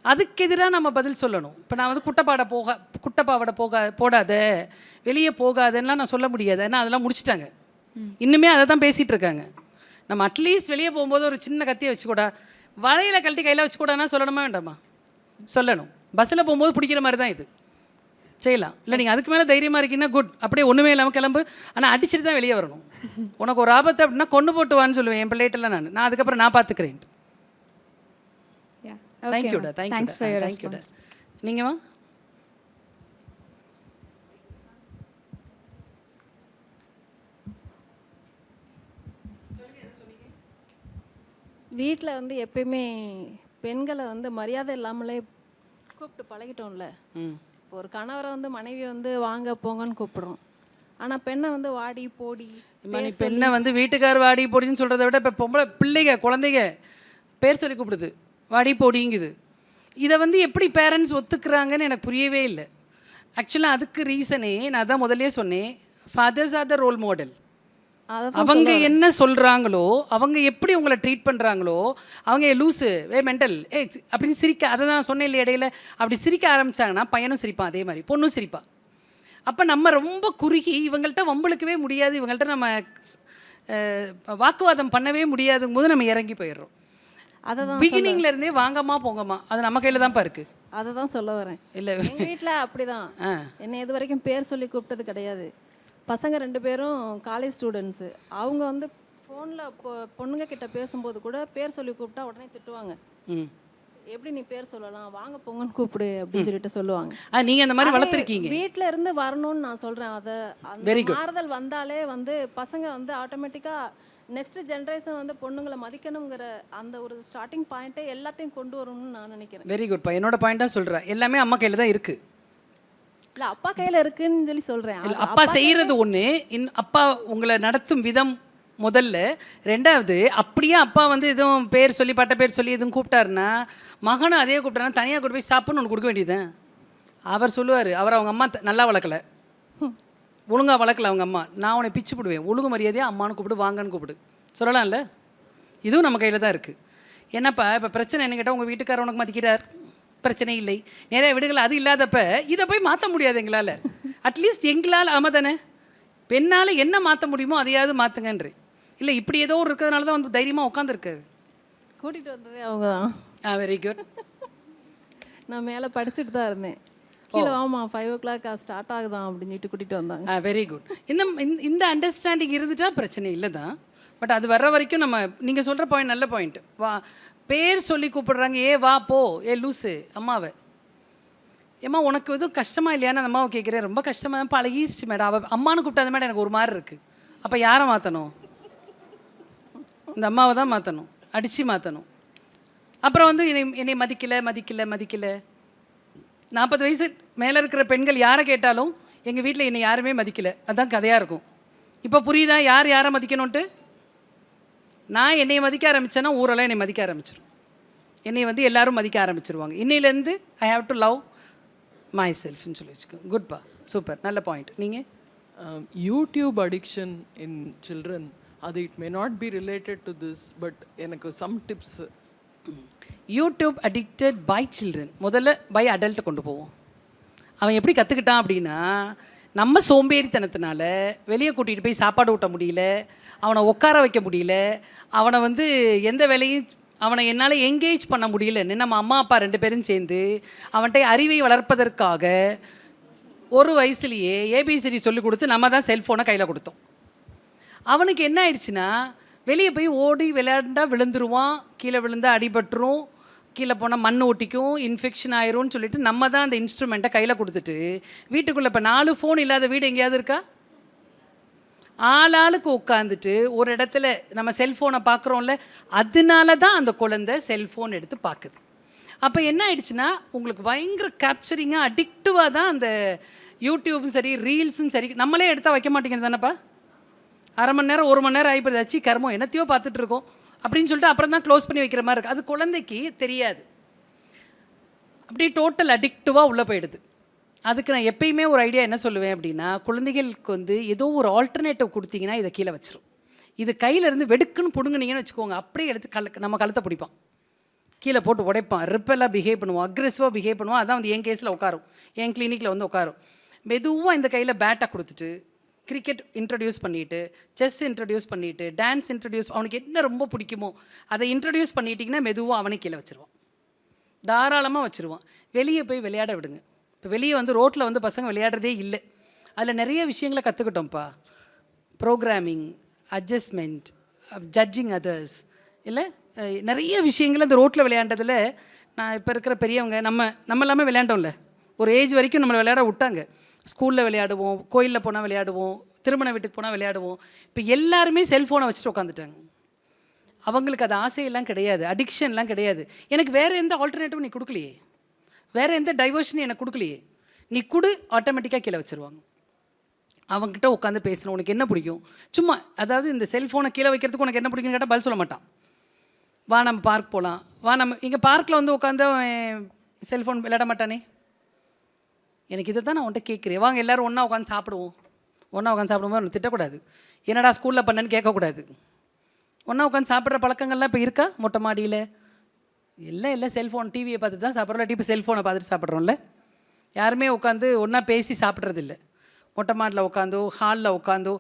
அதுக்கு எதிராக நம்ம பதில் சொல்லணும். இப்போ நான் வந்து குட்டப்பாவடை போடாத, வெளியே போகாதன்னெலாம் நான் சொல்ல முடியாது. ஏன்னா அதெல்லாம் முடிச்சிட்டாங்க. இன்னுமே அதை தான் பேசிகிட்டு இருக்காங்க. நம்ம அட்லீஸ்ட் வெளியே போகும்போது ஒரு சின்ன கத்தியை வச்சுக்கூடா, வலையில் கழட்டி கையில் வச்சுக்கூடானா சொல்லணுமா வேண்டாமா? சொல்லணும். பஸ்ஸில் போகும்போது பிடிக்கிற மாதிரி தான் இது செய்யலாம். இல்லை நீங்கள் அதுக்கு மேலே தைரியமாக இருக்கீங்கன்னா குட், அப்படியே ஒன்றுமே இல்லாமல் கிளம்பு. ஆனால் அடிச்சுட்டு தான் வெளியே வரணும். உனக்கு ஒரு ஆபத்து அப்படின்னா கொண்டு போட்டுவான்னு சொல்லுவேன் என் பிள்ளைகிட்டலாம். நான் அதுக்கப்புறம் நான் பார்த்துக்கிறேன். தேங்க்யூடா. தேங்க்யூடா. நீங்கம்மா?
வீட்டில் வந்து எப்பயுமே பெண்களை வந்து மரியாதை இல்லாமலே கூப்பிட்டு பழகிட்டோம்ல. இப்போ ஒரு கணவரை வந்து மனைவியை வந்து வாங்க போங்கன்னு கூப்பிடுறோம். ஆனால் பெண்ணை வந்து வாடி போடி.
நீ பெண்ணை வந்து வீட்டுக்கார் வாடி போடின்னு சொல்கிறத விட இப்போ பொம்பளை பிள்ளைங்க குழந்தைங்க பேர் சொல்லி கூப்பிடுது, வாடி போடிங்குது. இதை வந்து எப்படி பேரண்ட்ஸ் ஒத்துக்கிறாங்கன்னு எனக்கு புரியவே இல்லை. ஆக்சுவலாக அதுக்கு ரீசனே நான் தான் முதலே சொன்னேன், fathers are the role model. அவங்க என்ன சொல்கிறாங்களோ, அவங்க எப்படி உங்களை ட்ரீட் பண்ணுறாங்களோ, அவங்க லூஸு மென்டல் அப்படின்னு சிரிக்க, அதை தான் சொன்னேன் இல்லை இடையில. அப்படி சிரிக்க ஆரம்பித்தாங்கன்னா பையனும் சிரிப்பான், அதே மாதிரி பொண்ணும் சிரிப்பான். அப்போ நம்ம ரொம்ப குறுகி இவங்கள்ட்ட வம்பளுக்கவே முடியாது, இவங்கள்ட்ட நம்ம வாக்குவாதம் பண்ணவே முடியாதுங்கும் போது நம்ம இறங்கி போயிடுறோம். அதை தான் பிகினிங்ல இருந்தே வாங்கம்மா போங்கம்மா, அது நம்ம கையில் தான்ப்பா இருக்குது.
அதை தான் சொல்ல வரேன். இல்லை எங்கள் வீட்டில் அப்படி தான். என்னை இது வரைக்கும் பேர் சொல்லி கூப்பிட்டது கிடையாது. பசங்க 2 பேரும் காலேஜ் ஸ்டூடெண்ட்ஸு. அவங்க வந்து ஃபோனில் பொண்ணுங்க கிட்ட பேசும்போது கூட பேர் சொல்லி கூப்பிட்டா உடனே திட்டுவாங்க. எப்படி நீ பேர் சொல்லலாம், வாங்க பொங்கன்னு கூப்பிடு அப்படின்னு சொல்லிட்டு சொல்லுவாங்க.
நீங்கள் அந்த மாதிரி வளர்த்துருக்கீங்க.
வீட்டில் இருந்து வரணும்னு நான் சொல்கிறேன். அதை அந்த மாறுதல் வந்தாலே வந்து பசங்க வந்து ஆட்டோமேட்டிக்காக நெக்ஸ்ட் ஜென்ரேஷன் வந்து பொண்ணுங்களை மதிக்கணுங்கிற அந்த ஒரு ஸ்டார்டிங் பாயிண்ட்டே எல்லாத்தையும் கொண்டு வரணும்னு நான் நினைக்கிறேன்.
Very good. என்னோட பாயிண்ட் தான் சொல்கிறேன். எல்லாமே அம்மா கையில் தான் இருக்குது.
இல்லை அப்பா கையில் இருக்குன்னு சொல்லி சொல்கிறேன்.
அப்பா செய்கிறது ஒன்று, அப்பா உங்களை நடத்தும் விதம் முதல்ல. ரெண்டாவது, அப்படியே அப்பா வந்து எதுவும் பேர் சொல்லி பட்ட பேர் சொல்லி எதுவும் கூப்பிட்டாருன்னா, மகனை அதே கூப்பிட்டாருன்னா தனியாக கொண்டு போய் சாப்பிட்னு ஒன்று கொடுக்க வேண்டியதுதான். அவர் சொல்லுவார், அவர் அவங்க அம்மா நல்லா வளர்க்கலை, ஒழுங்காக வளர்க்கல அவங்க அம்மா, நான் உன்னை பிச்சு போடுவேன், ஒழுங்கு மரியாதையாக அம்மானு கூப்பிடு, வாங்கன்னு கூப்பிடு சொல்லலாம்ல. இதுவும் நம்ம கையில் தான் இருக்குது. என்னப்பா இப்போ பிரச்சனை என்ன கேட்டால், உங்கள் வீட்டுக்காரர் உனக்கு மதிக்கிறார், பிரச்சனை இல்லை. நிறைய வீடுகள் அது இல்லாதப்ப இதை போய் மாற்ற முடியாது எங்களால். அட்லீஸ்ட் எங்களால் ஆமாம் தானே, பெண்ணால் என்ன மாற்ற முடியுமோ அதையாவது மாற்றுங்கன்றே. இல்லை இப்படி ஏதோ ஒரு இருக்கிறதுனால தான் வந்து தைரியமாக உட்காந்துருக்காரு.
கூட்டிகிட்டு வந்ததே அவங்க தான்.
Very good.
நான் மேலே படிச்சுட்டு தான் இருந்தேன். கீழே ஆமாம் 5 o'clock ஸ்டார்ட் ஆகுதான் அப்படின்னு சொல்லிட்டு கூட்டிகிட்டு வந்தாங்க.
Very good. இந்த அண்டர்ஸ்டாண்டிங் இருந்துட்டா பிரச்சனை இல்லை தான். பட் அது வர்ற வரைக்கும் நம்ம, நீங்கள் சொல்கிற பாயிண்ட் நல்ல பாயிண்ட். வா பேர் சொல்லி கூப்பிடுறாங்க, வா போ, லூஸு அம்மாவை. ஏம்மா உனக்கு எதுவும் கஷ்டமாக இல்லையான்னு அந்த அம்மாவை கேட்குறேன். ரொம்ப கஷ்டமாக தான் பழகிடுச்சு மேடம். அவள் அம்மானு கூப்பிட்டாத மேடம் எனக்கு ஒரு மாதிரி இருக்குது. அப்போ யாரை மாற்றணும்? இந்த அம்மாவை தான் மாற்றணும், அடித்து மாற்றணும். அப்புறம் வந்து என்னை மதிக்கலை 40 வயசு மேலே இருக்கிற பெண்கள் யாரை கேட்டாலும் எங்கள் வீட்டில் என்னை யாருமே மதிக்கலை, அதுதான் கதையாக இருக்கும். இப்போ புரியுதா யாரை மதிக்கணுன்ட்டு? நான் என்னை மதிக்க ஆரம்பித்தேன்னா ஊரெல்லாம் என்னை மதிக்க ஆரம்பிச்சிடும். என்னை வந்து எல்லோரும் மதிக்க ஆரம்பிச்சிருவாங்க. இன்னையிலேருந்து I have to love my செல்ஃப்னு சொல்லி வச்சுக்கோ. குட்பா, சூப்பர், நல்ல பாயிண்ட். நீங்கள்
யூடியூப் அடிக்ஷன் இன் சில்ட்ரன், அது it may not be related to this, but எனக்கு some tips.
YouTube addicted by children, முதல்ல பை அடல்ட்டை கொண்டு போவோம். அவன் எப்படி கற்றுக்கிட்டான் அப்படின்னா, நம்ம சோம்பேறித்தனத்தினால வெளியே கூட்டிகிட்டு போய் சாப்பாடு ஊட்ட முடியல, அவனை உட்கார வைக்க முடியல, அவனை வந்து எந்த வேலையும் அவனை என்னால் என்கேஜ் பண்ண முடியலன்னு நம்ம அம்மா அப்பா 2 பேரும் சேர்ந்து அவன்கிட்ட அறிவை வளர்ப்பதற்காக 1 வயசுலேயே ஏபிசிடி சொல்லி கொடுத்து நம்ம தான் செல்ஃபோனை கையில் கொடுத்தோம். அவனுக்கு என்ன ஆயிடுச்சுன்னா, வெளியே போய் ஓடி விளையாண்டா விழுந்துருவான், கீழே விழுந்தால் அடிபட்டுரும், கீழே போனால் மண் ஒட்டிக்கும், இன்ஃபெக்ஷன் ஆயிரும்னு சொல்லிட்டு நம்ம தான் அந்த இன்ஸ்ட்ருமெண்ட்டை கையில் கொடுத்துட்டு வீட்டுக்குள்ளே இப்போ 4 ஃபோன் இல்லாத வீடு எங்கேயாவது இருக்கா? ஆளாளுக்கு உட்காந்துட்டு ஒரு இடத்துல நம்ம செல்ஃபோனை பார்க்குறோம்ல, அதனால தான் அந்த குழந்தை செல்ஃபோன் எடுத்து பார்க்குது. அப்போ என்ன ஆயிடுச்சுன்னா, உங்களுக்கு பயங்கர கேப்சரிங்காக அடிக்டிவாக தான் அந்த யூடியூப்பும் சரி ரீல்ஸும் சரி, நம்மளே எடுத்தால் வைக்க மாட்டேங்கிறது தானேப்பா. அரை மணி நேரம் 1 மணி நேரம் ஆகிப்போது, அச்சு கர்மம் என்னத்தையோ பார்த்துட்டு இருக்கோம் அப்படின்னு சொல்லிட்டு அப்புறம் தான் க்ளோஸ் பண்ணி வைக்கிற மாதிரி இருக்குது. அது குழந்தைக்கு தெரியாது, அப்படியே டோட்டல் அடிக்டிவாக உள்ளே போயிடுது. அதுக்கு நான் எப்பயுமே ஒரு ஐடியா என்ன சொல்லுவேன் அப்படின்னா, குழந்தைகளுக்கு வந்து ஏதோ ஒரு ஆல்டர்னேட்டிவ் கொடுத்தீங்கன்னா இதை கீழே வச்சிரும். இது கையிலேருந்து வெடுக்குன்னு பிடுங்குனீங்கன்னு வச்சுக்கோங்க, அப்படியே எடுத்து நம்ம கழுத்தை பிடிப்பான். கீழே போட்டு உடைப்பான், ரிப்பெல்லாம் பிஹேவ் பண்ணுவான், அக்ரெசிவாக பிஹேவ் பண்ணுவான். அதான் வந்து என் கேஸில் உட்காரும், என் கிளினிக்கில் வந்து உட்காரும். மெதுவாக இந்த கையில் பேட்டை கொடுத்துட்டு கிரிக்கெட் இன்ட்ரடியூஸ் பண்ணிவிட்டு, செஸ் இன்ட்ரடியூஸ் பண்ணிவிட்டு, டான்ஸ் இன்ட்ரடியூஸ், அவனுக்கு என்ன ரொம்ப பிடிக்குமோ அதை இன்ட்ரடியூஸ் பண்ணிட்டிங்கன்னா மெதுவாக அவனை கீழே வச்சுருவான், தாராளமாக வச்சுருவான். வெளியே போய் விளையாட விடுங்க. இப்போ வெளியே வந்து ரோட்டில் வந்து பசங்க விளையாடுறதே இல்லை. அதில் நிறைய விஷயங்களை கற்றுக்கிட்டோம்ப்பா. ப்ரோக்ராமிங், அட்ஜஸ்ட்மெண்ட், ஜட்ஜிங் அதர்ஸ், இல்லை நிறைய விஷயங்கள் அந்த ரோட்டில் விளையாண்டதில். நான் இப்போ இருக்கிற பெரியவங்க நம்ம எல்லாமே விளையாண்டோம்ல, ஒரு ஏஜ் வரைக்கும் நம்மளை விளையாட விட்டாங்க. ஸ்கூலில் விளையாடுவோம், கோயிலில் போனால் விளையாடுவோம், திருமண வீட்டுக்கு போனால் விளையாடுவோம். இப்போ எல்லாருமே செல்ஃபோனை வச்சுட்டு உட்காந்துட்டாங்க. அவங்களுக்கு அது ஆசையெல்லாம் கிடையாது, அடிக்ஷன்லாம் கிடையாது. எனக்கு வேறு எந்த ஆல்டர்னேட்டிவும் நீ கொடுக்கலையே, வேறு எந்த டைவர்ஷனும் எனக்கு கொடுக்கலையே, நீ கொடு, ஆட்டோமேட்டிக்காக கீழே வச்சுருவாங்க. அவங்ககிட்ட உட்காந்து பேசணும், உனக்கு என்ன பிடிக்கும், சும்மா அதாவது இந்த செல்ஃபோனை கீழே வைக்கிறதுக்கு உனக்கு என்ன பிடிக்குன்னு கேட்டால் பதில் சொல்ல மாட்டான். வா நம்ம பார்க் போகலாம், வா நம்ம இங்கே பார்க்கில் வந்து உட்காந்து செல்ஃபோன் விளையாட மாட்டானே. எனக்கு இதை தான் நான் உன்ட்ட கேட்குறேன். வாங்க எல்லோரும் ஒன்றா உட்காந்து சாப்பிடுவோம். ஒன்றா உட்காந்து சாப்பிடும்போது ஒன்று திட்டக்கூடாது, என்னடா ஸ்கூலில் பண்ணேன்னு கேட்கக்கூடாது. ஒன்றா உட்காந்து சாப்பிட்ற பழக்கங்கள்லாம் இப்போ இருக்கா? மொட்டை மாடியில் எல்லாம் செல்ஃபோன் டிவியை பார்த்து தான் சாப்பிட்றோம், இல்லாட்டி இப்போ செல்ஃபோனை பார்த்துட்டு சாப்பிட்றோம்ல. யாருமே உட்காந்து ஒன்றா பேசி சாப்பிட்றதில்ல. மொட்டை மாடியில் உட்காந்தோ ஹாலில் உட்காந்தோ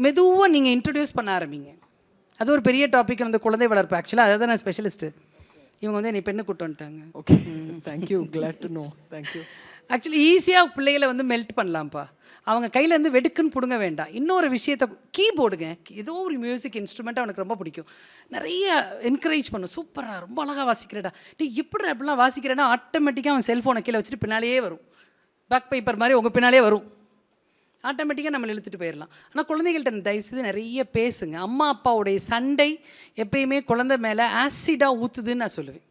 மெதுவாக நீங்கள் இன்ட்ரடியூஸ் பண்ண ஆரம்பிங்க. அது ஒரு பெரிய டாபிக் வந்து குழந்தை வளர்ப்பு. ஆக்சுவலாக அதை தான் நான் ஸ்பெஷலிஸ்ட்டு. இவங்க வந்து என்னை பெண்ணு கூட்டு வந்துட்டாங்க.
Okay, thank you, glad to know, thank you.
Actually ஈஸியாக பிள்ளைகளை வந்து மெல்ட் பண்ணலாம்ப்பா. அவங்க கையிலேருந்து வெடுக்குன்னு பிடுங்க வேண்டாம். இன்னொரு விஷயத்த கீபோர்டுங்க, ஏதோ ஒரு மியூசிக் இன்ஸ்ட்ருமெண்ட்டாக அவனுக்கு ரொம்ப பிடிக்கும், நிறைய என்கரேஜ் பண்ணும். சூப்பராக ரொம்ப அழகாக வாசிக்கிறடா, நீ எப்படி அப்படிலாம் வாசிக்கிறேன்னா ஆட்டோமேட்டிக்காக அவன் செல்ஃபோனை கீழே வச்சுட்டு பின்னாலேயே வரும், பேக் பேப்பர் மாதிரி உங்கள் பின்னாலே வரும். ஆட்டோமேட்டிக்காக நம்மளை இழுத்துட்டு போயிடலாம். ஆனால் குழந்தைகள்கிட்ட தயவுசெய்து நிறைய பேசுங்க. அம்மா அப்பாவுடைய சண்டை எப்பயுமே குழந்தை மேலே ஆசிடாக ஊற்றுதுன்னு நான் சொல்லுவேன்.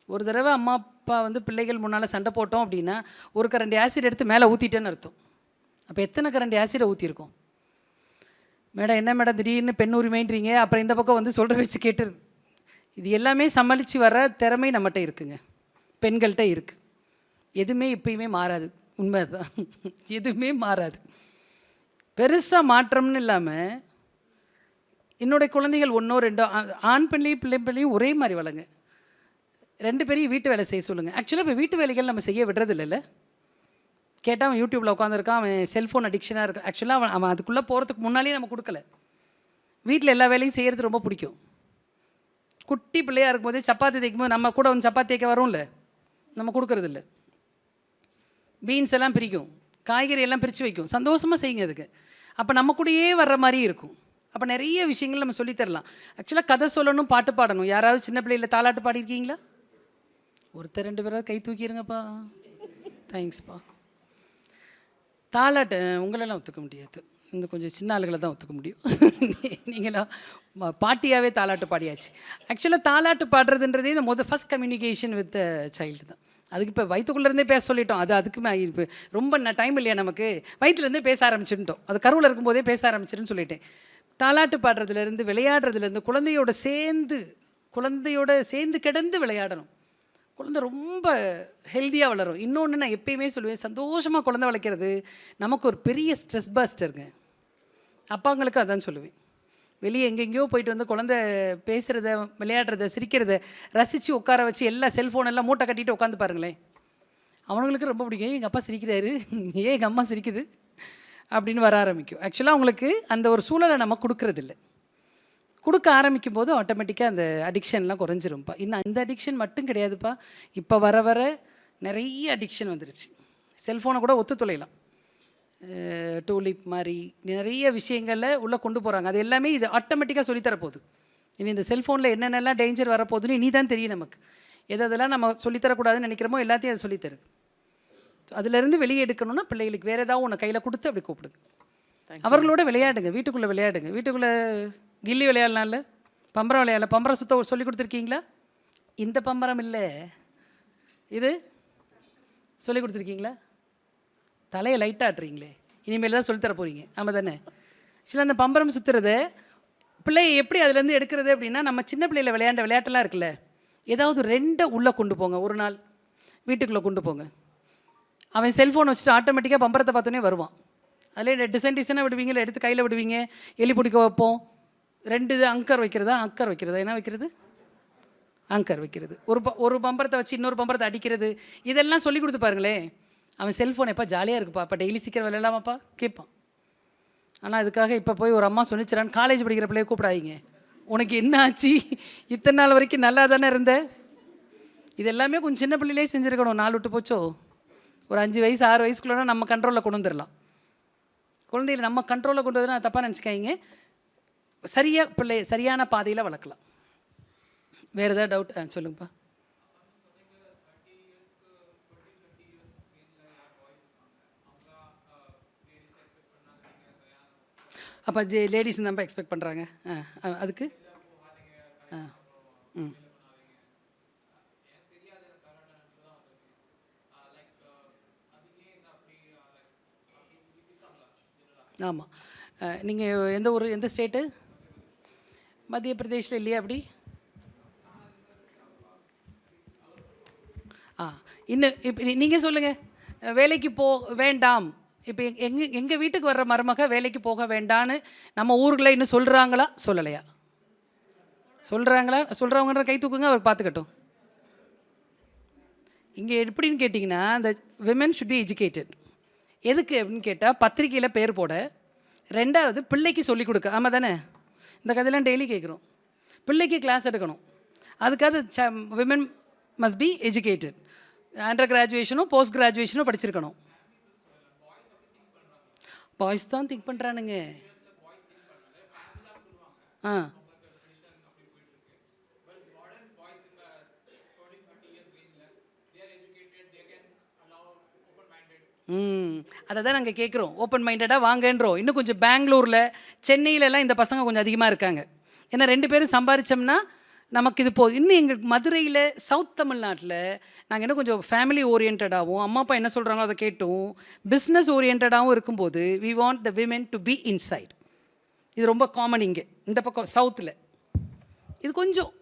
ஒரு தடவை அம்மா அப்பா வந்து பிள்ளைகள் முன்னால் சண்டை போட்டோம் அப்படின்னா ஒரு கரண்டி ஆசிட் எடுத்து மேலே ஊற்றிட்டேன்னு அர்த்தம். அப்போ எத்தனை கரண்டி ஆசிடை ஊற்றிருக்கோம்? மேடம் என்ன மேடம் திடீர்னு பெண் உரிமைன்றீங்க, அப்புறம் இந்த பக்கம் வந்து சொல்கிற வச்சு கேட்டுருது. இது எல்லாமே சமாளித்து வர திறமை நம்மகிட்ட இருக்குங்க, பெண்கள்கிட்ட இருக்குது. எதுவுமே இப்பயுமே மாறாது, உண்மை தான், எதுவுமே மாறாது. பெருசாக மாற்றம்னு இல்லாமல் என்னுடைய குழந்தைகள் ஒன்றோ ரெண்டோ, ஆண் பிள்ளையும் பிள்ளை பிள்ளையும் ஒரே மாதிரி வளங்க. 2 பேரையும் வீட்டு வேலை செய்ய சொல்லுங்கள். ஆக்சுவலாக இப்போ வீட்டு வேலைகள் நம்ம செய்ய விடுறது இல்லைல்ல. கேட்டால் அவன் யூடியூப்பில் உட்காந்துருக்கான், அவன் செல்ஃபோன் அடிக்ஷனாக இருக்கான். ஆக்சுவலாக அவன் அதுக்குள்ளே போகிறதுக்கு முன்னாலேயே நம்ம கொடுக்கல. வீட்டில் எல்லா வேலையும் செய்கிறது ரொம்ப பிடிக்கும். குட்டி பிள்ளையாக இருக்கும்போதே சப்பாத்தி தேய்க்கும் போது நம்ம கூட வந்து சப்பாத்தி தேய்க்க வரும்ல, நம்ம கொடுக்கறதில்ல. பீன்ஸ் எல்லாம் பிரிக்கும், காய்கறி எல்லாம் பிரித்து வைக்கும், சந்தோஷமாக செய்யுங்க அதுக்கு. அப்போ நம்ம கூடயே வர்ற மாதிரி இருக்கும். அப்போ நிறைய விஷயங்கள் நம்ம சொல்லித்தரலாம். ஆக்சுவலாக கதை சொல்லணும், பாட்டு பாடணும். யாராவது சின்ன பிள்ளையில் தாலாட்டு பாடியிருக்கீங்களா? ஒருத்தர் 2 பேராவது கை தூக்கிடுங்கப்பா. தேங்க்ஸ்ப்பா. தாலாட்டு உங்களெல்லாம் ஒத்துக்க முடியாது, இந்த கொஞ்சம் சின்ன ஆளுகளை தான் ஒத்துக்க முடியும். நீங்களாம் பாட்டியாகவே தாலாட்டு பாடியாச்சு. ஆக்சுவலாக தாலாட்டு பாடுறதுன்றதே இந்த ஃபஸ்ட் கம்யூனிகேஷன் வித் சைல்டு தான். அதுக்கு இப்போ வயிற்றுக்குள்ளேருந்தே பேச சொல்லிட்டோம். அதுக்கு இப்போ ரொம்ப டைம் இல்லையா நமக்கு, வயிற்றுலேருந்தே பேச ஆரம்பிச்சுட்டோம். அது கருவில் இருக்கும்போதே பேச ஆரம்பிச்சிருன்னு சொல்லிட்டேன். தாலாட்டு பாடுறதுலேருந்து, விளையாடுறதுலேருந்து, குழந்தையோட சேர்ந்து கிடந்து விளையாடணும். குழந்தை ரொம்ப ஹெல்த்தியாக வளரும். இன்னொன்று நான் எப்பயுமே சொல்லுவேன், சந்தோஷமாக குழந்தை வளர்க்குறது நமக்கு ஒரு பெரிய ஸ்ட்ரெஸ் பஸ்டருங்க. அப்பாங்களுக்கு அதான் சொல்லுவேன். வெளியே எங்கெங்கேயோ போயிட்டு வந்து குழந்தை பேசுகிறத, விளையாடுறத, சிரிக்கிறத ரசித்து உட்கார வச்சு எல்லா செல்ஃபோனெல்லாம் மூட்டை கட்டிட்டு உட்காந்து பாருங்களேன். அவங்களுக்கு ரொம்ப பிடிக்கும். எங்கள் அப்பா சிரிக்கிறாரு, ஏன் எங்கள் அம்மா சிரிக்குது அப்படின்னு வர ஆரம்பிக்கும். ஆக்சுவலாக அவங்களுக்கு அந்த ஒரு சூழலை நம்ம கொடுக்கறதில்ல. கொடுக்க ஆரம்பிக்கும் போது ஆட்டோமேட்டிக்காக அந்த அடிக்ஷன்லாம் குறைஞ்சிரும்ப்பா. இன்னும் அந்த அடிக்ஷன் மட்டும் கிடையாதுப்பா, இப்போ வர நிறைய அடிக்ஷன் வந்துருச்சு. செல்ஃபோனை கூட ஒத்து தொலைலாம். டூலிப் மாதிரி நிறைய விஷயங்களில் உள்ளே கொண்டு போகிறாங்க. அது எல்லாமே இது ஆட்டோமேட்டிக்காக சொல்லித்தரப்போகுது. இனி இந்த செல்ஃபோனில் என்னென்னலாம் டேஞ்சர் வரப்போகுதுன்னு இனி தான் தெரியும் நமக்கு. எதெல்லாம் நம்ம சொல்லித்தரக்கூடாதுன்னு நினைக்கிறோமோ எல்லாத்தையும் அது சொல்லித்தருது. அதுலேருந்து வெளியே எடுக்கணும்னா பிள்ளைகளுக்கு வேறு ஏதாவது ஒன்று கையில் கொடுத்து அப்படி கூப்பிடுங்க. அவர்களோட விளையாடுங்க, வீட்டுக்குள்ளே விளையாடுங்க. வீட்டுக்குள்ளே கில்லி விளையாடலாம்ல, பம்பரம் விளையாடல. பம்பரம் சுத்த சொல்லி கொடுத்துருக்கீங்களா? இந்த பம்பரம் இல்லை, இது சொல்லி கொடுத்துருக்கீங்களா? தலையை லைட்டாக ஆட்டுறீங்களே, இனிமேல் தான் சொல்லித்தர போகிறீங்க. ஆமாம் தானே? சில அந்த பம்பரம் சுற்றுறது பிள்ளையை எப்படி அதுலேருந்து எடுக்கிறது அப்படின்னா, நம்ம சின்ன பிள்ளையில் விளையாண்ட விளையாட்டெல்லாம் இருக்குல்ல, ஏதாவது 2 உள்ளே கொண்டு போங்க. ஒரு நாள் வீட்டுக்குள்ளே கொண்டு போங்க. அவன் செல்ஃபோன் வச்சுட்டு ஆட்டோமேட்டிக்காக பம்பரத்தை பார்த்தோன்னே வருவான். அதில் டிசைனாக விடுவீங்களா, எடுத்து கையில் விடுவீங்க, எலி பிடிக்க வைப்போம். 2 அங்கர் வைக்கிறதா என்ன வைக்கிறது? ஆங்கர் வைக்கிறது, ஒரு பம்பரத்தை வச்சு இன்னொரு பம்பரத்தை அடிக்கிறது, இதெல்லாம் சொல்லி கொடுத்து பாருங்களேன். அவன் செல்ஃபோன் எப்போ ஜாலியாக இருக்குப்பா, அப்போ டெய்லி சீக்கிரம் விளையாடாமாப்பா கேட்பான். ஆனால் அதுக்காக இப்போ போய் ஒரு அம்மா சொன்னிச்சிடான்னு காலேஜ் படிக்கிற பிள்ளைய கூப்பிடாதீங்க. உனக்கு என்ன ஆச்சு, இத்தனை நாள் வரைக்கும் நல்லா தானே இருந்த. இது எல்லாமே கொஞ்சம் சின்ன பிள்ளையிலே செஞ்சுருக்கணும். 4 விட்டு போச்சோ, ஒரு 5 வயசு 6 வயசுக்குள்ளே நம்ம கண்ட்ரோலில் கொண்டு வந்துடலாம். குழந்தைகளை நம்ம கண்ட்ரோலில் கொண்டு வந்து தப்பாக நினச்சிக்காதீங்க. சரியான பாதையில் வளர்க்கலாம். வேறு ஏதாவது டவுட் சொல்லுங்கப்பா. அப்போ லேடிஸ் நம்ம எக்ஸ்பெக்ட் பண்ணுறாங்க. அதுக்கு ஆமாம். நீங்கள் எந்த ஊர், எந்த ஸ்டேட்டு? மத்திய பிரதேஷில் இல்லையா அப்படி? இன்னும் இப்போ நீங்கள் சொல்லுங்கள், வேலைக்கு வேண்டாம். இப்போ எங்கள் வீட்டுக்கு வர்ற மருமக வேலைக்கு போக வேண்டான்னு நம்ம ஊர்களை இன்னும் சொல்கிறாங்களா சொல்லலையா? சொல்கிறவங்கன்ற கை தூக்குங்க, அவர் பார்த்துக்கட்டும். இங்கே எப்படின்னு கேட்டிங்கன்னா, இந்த விமன் ஷுட் பி எஜுகேட்டட். எதுக்கு அப்படின்னு கேட்டால், பத்திரிக்கையில் பேர் போட, 2வது பிள்ளைக்கு சொல்லிக் கொடுக்க. ஆமாம் தானே? இந்த கதையெல்லாம் டெய்லி கேட்குறோம். பிள்ளைக்கு கிளாஸ் எடுக்கணும். அதுக்காக women must be educated. Under கிராஜுவேஷனோ போஸ்ட் கிராஜுவேஷனோ படிச்சிருக்கணும். பாய்ஸ் தான் திங்க் பண்ணுறானுங்க. அதை தான் நாங்கள் கேட்குறோம். ஓப்பன் மைண்டடாக வாங்கன்றோம். இன்னும் கொஞ்சம் பெங்களூரில் சென்னையிலலாம் இந்த பசங்க கொஞ்சம் அதிகமாக இருக்காங்க. ஏன்னா 2 பேரும் சம்பாதிச்சோம்னா நமக்கு இது போதும். இன்னும் எங்கள் மதுரையில் சவுத் தமிழ்நாட்டில் நாங்கள் இன்னும் கொஞ்சம் ஃபேமிலி ஓரியன்டாகவும், அம்மா அப்பா என்ன சொல்கிறாங்களோ அதை கேட்டும், பிஸ்னஸ் ஓரியன்டாகவும் இருக்கும்போது we want the women to be inside. இது ரொம்ப காமன் இங்கே இந்த பக்கம் சவுத்தில். இது கொஞ்சம்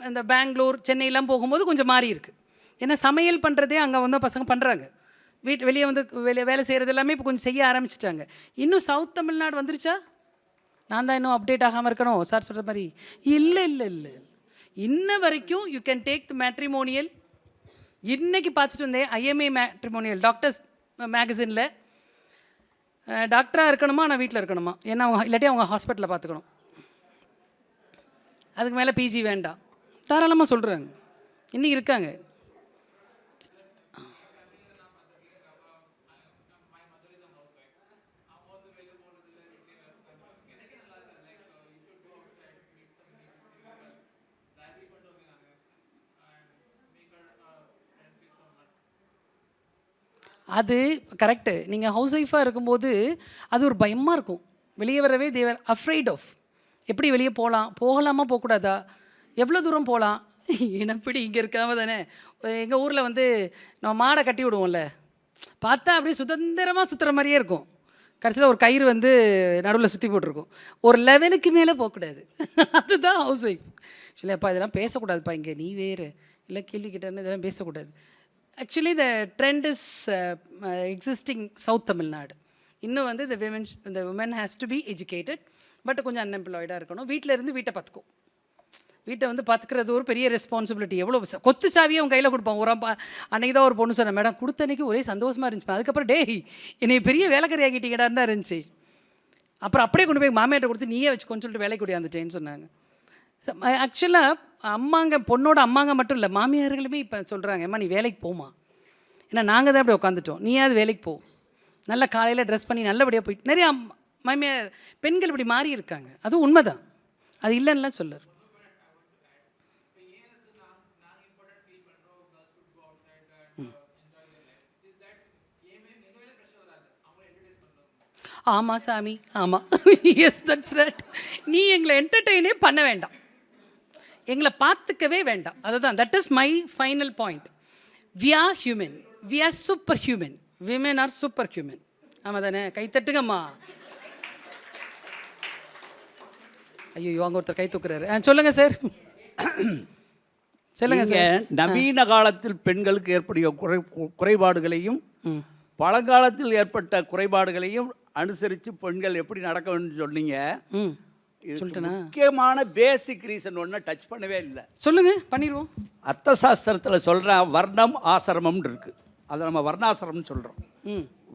இந்த பெங்களூர் சென்னையெல்லாம் போகும்போது கொஞ்சம் மாறி இருக்குது. ஏன்னா சமையல் பண்ணுறதே அங்கே வந்து பசங்க பண்ணுறாங்க. வெளியே வந்து வேலை செய்கிறது எல்லாமே இப்போ கொஞ்சம் செய்ய ஆரம்பிச்சிட்டாங்க. இன்னும் சவுத் தமிழ்நாடு வந்துருச்சா? நான் தான் இன்னும் அப்டேட் ஆகாமல் இருக்கணும் சார் சொல்கிற மாதிரி. இல்லை இன்ன வரைக்கும் you can take the matrimonial. இன்றைக்கி பார்த்துட்டு வந்தேன் ஐஎம்ஏ மேட்ரிமோனியல் டாக்டர்ஸ் மேகசினில். டாக்டராக இருக்கணுமா, நான் வீட்டில் இருக்கணுமா, ஏன்னா அவங்க இல்லாட்டி அவங்க ஹாஸ்பிட்டலில் பார்த்துக்கணும், அதுக்கு மேலே பிஜி வேண்டாம் தாராளமாக சொல்கிறாங்க. இன்றைக்கி இருக்காங்க. அது கரெக்டு. நீங்கள் ஹவுஸ் ஒய்ஃபாக இருக்கும்போது அது ஒரு பயமாக இருக்கும். வெளியே வரவே தேவர் அஃப்ரைட் ஆஃப். எப்படி வெளியே போகலாமா போகக்கூடாதா, எவ்வளோ தூரம் போகலாம், என்னப்படி இங்கே இருக்காம தானே. எங்கள் ஊரில் வந்து நம்ம மாடை கட்டி விடுவோம்ல, பார்த்தா அப்படியே சுதந்திரமாக சுற்றுற மாதிரியே இருக்கும். கடைசியில் ஒரு கயிறு வந்து நடுவில் சுற்றி போட்டிருக்கும். ஒரு லெவலுக்கு மேலே போகக்கூடாது. அதுதான் ஹவுஸ் ஒய்ஃப். ஆக்சுவலி அப்பா இதெல்லாம் பேசக்கூடாதுப்பா, இங்கே நீ வேறு இல்லை கேள்வி கேட்டேன்னு இதெல்லாம் பேசக்கூடாது. Actually the trend is existing south Tamil Nadu. இன்னும் வந்து இந்த women has to be educated. But கொஞ்சம் அன்எம்ப்ளாய்டாக இருக்கணும். வீட்டில் இருந்து வீட்டை பார்த்துக்கும். வீட்டை வந்து பார்த்துக்கிறது ஒரு பெரிய ரெஸ்பான்சிபிலிட்டி. எவ்வளோ கொத்து சாவியை அவங்க கையில் கொடுப்பான். அன்றைக்கி தான் ஒரு பொண்ணு சொன்னேன், மேடம் கொடுத்த அன்றைக்கி ஒரே சந்தோஷமாக இருந்துச்சு. அதுக்கப்புறம் டேய் என்னை பெரிய வேலைக்கறி ஆகிட்டீங்கடான்னு தான் இருந்துச்சு. அப்புறம் அப்படியே கொண்டு போய் மாமியார்ட்ட கொடுத்து நீயே வச்சுக்கோன்னு சொல்லிட்டு வேலைக்கு கூடியாந்துட்டேன்னு சொன்னாங்க. ஆக்சுவலாக பொண்ணோட அம்மாங்க மட்டும் இல்லை, மாமியார்களுமே இப்போ சொல்கிறாங்க, அம்மா நீ வேலைக்கு போமா. ஏன்னா நாங்கள் தான் அப்படி உட்காந்துட்டோம், நீயாவது வேலைக்கு போ, நல்லா காலையில் ட்ரெஸ் பண்ணி நல்லபடியாக போயிட்டு. நிறைய மாமியார் பெண்கள் இப்படி மாறி இருக்காங்க. அதுவும் உண்மைதான், அது இல்லைன்னுலாம் சொல்லர். ஆமாம் சாமி, ஆமாம், எஸ் தட்ஸ் ரைட். நீ எங்களை என்டர்டெயினே பண்ண வேண்டாம், எங்களை பார்த்துக்கவே வேண்டாம். அதுதான், that is my final point. We are human, we are super human, women are super human. ஆமாம் தானே? கை தட்டுங்கம்மா. ஐயோ அங்கே ஒருத்தர் கை தூக்குறாரு. சொல்லுங்கள் சார். சொல்லுங்கள் சார்.
நவீன காலத்தில் பெண்களுக்கு ஏற்படைய குறைபாடுகளையும் பழங்காலத்தில் ஏற்பட்ட குறைபாடுகளையும் அனுசரித்து பெண்கள் எப்படி நடக்க வேண்டும் சொன்னீங்க. முக்கியமான பேசிக் ரீசன் ஒன்று டச் பண்ணவே இல்லை.
சொல்லுங்க, பண்ணிடுவோம்.
அர்த்த சாஸ்திரத்தில் சொல்கிறேன், வர்ணம் ஆசிரமம்னு இருக்குது. அதை நம்ம வர்ணாசிரமம்னு சொல்கிறோம்.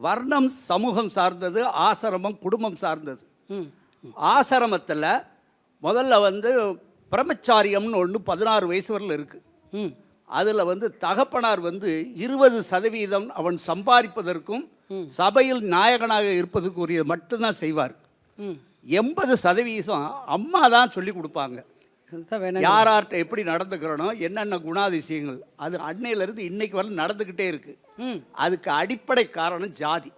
வர்ணம் சமூகம் சார்ந்தது, ஆசிரமம் குடும்பம் சார்ந்தது. ஆசிரமத்தில் முதல்ல வந்து பிரம்மச்சாரியம்னு ஒன்று 16 வயசு வரல இருக்குது. அதில் தகப்பனார் 20% அவன் சம்பாதிப்பதற்கும் சபையில் நாயகனாக இருப்பதற்குரிய மட்டும்தான் செய்வார். 80% அம்மா தான் சொல்லி கொடுப்பாங்க. யார்கிட்ட எப்படி நடந்துக்கிறனோ, என்னென்ன குணாதிசயங்கள், அது அன்னையிலேருந்து இன்னைக்கு வரை நடந்துக்கிட்டே இருக்கு. அதுக்கு அடிப்படை காரணம் ஜாதி.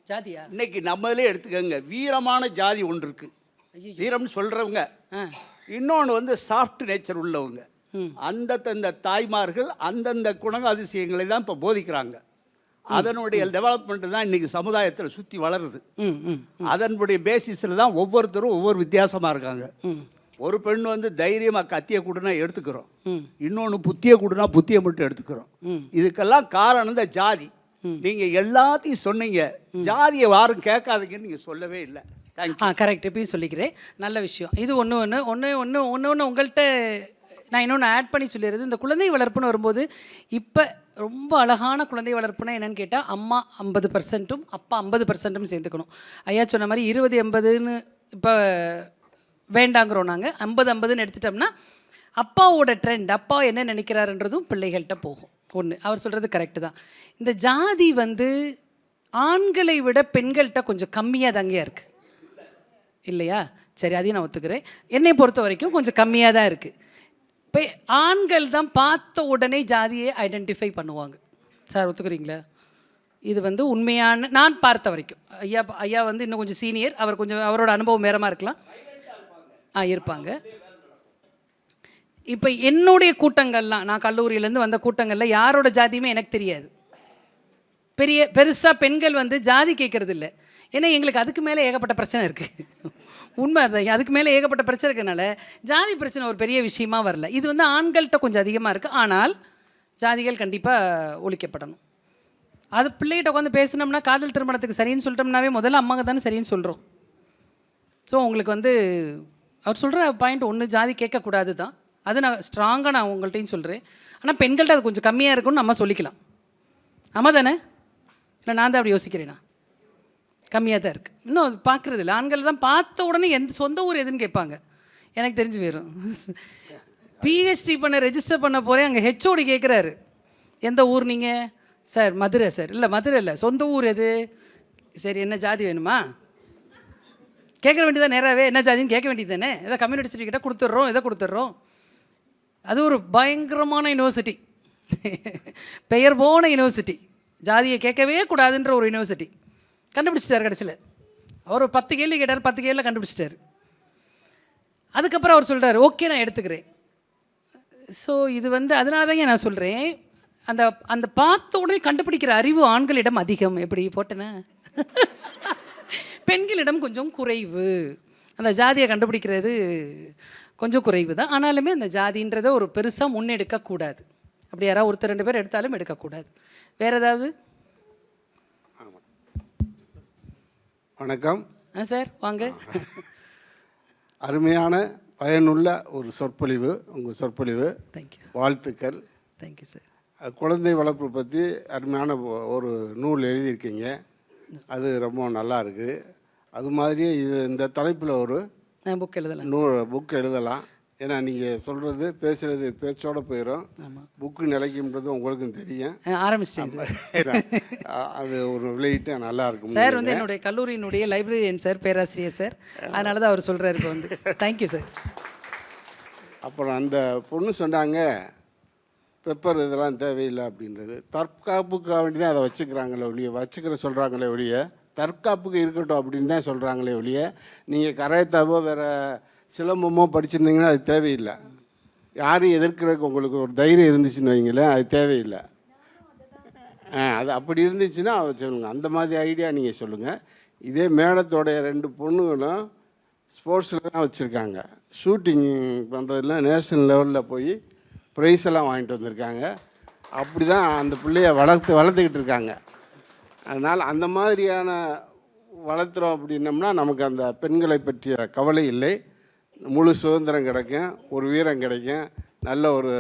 ஜாதியா?
இன்னைக்கு நம்மளே எடுத்துக்கோங்க, வீரமான ஜாதி ஒன்று இருக்கு. வீரம்னு சொல்றவங்க, இன்னொன்று சாஃப்ட் நேச்சர் உள்ளவங்க. அந்தந்த தாய்மார்கள் அந்தந்த குணாதிசயங்களை தான் இப்போ போதிக்கிறாங்க. அதனுடைய டெவலப்மெண்ட் தான் இன்னைக்கு சமுதாயத்தில் சுற்றி வளருது. அதனுடைய பேசிஸில் தான் ஒவ்வொருத்தரும் ஒவ்வொரு வித்தியாசமாக இருக்காங்க. ஒரு பெண் தைரியமாக கத்தியை கூடனா எடுத்துக்கிறோம், இன்னொன்று புத்தியை கூடனா புத்தியை மட்டும் எடுத்துக்கிறோம். இதுக்கெல்லாம் காரணம் இந்த ஜாதி. நீங்கள் எல்லாத்தையும் சொன்னீங்க, ஜாதியை யாரும் கேட்காதீங்கன்னு நீங்கள் சொல்லவே இல்லை.
கரெக்ட், இப்பயும் சொல்லிக்கிறேன். நல்ல விஷயம் இது. ஒன்று உங்கள்கிட்ட நான் இன்னொன்று ஆட் பண்ணி சொல்லிடுறது, இந்த குழந்தை வளர்ப்புன்னு வரும்போது இப்போ ரொம்ப அழகான குழந்தை வளர்ப்புனா என்னென்னு கேட்டால், அம்மா 50%ம் அப்பா 50%ம் சேர்ந்துக்கணும். ஐயா சொன்ன மாதிரி 20-80ன்னு இப்போ வேண்டாங்கிறோம். நாங்கள் 50-50ன்னு எடுத்துட்டோம்னா அப்பாவோட ட்ரெண்ட், அப்பா என்ன நினைக்கிறாருன்றதும் பிள்ளைகள்கிட்ட போகும். ஒன்று அவர் சொல்கிறது கரெக்டு தான். இந்த ஜாதி ஆண்களை விட பெண்கள்கிட்ட கொஞ்சம் கம்மியாக தாங்கயா இருக்குது இல்லையா? சரி, அதையும் நான் ஒத்துக்கிறேன். என்னை பொறுத்த வரைக்கும் கொஞ்சம் கம்மியாக தான் இருக்குது. இப்போ ஆண்கள் தான் பார்த்த உடனே ஜாதியை ஐடென்டிஃபை பண்ணுவாங்க. சார் ஒத்துக்கிறீங்களா? இது உண்மையான, நான் பார்த்த வரைக்கும். ஐயா இன்னும் கொஞ்சம் சீனியர், அவர் கொஞ்சம் அவரோட அனுபவம் வேறமாக இருக்கலாம். இருப்பாங்க. இப்போ என்னுடைய கூட்டங்கள்லாம், நான் கல்லூரியிலேருந்து வந்த கூட்டங்களில் யாரோட ஜாதியுமே எனக்கு தெரியாது. பெருசாக பெண்கள் ஜாதி கேட்கறது இல்லை. ஏன்னா எங்களுக்கு அதுக்கு மேலே ஏகப்பட்ட பிரச்சனை இருக்குது. உண்மை அது, அதுக்கு மேலே ஏகப்பட்ட பிரச்சனை இருக்கிறதுனால ஜாதி பிரச்சனை ஒரு பெரிய விஷயமா வரல. இது ஆண்கள்கிட்ட கொஞ்சம் அதிகமாக இருக்குது. ஆனால் ஜாதிகள் கண்டிப்பாக ஒழிக்கப்படணும். அது பிள்ளைகிட்ட உட்காந்து பேசினோம்னா, காதல் திருமணத்துக்கு சரின்னு சொல்லிட்டோம்னாவே முதல்ல அம்மாங்க தானே சரின்னு சொல்கிறோம். ஸோ உங்களுக்கு அவர் சொல்கிற பாயிண்ட் ஒன்று, ஜாதி கேட்கக்கூடாது தான். அது நான் ஸ்ட்ராங்காக நான் உங்கள்கிட்டையும் சொல்கிறேன். ஆனால் பெண்கள்கிட்ட அது கொஞ்சம் கம்மியாக இருக்குன்னு நம்ம சொல்லிக்கலாம். ஆமாம் தானே? இல்லை நான் தான் அப்படி யோசிக்கிறேன்னா? கம்மியாக தான் இருக்குது. இன்னும் அது பார்க்குறது இல்லை. ஆண்கள் தான் பார்த்த உடனே சொந்த ஊர் எதுன்னு கேட்பாங்க. எனக்கு தெரிஞ்சு போயிடும். பிஹெச்டி ரெஜிஸ்டர் பண்ண போகிறேன், அங்கே ஹெச்ஓடி கேட்குறாரு, எந்த ஊர் நீங்கள்? சார் மதுரை. சார் இல்லை மதுரை இல்லை, சொந்த ஊர் எது? சரி, என்ன ஜாதி வேணுமா கேட்க வேண்டியதான். நேராகவே என்ன ஜாதின்னு கேட்க வேண்டியது தானே. எதாவது கம்யூனிட்டி சர்டிஃபிகேட்டாக கொடுத்துட்றோம், எதை கொடுத்துட்றோம். அது ஒரு பயங்கரமான யூனிவர்சிட்டி, பெயர் போன யூனிவர்சிட்டி. ஜாதியை கேட்கவே கூடாதுன்ற ஒரு யூனிவர்சிட்டி கண்டுபிடிச்சிட்டார். கடைசியில் அவர் 10 கேள்வி கேட்டார், 10 கேள்வியில் கண்டுபிடிச்சிட்டார். அதுக்கப்புறம் அவர் சொல்கிறார், ஓகே நான் எடுத்துக்கிறேன். ஸோ இது அதனால தான் நான் சொல்கிறேன், அந்த அந்த பார்த்த உடனே கண்டுபிடிக்கிற அறிவு ஆண்களிடம் அதிகம். எப்படி போட்டேன்னா பெண்களிடம் கொஞ்சம் குறைவு. அந்த ஜாதியை கண்டுபிடிக்கிறது கொஞ்சம் குறைவு தான். ஆனாலுமே அந்த ஜாதின்றதை ஒரு பெருசாக முன்னெடுக்கக்கூடாது. அப்படி யாராவது ஒருத்தர் 2 பேர் எடுத்தாலும் எடுக்கக்கூடாது. வேறு ஏதாவது?
வணக்கம்.
சார் வாங்க.
அருமையான பயனுள்ள ஒரு சொற்பொழிவு, உங்கள் சொற்பொழிவு.
தேங்க்யூ, வாழ்த்துக்கள். Thank you sir.
குழந்தை வளர்ப்பு பற்றி அருமையான ஒரு நூல் எழுதியிருக்கீங்க, அது ரொம்ப நல்லா இருக்குது. அது மாதிரியே இந்த தலைப்பில் ஒரு
புக் எழுதலாம்,
புக் எழுதலாம். ஏன்னா நீங்கள் சொல்கிறது பேசுகிறது பேச்சோடு போயிடும், புக்கு நிலைக்கும்ன்றது உங்களுக்கும் தெரியும்.
ஆரம்பிச்சிட்டேன்.
அது ஒரு வெளியிட்டு நல்லா இருக்கும்
சார். என்னுடைய கல்லூரியினுடைய லைப்ரரியன் சார், பேராசிரியர் சார். அதனால தான் அவர் சொல்கிறாரு இப்போ தேங்க்யூ சார்.
அப்புறம் அந்த பொண்ணு சொன்னாங்க, பெப்பர் இதெல்லாம் தேவையில்லை அப்படின்றது. தற்காப்புக்காக வேண்டி தான் அதை வச்சுக்கிறாங்களே ஒழிய சொல்கிறாங்களே ஒழிய, தற்காப்புக்கு இருக்கட்டும் அப்படின்னு தான் சொல்கிறாங்களே ஒழிய, நீங்கள் கராத்தாவோ வேறு சிலம்பமோ படிச்சிருந்தீங்கன்னா அது தேவையில்லை. யாரும் எதிர்க்கிறதுக்கு உங்களுக்கு ஒரு தைரியம் இருந்துச்சுன்னு வைங்களேன், அது தேவையில்லை. அது அப்படி இருந்துச்சுன்னா சொல்லுங்கள், அந்த மாதிரி ஐடியா நீங்கள் சொல்லுங்கள். இதே மேடத்தோடைய 2 பொண்ணுங்களும் ஸ்போர்ட்ஸில் தான் வச்சுருக்காங்க. ஷூட்டிங் பண்ணுறதுல நேஷ்னல் லெவலில் போய் ப்ரைஸ் எல்லாம் வாங்கிட்டு வந்திருக்காங்க. அப்படி தான் அந்த பிள்ளைய வளர்த்துக்கிட்டு இருக்காங்க. அதனால் அந்த மாதிரியான வளர்த்துறோம் அப்படின்னம்னா நமக்கு அந்த பெண்களை பற்றிய கவலை இல்லை. முழு சுதந்திரம் கிடைக்கும், ஒரு வீரம் கிடைக்கும், நல்ல ஒரு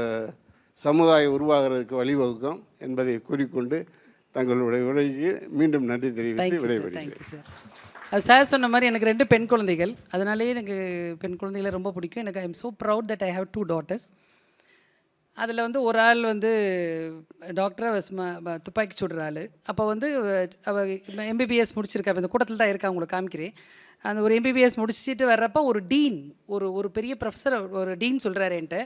சமுதாயம் உருவாகிறதுக்கு வழிவகுக்கும் என்பதை கூறிக்கொண்டு தங்களுடைய உரைக்கு மீண்டும் நன்றி தெரிவித்து விடைபெறுகிறேன்.
Thank you sir. அது சார் சொன்ன மாதிரி எனக்கு 2 பெண் குழந்தைகள், அதனாலேயே எனக்கு பெண் குழந்தைகளை ரொம்ப பிடிக்கும். எனக்கு I am so proud that I have 2 daughters. அதில் வந்து ஒரு ஆள் வந்து டாக்டராக துப்பாக்கி சுடுற ஆள். அப்போ வந்து அவள் எம்பிபிஎஸ் முடிச்சிருக்கா, இந்த கூட்டத்தில் தான் இருக்கா, உங்களுக்கு காமிக்கிறேன். அந்த ஒரு எம்பிபிஎஸ் முடிச்சுட்டு வர்றப்போ ஒரு டீன், ஒரு பெரிய ப்ரொஃபஸர், ஒரு டீன் சொல்கிறாரு என்கிட்ட,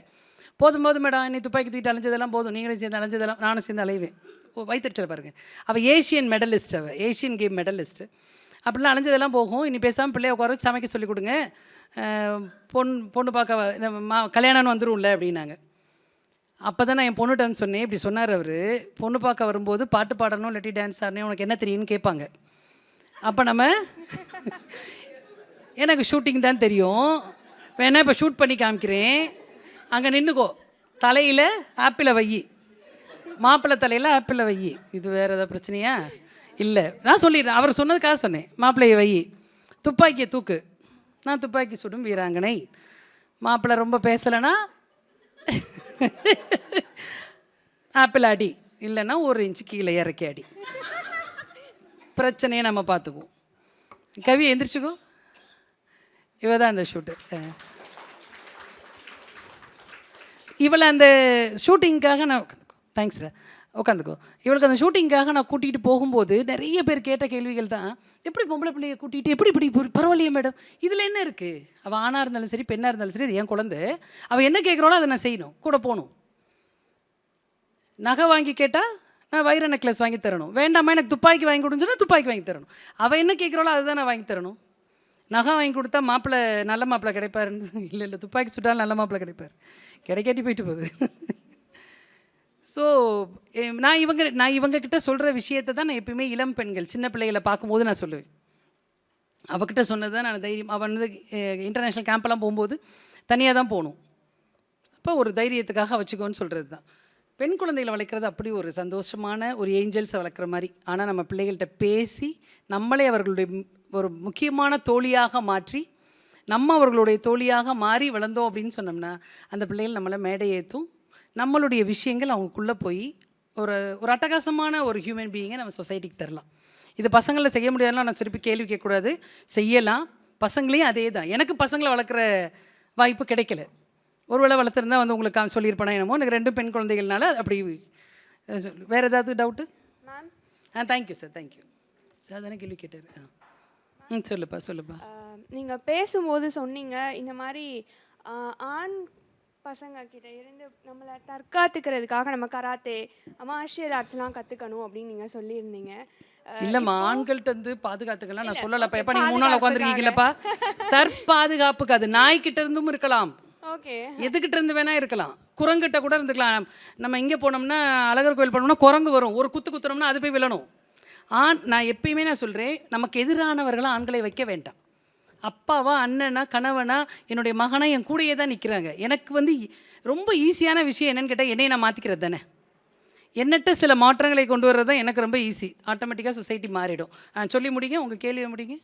போதும் மேடம், நீ துப்பாக்கி தூக்கிட்டு அலைஞ்சதெல்லாம் போதும், நீங்களும் சேர்ந்து அலைஞ்சதெல்லாம் நானும் சேர்ந்து அலைவேன். வயிற்றுச்சல் பாருங்கள். அவள் ஏஷியன் மெடலிஸ்ட், அவள் ஏஷியன் கேம் மெடலிஸ்ட்டு. அப்படிலாம் அலைஞ்சதெல்லாம் போகும், இனி பேசாமல் பிள்ளைய உட்கார சமைக்க சொல்லிக் கொடுங்க, பொண்ணு பார்க்க கல்யாணம்னு வந்துடும்ல அப்படின்னாங்க. அப்போ தான் நான் என் பொண்ணுகிட்ட வந்து சொன்னேன், இப்படி சொன்னார் அவர், பொண்ணு பார்க்க வரும்போது பாட்டு பாடணும் இல்லாட்டி டான்ஸ் ஆடணும், உனக்கு என்ன தெரியும்னு கேட்பாங்க. அப்போ நம்ம எனக்கு ஷூட்டிங் தான் தெரியும், வேணா இப்போ ஷூட் பண்ணி காமிக்கிறேன், அங்கே நின்றுக்கோ, தலையில் ஆப்பிளை வை, மாப்பிள்ளை தலையில் ஆப்பிளை வை. இது வேறு ஏதாவது பிரச்சனையா? இல்லை, நான் சொல்லிடுறேன், அவர் சொன்னதுக்காக சொன்னேன். மாப்பிள்ளையை வை, துப்பாக்கியை தூக்கு, நான் துப்பாக்கி சுடும் வீராங்கனை, மாப்பிள்ளை ரொம்ப பேசலைன்னா ஆப்பிள் அடி, இல்லைன்னா 1 இன்ச்சு கீழே இறக்கி அடி, பிரச்சனையை நம்ம பார்த்துக்குவோம். கவி எந்திரிச்சுக்கோ, இவ தான் அந்த ஷூட்டு. இவளை அந்த ஷூட்டிங்காக நான் தேங்க்ஸ் உட்காந்துக்கோ, இவளுக்கு அந்த ஷூட்டிங்காக நான் கூட்டிகிட்டு போகும்போது நிறைய பேர் கேட்ட கேள்விகள் தான், எப்படி பொம்பளை பிள்ளையை கூட்டிகிட்டு எப்படி இப்படி பரவாயில்லையே மேடம், இதில் என்ன இருக்குது, அவள் ஆணாக இருந்தாலும் சரி பெண்ணாக இருந்தாலும் சரி, இது என் குழந்தை, அவள் என்ன கேட்குறாளோ அதை நான் செய்யணும், கூட போகணும். நகை வாங்கி கேட்டால் நான் வைர நெக்லஸ் வாங்கி தரணும், வேண்டாமா எனக்கு துப்பாக்கி வாங்கி கொடுன்னு துப்பாக்கி வாங்கி தரணும், அவள் என்ன கேட்குறாளோ அதை தான் நான் வாங்கி தரணும். நகை வாங்கி கொடுத்தா மாப்பிள்ளை நல்ல மாப்பிள்ளை கிடைப்பாருன்னு இல்லை, துப்பாக்கி சுட்டாலும் நல்ல மாப்பிள்ளை கிடைப்பார், கிடைக்காட்டி போயிட்டு போகுது. ஸோ நான் இவங்கக்கிட்ட சொல்கிற விஷயத்தை தான் நான் எப்பயுமே இளம் பெண்கள் சின்ன பிள்ளைகளை பார்க்கும்போது நான் சொல்லுவேன். அவகிட்ட சொன்னது தான் நான் தைரியம். அவன் வந்து இன்டர்நேஷ்னல் கேம்பெல்லாம் போகும்போது தனியாக தான் போகணும், அப்போ ஒரு தைரியத்துக்காக வச்சுக்கோன்னு சொல்கிறது தான். பெண் குழந்தைகளை வளர்க்குறது அப்படி ஒரு சந்தோஷமான ஒரு ஏஞ்சல்ஸை வளர்க்குற மாதிரி. ஆனால் நம்ம பிள்ளைகள்கிட்ட பேசி நம்மளே அவர்களுடைய ஒரு முக்கியமான தோழியாக மாற்றி நம்ம அவர்களுடைய தோழியாக மாறி வளர்ந்தோம் அப்படின்னு சொன்னோம்னா அந்த பிள்ளைகள் நம்மளை மேடை ஏற்றும், நம்மளுடைய விஷயங்கள் அவங்களுக்குள்ளே போய் ஒரு அட்டகாசமான ஒரு ஹியூமன் பீயிங்கை நம்ம சொசைட்டிக்கு தரலாம். இது பசங்களை செய்ய முடியாதுலாம் நான் திருப்பி கேள்வி கேட்கக்கூடாது, செய்யலாம். பசங்களையும் அதே தான். எனக்கு பசங்களை வளர்க்குற வாய்ப்பு கிடைக்கல, ஒருவேளை வளர்த்துருந்தா வந்து உங்களுக்கு சொல்லியிருப்பேனா என்னமோ. எனக்கு 2 பெண் குழந்தைகள்னால அப்படி. வேறு ஏதாவது doubt? Thank you sir, thank you sir. தானே கேள்வி கேட்டார். சொல்லுப்பா.
நீங்கள் பேசும்போது சொன்னீங்க இந்த மாதிரி ஆண் பசங்க கிட்ட இருந்து நம்மளை தற்காத்துக்கிறதுக்காக நம்ம கராத்தே மார்ஷியல் ஆர்ட்ஸ்லாம் கற்றுக்கணும் அப்படின்னு நீங்கள் சொல்லியிருந்தீங்க.
இல்லைம்மா, ஆண்கள்ட்ட இருந்து பாதுகாத்துக்கலாம் நான் சொல்லலப்பா. எப்போ நீங்கள் 3 நாள் உட்காந்துருக்கீங்களப்பா, தற்பாதுகாப்புக்கு அது நாய்கிட்ட இருந்தும் இருக்கலாம்,
ஓகே,
எதுக்கிட்ட இருந்து வேணா இருக்கலாம், குரங்கிட்ட கூட இருந்துக்கலாம். நம்ம இங்கே போனோம்னா அழகர் கோயில் போனோம்னா குரங்கு வரும், ஒரு குத்துனோம்னா அது போய் விழணும். நான் எப்பயுமே நான் சொல்கிறேன், நமக்கு எதிரானவர்களாக ஆண்களை வைக்க வேண்டாம். அப்பாவா, அண்ணனா, கணவனா, என்னுடைய மகனா என் கூடயே தான் நிற்கிறாங்க. எனக்கு வந்து ரொம்ப ஈஸியான விஷயம் என்னென்னு கேட்டால் என்னையை நான் மாற்றிக்கிறது தானே. என்னட்ட சில மாற்றங்களை கொண்டு வர்றது தான் எனக்கு ரொம்ப ஈஸி. ஆட்டோமேட்டிக்காக சொசைட்டி மாறிடும். சொல்லி முடியுங்க, உங்கள் கேள்வியை முடியுங்க.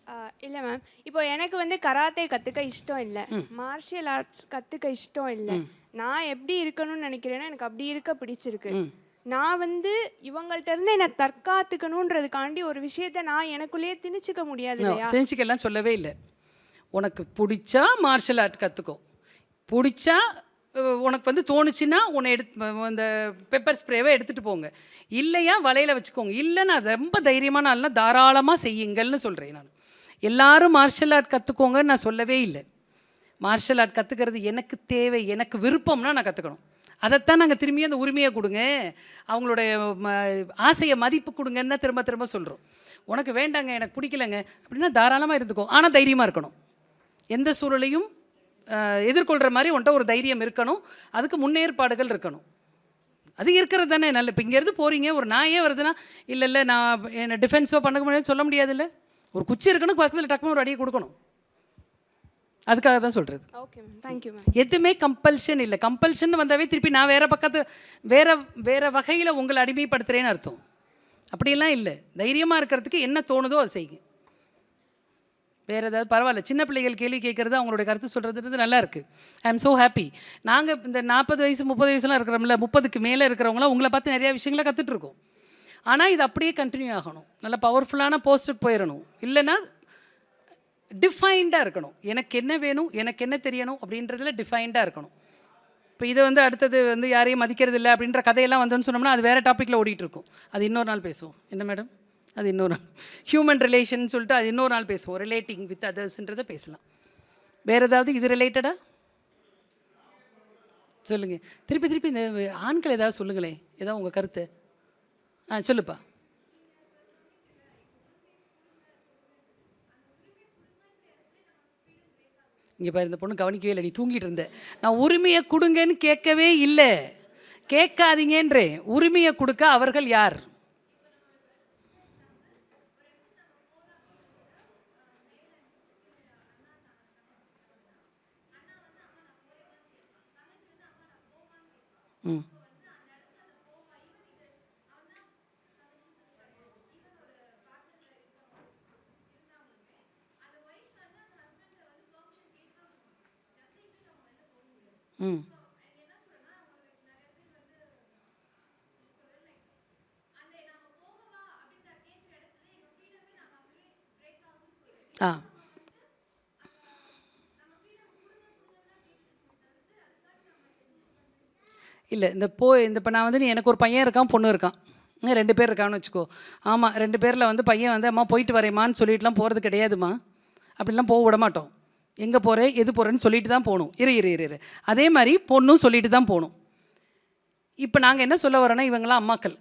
இல்லை மேம், இப்போ எனக்கு வந்து கராத்தே கற்றுக்க இஷ்டம் இல்லை, மார்ஷியல் ஆர்ட்ஸ் கற்றுக்க இஷ்டம் இல்லை. நான் எப்படி இருக்கணும்னு நினைக்கிறேன்னா எனக்கு அப்படி இருக்க பிடிச்சிருக்கு. நான் வந்து இவங்கள்ட்ட இருந்து என்னை தற்காத்துக்கணுன்றதுக்காண்டி ஒரு விஷயத்த நான் எனக்குள்ளேயே திணிச்சிக்க முடியாது இல்லையா?
திணிச்சிக்கலாம் சொல்லவே இல்லை. உனக்கு பிடிச்சா மார்ஷல் ஆர்ட் கற்றுக்கோ, பிடிச்சா உனக்கு வந்து தோணுச்சுன்னா உன்னை அந்த பெப்பர் ஸ்ப்ரேவை எடுத்துகிட்டு போங்க, இல்லையா வலையில் வச்சுக்கோங்க, இல்லைன்னா ரொம்ப தைரியமான ஆள்லாம் தாராளமாக செய்யுங்கள்னு சொல்கிறேன். நான் எல்லாரும் மார்ஷல் ஆர்ட் கற்றுக்கோங்கன்னு நான் சொல்லவே இல்லை. மார்ஷல் ஆர்ட் கற்றுக்கிறது எனக்கு தேவை, எனக்கு விருப்பம்னா நான் கற்றுக்கணும். அதைத்தான் நாங்கள் திரும்பியும் அந்த உரிமையை கொடுங்க, அவங்களுடைய ஆசையை மதிப்பு கொடுங்கன்னு தான் திரும்ப திரும்ப சொல்கிறோம். உனக்கு வேண்டாங்க, எனக்கு பிடிக்கலங்க அப்படின்னா தாராளமாக இருந்துக்கோ, ஆனால் தைரியமாக இருக்கணும். எந்த சூழலையும் எதிர்கொள்கிற மாதிரி உன்ட்ட ஒரு தைரியம் இருக்கணும், அதுக்கு முன்னேற்பாடுகள் இருக்கணும். அது இருக்கிறது தானே நல்ல. இப்போ இங்கேருந்து போகிறீங்க, ஒரு நாயே வருதுன்னா இல்லை நான் என்னை டிஃபென்ஸோ பண்ண முடியாது சொல்ல முடியாதுல்ல. ஒரு குச்சி இருக்கணும், பக்கத்தில் டக்குனு ஒரு அடியை கொடுக்கணும். அதுக்காக தான் சொல்கிறது.
Okay ma'am, thank you ma'am.
எதுவுமே கம்பல்ஷன் இல்லை. கம்பல்ஷன் வந்தாவே திருப்பி நான் வேறு பக்கத்து வேறு வகையில் உங்களை அடிமைப்படுத்துகிறேன்னு அர்த்தம். அப்படியெல்லாம் இல்லை. தைரியமாக இருக்கிறதுக்கு என்ன தோணுதோ அதை செய்யுங்க. வேறு ஏதாவது பரவாயில்ல, சின்ன பிள்ளைகள் கேள்வி கேட்குறது, அவங்களுடைய கருத்து சொல்கிறதுன்றது நல்லா இருக்குது. I am so happy. நாங்கள் இந்த 40 வயசு 30 வயசுலாம் இருக்கிறோம்ல, 30க்கு மேலே இருக்கிறவங்களாம் உங்களை பார்த்து நிறையா விஷயங்களை கற்றுட்ருக்கோம். ஆனால் இது அப்படியே கண்டினியூ ஆகணும். நல்ல பவர்ஃபுல்லான போஸ்ட்டு போயிடணும். இல்லைன்னா டிஃபைன்டாக இருக்கணும். எனக்கு என்ன வேணும், எனக்கு என்ன தெரியணும் அப்படின்றதுல டிஃபைன்டாக இருக்கணும். இப்போ இதை வந்து அடுத்தது வந்து யாரையும் மதிக்கிறது இல்லை அப்படின்ற கதையெல்லாம் வந்துன்னு சொன்னோம்னா அது வேறு டாப்பிக்கில் ஓடிட்டுருக்கும். அது இன்னொரு நாள் பேசுவோம். என்ன மேடம்? அது இன்னொரு நாள் ஹியூமன் ரிலேஷன் சொல்லிட்டு அது இன்னொரு நாள் பேசுவோம். ரிலேட்டிங் வித் அதர்ஸ்ன்றதை பேசலாம். வேறு ஏதாவது இது ரிலேட்டடாக சொல்லுங்கள். திருப்பி இந்த ஆண்கள் ஏதாவது சொல்லுங்களேன், ஏதாவது உங்கள் கருத்து. சொல்லுப்பா. இங்கே பாரு, இந்த பொண்ணு கவனிக்கவே இல்லை, நீ தூங்கிட்டு இருந்த. நான் உரிமையை கொடுங்கன்னு கேட்கவே இல்லை, கேட்காதீங்கன்றேன். உரிமையை கொடுக்க அவர்கள் யார்? ம் ம் ஆ இல்லை, இந்த இப்போ நான் வந்து எனக்கு ஒரு பையன் இருக்கான், பொண்ணு இருக்கான், 2 பேர் இருக்கான்னு வச்சுக்கோ. ஆமாம், 2 பேரில் வந்து பையன் வந்து அம்மா போயிட்டு வரேம்மான்னு சொல்லிட்டுலாம் போகிறது கிடையாதுமா. அப்படிலாம் போக விட மாட்டோம். எங்கே போகிறேன் எது போகிறேன்னு சொல்லிட்டு தான் போகணும். இரு. அதே மாதிரி பொண்ணும் சொல்லிட்டு தான் போகணும். இப்போ நாங்கள் என்ன சொல்ல வரோன்னா, இவங்களாம் அம்மாக்கள்,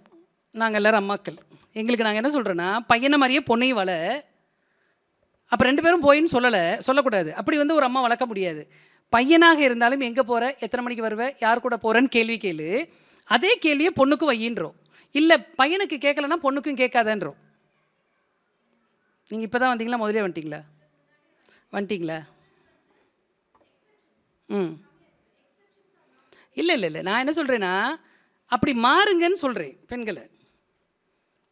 நாங்கள் எல்லோரும் அம்மாக்கள். எங்களுக்கு நாங்கள் என்ன சொல்கிறோன்னா, பையனை மாதிரியே பொண்ணையும் வள. அப்போ 2 பேரும் போயின்னு சொல்லக்கூடாது. அப்படி வந்து ஒரு அம்மா வளர்க்க முடியாது. பையனாக இருந்தாலும் எங்கே போகிற, எத்தனை மணிக்கு வருவ, யார் கூட போகிறேன்னு கேள்வி கேளு. அதே கேள்வியை பொண்ணுக்கும் வையின்றோம். இல்லை பையனுக்கு கேட்கலன்னா பொண்ணுக்கும் கேட்காதன்றோம். நீங்கள் இப்போ தான் வந்தீங்களா, முதலே வந்துட்டீங்களா? ம் இல்லை நான் என்ன சொல்கிறேன்னா, அப்படி மாறுங்கன்னு சொல்கிறேன் பெண்களை.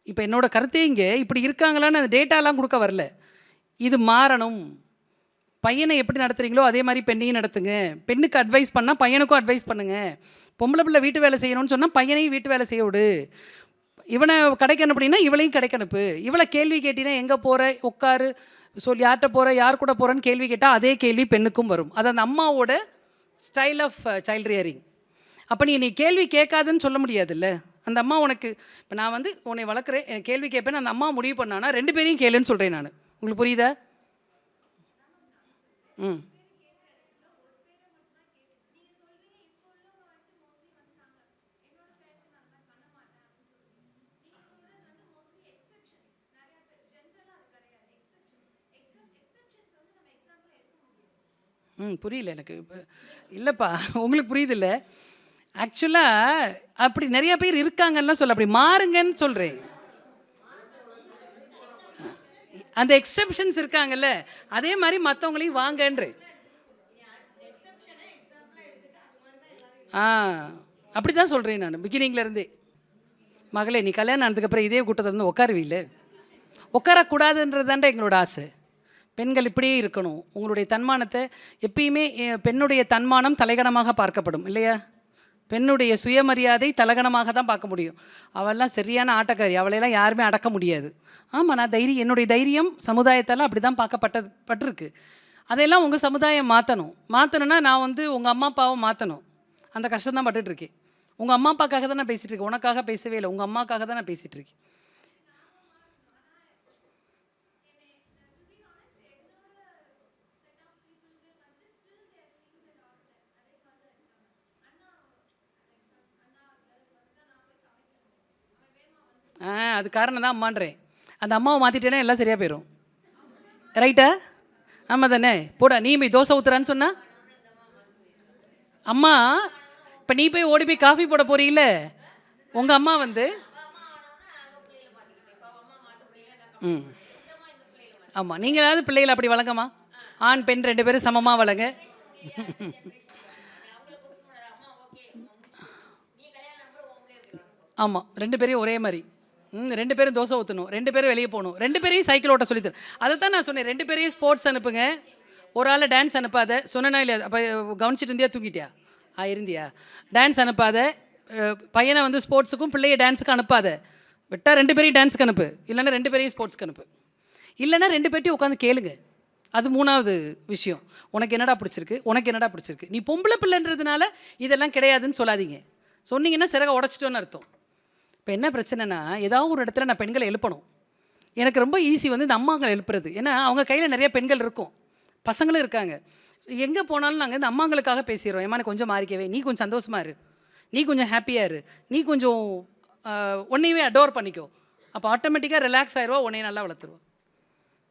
இப்போ என்னோட கருத்தே இங்கே இப்படி இருக்காங்களான்னு அந்த டேட்டாலாம் கொடுக்க வரல. இது மாறணும். பையனை எப்படி நடத்துகிறீங்களோ அதே மாதிரி பெண்ணையும் நடத்துங்க. பெண்ணுக்கு அட்வைஸ் பண்ணால் பையனுக்கும் அட்வைஸ் பண்ணுங்கள். பொம்பளை பிள்ளை வீட்டு வேலை செய்யணும்னு சொன்னால் பையனையும் வீட்டு வேலை செய்ய விடு. இவனை கடைக்கு அனுப்புனா இவளையும் கடைக்கு அனுப்பு. இவளை கேள்வி கேட்டினா எங்கே போகிற, உட்காரு, சொல்லி யார்கிட்ட போகிற, யார் கூட போகிறேன்னு கேள்வி கேட்டால் அதே கேள்வி பெண்ணுக்கும் வரும். அது அந்த அம்மாவோட ஸ்டைல் ஆஃப் சைல்ட் ரியரிங். அப்போ நீ கேள்வி கேட்காதுன்னு சொல்ல முடியாதுல்ல. அந்த அம்மா உனக்கு இப்போ நான் வந்து உன்னை வளர்க்குறேன், எனக்கு கேள்வி கேட்பேன், அந்த அம்மா முடிவு பண்ணானா 2 பேரையும் கேளுன்னு சொல்கிறேன் நான். உங்களுக்கு புரியுதா? ம் புரியல எனக்கு. இப்போ இல்லைப்பா, உங்களுக்கு புரியுதில்ல. ஆக்சுவலாக அப்படி நிறைய பேர் இருக்காங்கன்னு சொல்ல, அப்படி மாறுங்கன்னு சொல்கிறேன். அந்த எக்ஸெப்ஷன்ஸ் இருக்காங்கல்ல, அதே மாதிரி மற்றவங்களையும் வாங்கன்றேன். அப்படி தான் சொல்கிறேன் நான் பிகினிங்லேருந்தே. மகளே, நீ கல்யாணம் ஆனதுக்கப்புறம் இதே கூட்டத்தை வந்து உட்காருவீல்ல, உட்காரக்கூடாதுன்றது தாண்டா எங்களோட ஆசை. பெண்கள் இப்படியே இருக்கணும். உங்களுடைய தன்மானத்தை எப்பயுமே, பெண்ணுடைய தன்மானம் தலைகணமாக பார்க்கப்படும் இல்லையா? பெண்ணுடைய சுயமரியாதை தலகணமாக தான் பார்க்க முடியும். அவெல்லாம் சரியான ஆட்டக்காரி, அவளையெல்லாம் யாருமே அடக்க முடியாது. ஆமாம், நான் என்னுடைய தைரியம் சமுதாயத்தால் அப்படி தான் பட்டிருக்கு. அதையெல்லாம் உங்கள் சமுதாயம் மாற்றணும்னா நான் வந்து உங்கள் அம்மா அப்பாவை மாற்றணும். அந்த கஷ்டம் தான் பட்டுட்ருக்கேன். உங்கள் அம்மா அப்பாக்காக தான் நான் பேசிகிட்டு இருக்கேன், உனக்காக பேசவே இல்லை, உங்கள் அம்மாக்காக தான் நான் பேசிகிட்டு இருக்கேன். அது காரணம் தான் அம்மான்றேன். அந்த அம்மாவை மாற்றிட்டேன்னா எல்லாம் சரியாக போயிடும். ரைட்டா? ஆமாம் தானே? போடா நீ போய் தோசை ஊற்றுறான்னு சொன்னா அம்மா, இப்போ நீ போய் ஓடி போய் காஃபி போட போறீல்ல, உங்கள் அம்மா வந்து ஆமாம், நீங்கள் ஏதாவது பிள்ளைகளை அப்படி வளங்கம்மா. ஆண் பெண் 2 பேரும் சமமாக வளங்க. ஆமாம், 2 பேரையும் ஒரே மாதிரி 2 பேரும் தோசை ஊற்றணும், 2 பேரும் வெளியே போகணும், 2 பேரையும் சைக்கிள் ஓட்ட சொல்லி தரும். அதை தான் நான் சொன்னேன், 2 பேரையும் ஸ்போர்ட்ஸ் அனுப்புங்க, ஒரு ஆளை டான்ஸ் அனுப்பாத. சொன்னா இல்லையா? அப்போ கவனிச்சிட்டு இருந்தியா, தூங்கிட்டியா? இருந்தியா? டான்ஸ் அனுப்பாத, பையனை வந்து ஸ்போர்ட்ஸுக்கும் பிள்ளைய டான்ஸுக்கு அனுப்பாத. விட்டால் 2 பேரையும் டான்ஸுக்கு அனுப்பு, இல்லைன்னா 2 பேரையும் ஸ்போர்ட்ஸ்க்கு அனுப்பு, இல்லைன்னா 2 பேர்ட்டையும் உட்காந்து கேளுங்க. அது 3வது விஷயம். உனக்கு என்னடா பிடிச்சிருக்கு, உனக்கு என்னடா பிடிச்சிருக்கு. நீ பொம்பளை பிள்ளைன்றதுனால இதெல்லாம் கிடையாதுன்னு சொல்லாதீங்க. சொன்னீங்கன்னா சிறக உடச்சிட்டோன்னு அர்த்தம். இப்போ என்ன பிரச்சனைனா, ஏதாவது ஒரு இடத்துல நான் பெண்களை எழுப்பணும். எனக்கு ரொம்ப ஈஸி வந்து இந்த அம்மாங்களை எழுப்புறது. ஏன்னா அவங்க கையில் நிறைய பெண்கள் இருக்கும், பசங்களும் இருக்காங்க. எங்கே போனாலும் நாங்கள் இந்த அம்மாங்களுக்காக பேசிடுறோம். ஏமா கொஞ்சம் மாறிக்கவே, நீ கொஞ்சம் சந்தோஷமா இரு, நீ கொஞ்சம் ஹாப்பியாக இரு, நீ கொஞ்சம் உன்னையவே அடோர் பண்ணிக்கோ. அப்போ ஆட்டோமேட்டிக்காக ரிலாக்ஸ் ஆயிடுவா, உன்னையே நல்லா வளர்த்துருவா.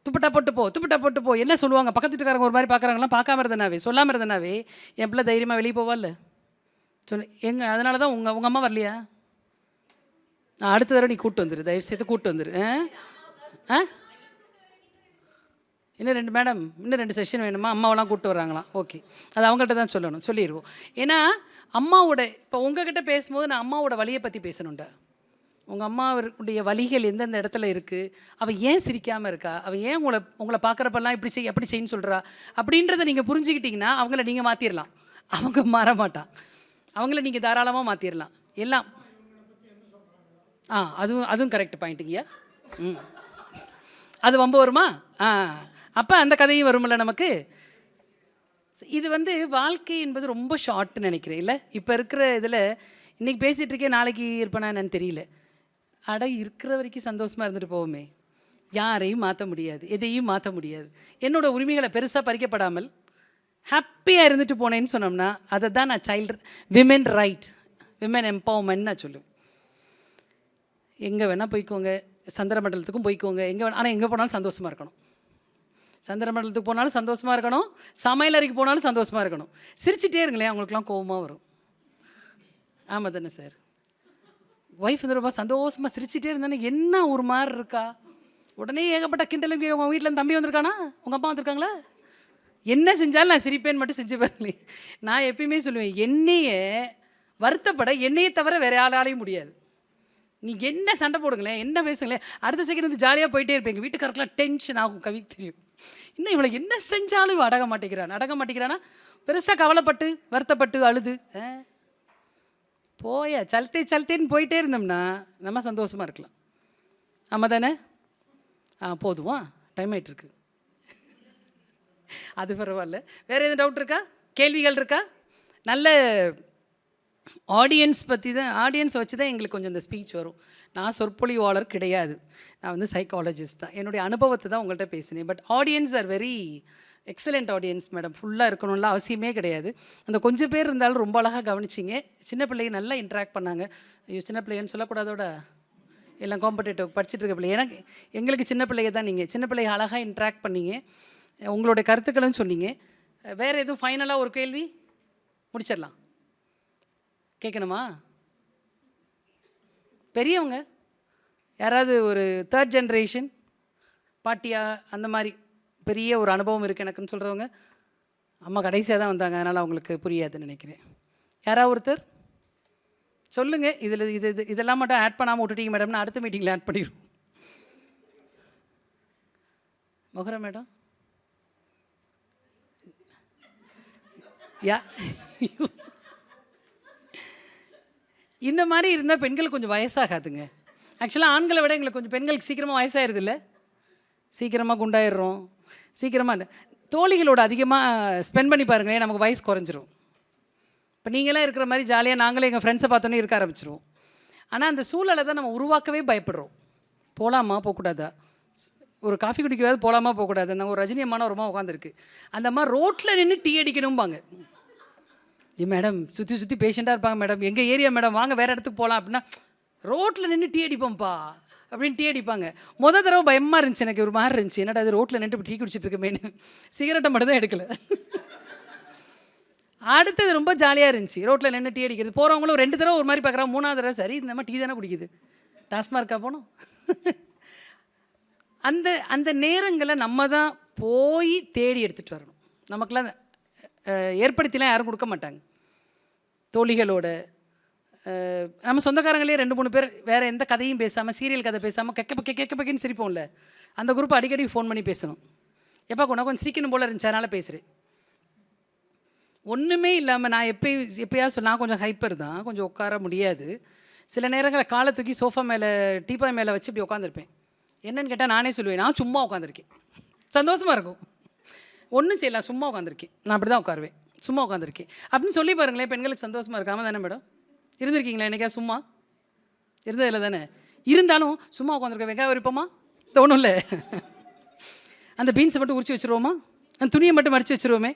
துப்பட்டா போட்டு போ. என்ன சொல்லுவாங்க பக்கத்து வீட்டுக்காரங்க ஒரு மாதிரி பார்க்குறாங்களாம், பார்க்காம இருந்தனாவே, சொல்லாமல் இருந்தனாவே என் பிள்ளை தைரியமாக வெளியே போவாள் சொல்லு. அதனால தான் உங்கள் அம்மா வரலையா? அடுத்த தடவை நீ கூப்பிட்டு வந்துரு, தயவு செய்து கூப்பிட்டு வந்துரு. இன்னும் 2 மேடம், இன்னும் 2 செஷன் வேணுமா? அம்மாவெல்லாம் கூப்பிட்டு வர்றாங்களாம். ஓகே, அது அவங்கள்ட்ட தான் சொல்லணும், சொல்லிடுவோம். ஏன்னா அம்மாவோட இப்போ உங்ககிட்ட பேசும்போது நான் அம்மாவோட வலியை பற்றி பேசணுண்டா. உங்கள் அம்மாவுடைய வலிகள் எந்தெந்த இடத்துல இருக்குது, அவள் ஏன் சிரிக்காமல் இருக்கா, அவள் ஏன் உங்களை பார்க்குறப்பெல்லாம் இப்படி செய் அப்படி செய்யின்னு சொல்கிறா அப்படின்றத நீங்கள் புரிஞ்சுக்கிட்டிங்கன்னா அவங்கள நீங்கள் மாற்றிடலாம். அவங்க மாற மாட்டான், அவங்கள நீங்கள் தாராளமாக மாற்றிடலாம். எல்லாம் அதுவும் கரெக்ட் பாயிண்ட்டுங்கய்யா. அது வம்பு வருமா? அப்போ அந்த கதையும் வரும்ல நமக்கு. இது வந்து வாழ்க்கை என்பது ரொம்ப ஷார்ட்னு நினைக்கிறேன் இல்லை? இப்போ இருக்கிற இதில் இன்றைக்கி பேசிகிட்டு இருக்கேன், நாளைக்கு இருப்பேனா என்னன்னு தெரியல. இருக்கிற வரைக்கும் சந்தோஷமாக இருந்துட்டு போவோமே. யாரையும் மாற்ற முடியாது, எதையும் மாற்ற முடியாது. என்னோடய உரிமைகளை பெருசாக பறிக்கப்படாமல் ஹாப்பியாக இருந்துட்டு போனேன்னு சொன்னோம்னா அதை தான் நான் விமென் ரைட், விமென் எம்பவர்மெண்ட் நான் சொல்லுவேன். எங்கே வேணால் போய்க்கோங்க, சந்திரமண்டலத்துக்கும் போய்க்கோங்க, எங்கே வேணால். ஆனால் எங்கே போனாலும் சந்தோஷமாக இருக்கணும். சந்திரமண்டலத்துக்கு போனாலும் சந்தோஷமாக இருக்கணும், சமையல் அறைக்கு போனாலும் சந்தோஷமாக இருக்கணும். சிரிச்சிட்டே இருங்களேன், அவங்களுக்குலாம் கோபமாக வரும். ஆமாம் தானே சார்? ஒய்ஃப் வந்து ரொம்ப சந்தோஷமாக சிரிச்சிட்டே இருந்தானே என்ன ஒரு மாதிரி இருக்கா, உடனே ஏகப்பட்ட கிண்டல். உங்கள் வீட்டில் தம்பி வந்திருக்கானா, உங்கள் அப்பா வந்திருக்காங்களா, என்ன செஞ்சாலும் நான் சிரிப்பேன்னு மட்டும் செஞ்சு பாருங்களேன். நான் எப்பயுமே சொல்லுவேன், என்னையே வருத்தப்பட என்னையே தவிர வேறு யாராலையும் முடியாது. நீங்கள் என்ன சண்டை போடுங்களேன், என்ன பேசுங்களேன், அடுத்த செகண்ட் வந்து ஜாலியாக போயிட்டே இருப்பேன். எங்கள் வீட்டுக்காரக்கெலாம் டென்ஷன் ஆகும், கவிக்கு தெரியும். இன்னும் இவளை என்ன செஞ்சாலும் இவள் அடங்க மாட்டேங்கிறானா பெருசாக கவலைப்பட்டு வருத்தப்பட்டு அழுது போய சல்த்தேன்னு போயிட்டே இருந்தோம்னா நம்ம சந்தோஷமாக இருக்கலாம். ஆமாம் தானே? போதுமா, டைம் ஆகிட்டுருக்கு. அது பரவாயில்ல. வேறு எதுவும் டவுட் இருக்கா, கேள்விகள் இருக்கா? நல்ல ஆடியன்ஸ் வச்சு தான் எங்களுக்கு கொஞ்சம் இந்த ஸ்பீச் வரும். நான் சொற்பொழிவாளர் கிடையாது, நான் வந்து சைக்காலஜிஸ்ட் தான். என்னுடைய அனுபவத்தை தான் உங்கள்கிட்ட பேசினேன். But audience are very excellent audience madam. ஃபுல்லாக இருக்கணும்லாம் அவசியமே கிடையாது. அந்த கொஞ்சம் பேர் இருந்தாலும் ரொம்ப அழகாக கவனிச்சிங்க. சின்ன பிள்ளைங்க நல்லா இன்ட்ராக்ட் பண்ணாங்க. ஐயோ சின்ன பிள்ளைன்னு சொல்லக்கூடாதோட, எல்லாம் காம்படேட்டிவ் படிச்சுட்டு இருக்க பிள்ளை. எங்களுக்கு சின்ன பிள்ளைங்க தான். நீங்கள் சின்ன பிள்ளைங்க அழகாக இன்ட்ராக்ட் பண்ணீங்க, உங்களுடைய கருத்துக்களும் சொன்னீங்க. வேறு எதுவும் ஃபைனலாக ஒரு கேள்வி முடிச்சிடலாம். கேட்கணுமா? பெரியவங்க யாராவது ஒரு 3rd ஜென்ரேஷன் பாட்டியா அந்த மாதிரி பெரிய ஒரு அனுபவம் இருக்குது எனக்குன்னு சொல்கிறவங்க? அம்மா கடைசியாக தான் வந்தாங்க, அதனால் அவங்களுக்கு புரியாதுன்னு நினைக்கிறேன். யாராவது ஒருத்தர் சொல்லுங்கள். இதெல்லாம் மட்டும் ஆட் பண்ணாமல் விட்டுட்டீங்க மேடம்னு அடுத்த மீட்டிங்கில் ஆட் பண்ணிடுவோம். மொஹரா மேடம் இந்த மாதிரி இருந்தால் பெண்களுக்கு கொஞ்சம் வயசாகாதுங்க. ஆக்சுவலாக ஆண்களை விட எங்களுக்கு கொஞ்சம் பெண்களுக்கு சீக்கிரமாக வயசாகிடுது இல்லை? சீக்கிரமாக குண்டாயிடுறோம், சீக்கிரமாக தோழிகளோட அதிகமாக ஸ்பெண்ட் பண்ணி பாருங்களேன், நமக்கு வயசு குறைஞ்சிரும். இப்போ நீங்களாம் இருக்கிற மாதிரி ஜாலியாக நாங்களே எங்கள் ஃப்ரெண்ட்ஸை பார்த்தோன்னே இருக்க ஆரம்பிச்சிருவோம். ஆனால் அந்த சூழலை தான் நம்ம உருவாக்கவே பயப்படுறோம். போகலாமா போகக்கூடாதா, ஒரு காஃபி குடிக்கவாது போகலாமா போகக்கூடாது. அந்த ஒரு ரஜினி அம்மான ஒரு உட்காந்துருக்கு, அந்த மாதிரி ரோட்டில் நின்று டீ அடிக்கணும்பாங்க. ஜி மேடம் சுற்றி பேஷண்ட்டாக இருப்பாங்க மேடம், எங்கள் ஏரியா மேடம், வாங்க வேறு இடத்துக்கு போகலாம் அப்படின்னா, ரோட்டில் நின்று டீ அடிப்போம்ப்பா அப்படின்னு டீ அடிப்பாங்க. தடவை பயமாக இருந்துச்சு, எனக்கு ஒரு மாதிரி இருந்துச்சு, என்னடா அது ரோட்டில் நின்று டீ குடிச்சிட்டு இருக்கமேனு. சிகரெட்டை மட்டும் தான் எடுக்கலை. அடுத்தது ரொம்ப ஜாலியாக இருந்துச்சு, ரோட்டில் நின்று டீ அடிக்கிறது. போகிறவங்களும் 2 தடவை ஒரு மாதிரி பார்க்குறாங்க, 3வது தடவை சரி இந்த மாதிரி டீ தானே குடிக்குது, டாஸ்மார்க்கா போனோம். அந்த நேரங்களை நம்ம தான் போய் தேடி எடுத்துகிட்டு வரணும். நமக்கெல்லாம் ஏற்படுத்திலாம் யாரும் கொடுக்க மாட்டாங்க. தோழிகளோட நம்ம சொந்தக்காரங்களே 2-3 பேர் வேறு எந்த கதையும் பேசாமல், சீரியல் கதை பேசாமல் கெக்கன்னு சிரிப்போம்ல, அந்த குரூப் அடிக்கடி ஃபோன் பண்ணி பேசணும். எப்போ கொஞ்சம் சிரிக்கணும் போல் இருந்துச்சு, அதனால் பேசுகிறேன். ஒன்றுமே இல்லாமல் நான் எப்பயாவது நான் கொஞ்சம் ஹைப்பர் தான், கொஞ்சம் உட்கார முடியாது. சில நேரங்களில் காலை தூக்கி சோஃபா மேலே டீப்பாய் மேலே வச்சு இப்படி உட்காந்துருப்பேன். என்னன்னு கேட்டால் நானே சொல்லுவேன், நான் சும்மா உட்காந்துருக்கேன், சந்தோஷமாக இருக்கும், ஒன்றும் செய்யலாம், சும்மா உட்காந்துருக்கேன், நான் அப்படி தான் உட்காருவேன், சும்மா உட்காந்துருக்கேன் அப்படின்னு சொல்லி பாருங்களேன். பெண்களுக்கு சந்தோஷமாக இருக்காமல் தானே மேடம்? இருந்திருக்கீங்களா என்னைக்கா சும்மா? இருந்ததில்ல தானே? இருந்தாலும் சும்மா உட்காந்துருக்க வெங்காயம் உரிப்போமா? தோணும் இல்லை. அந்த பீன்ஸை மட்டும் உரிச்சு வச்சுருவோமா? அந்த துணியை மட்டும் மடித்து வச்சுருவோமே?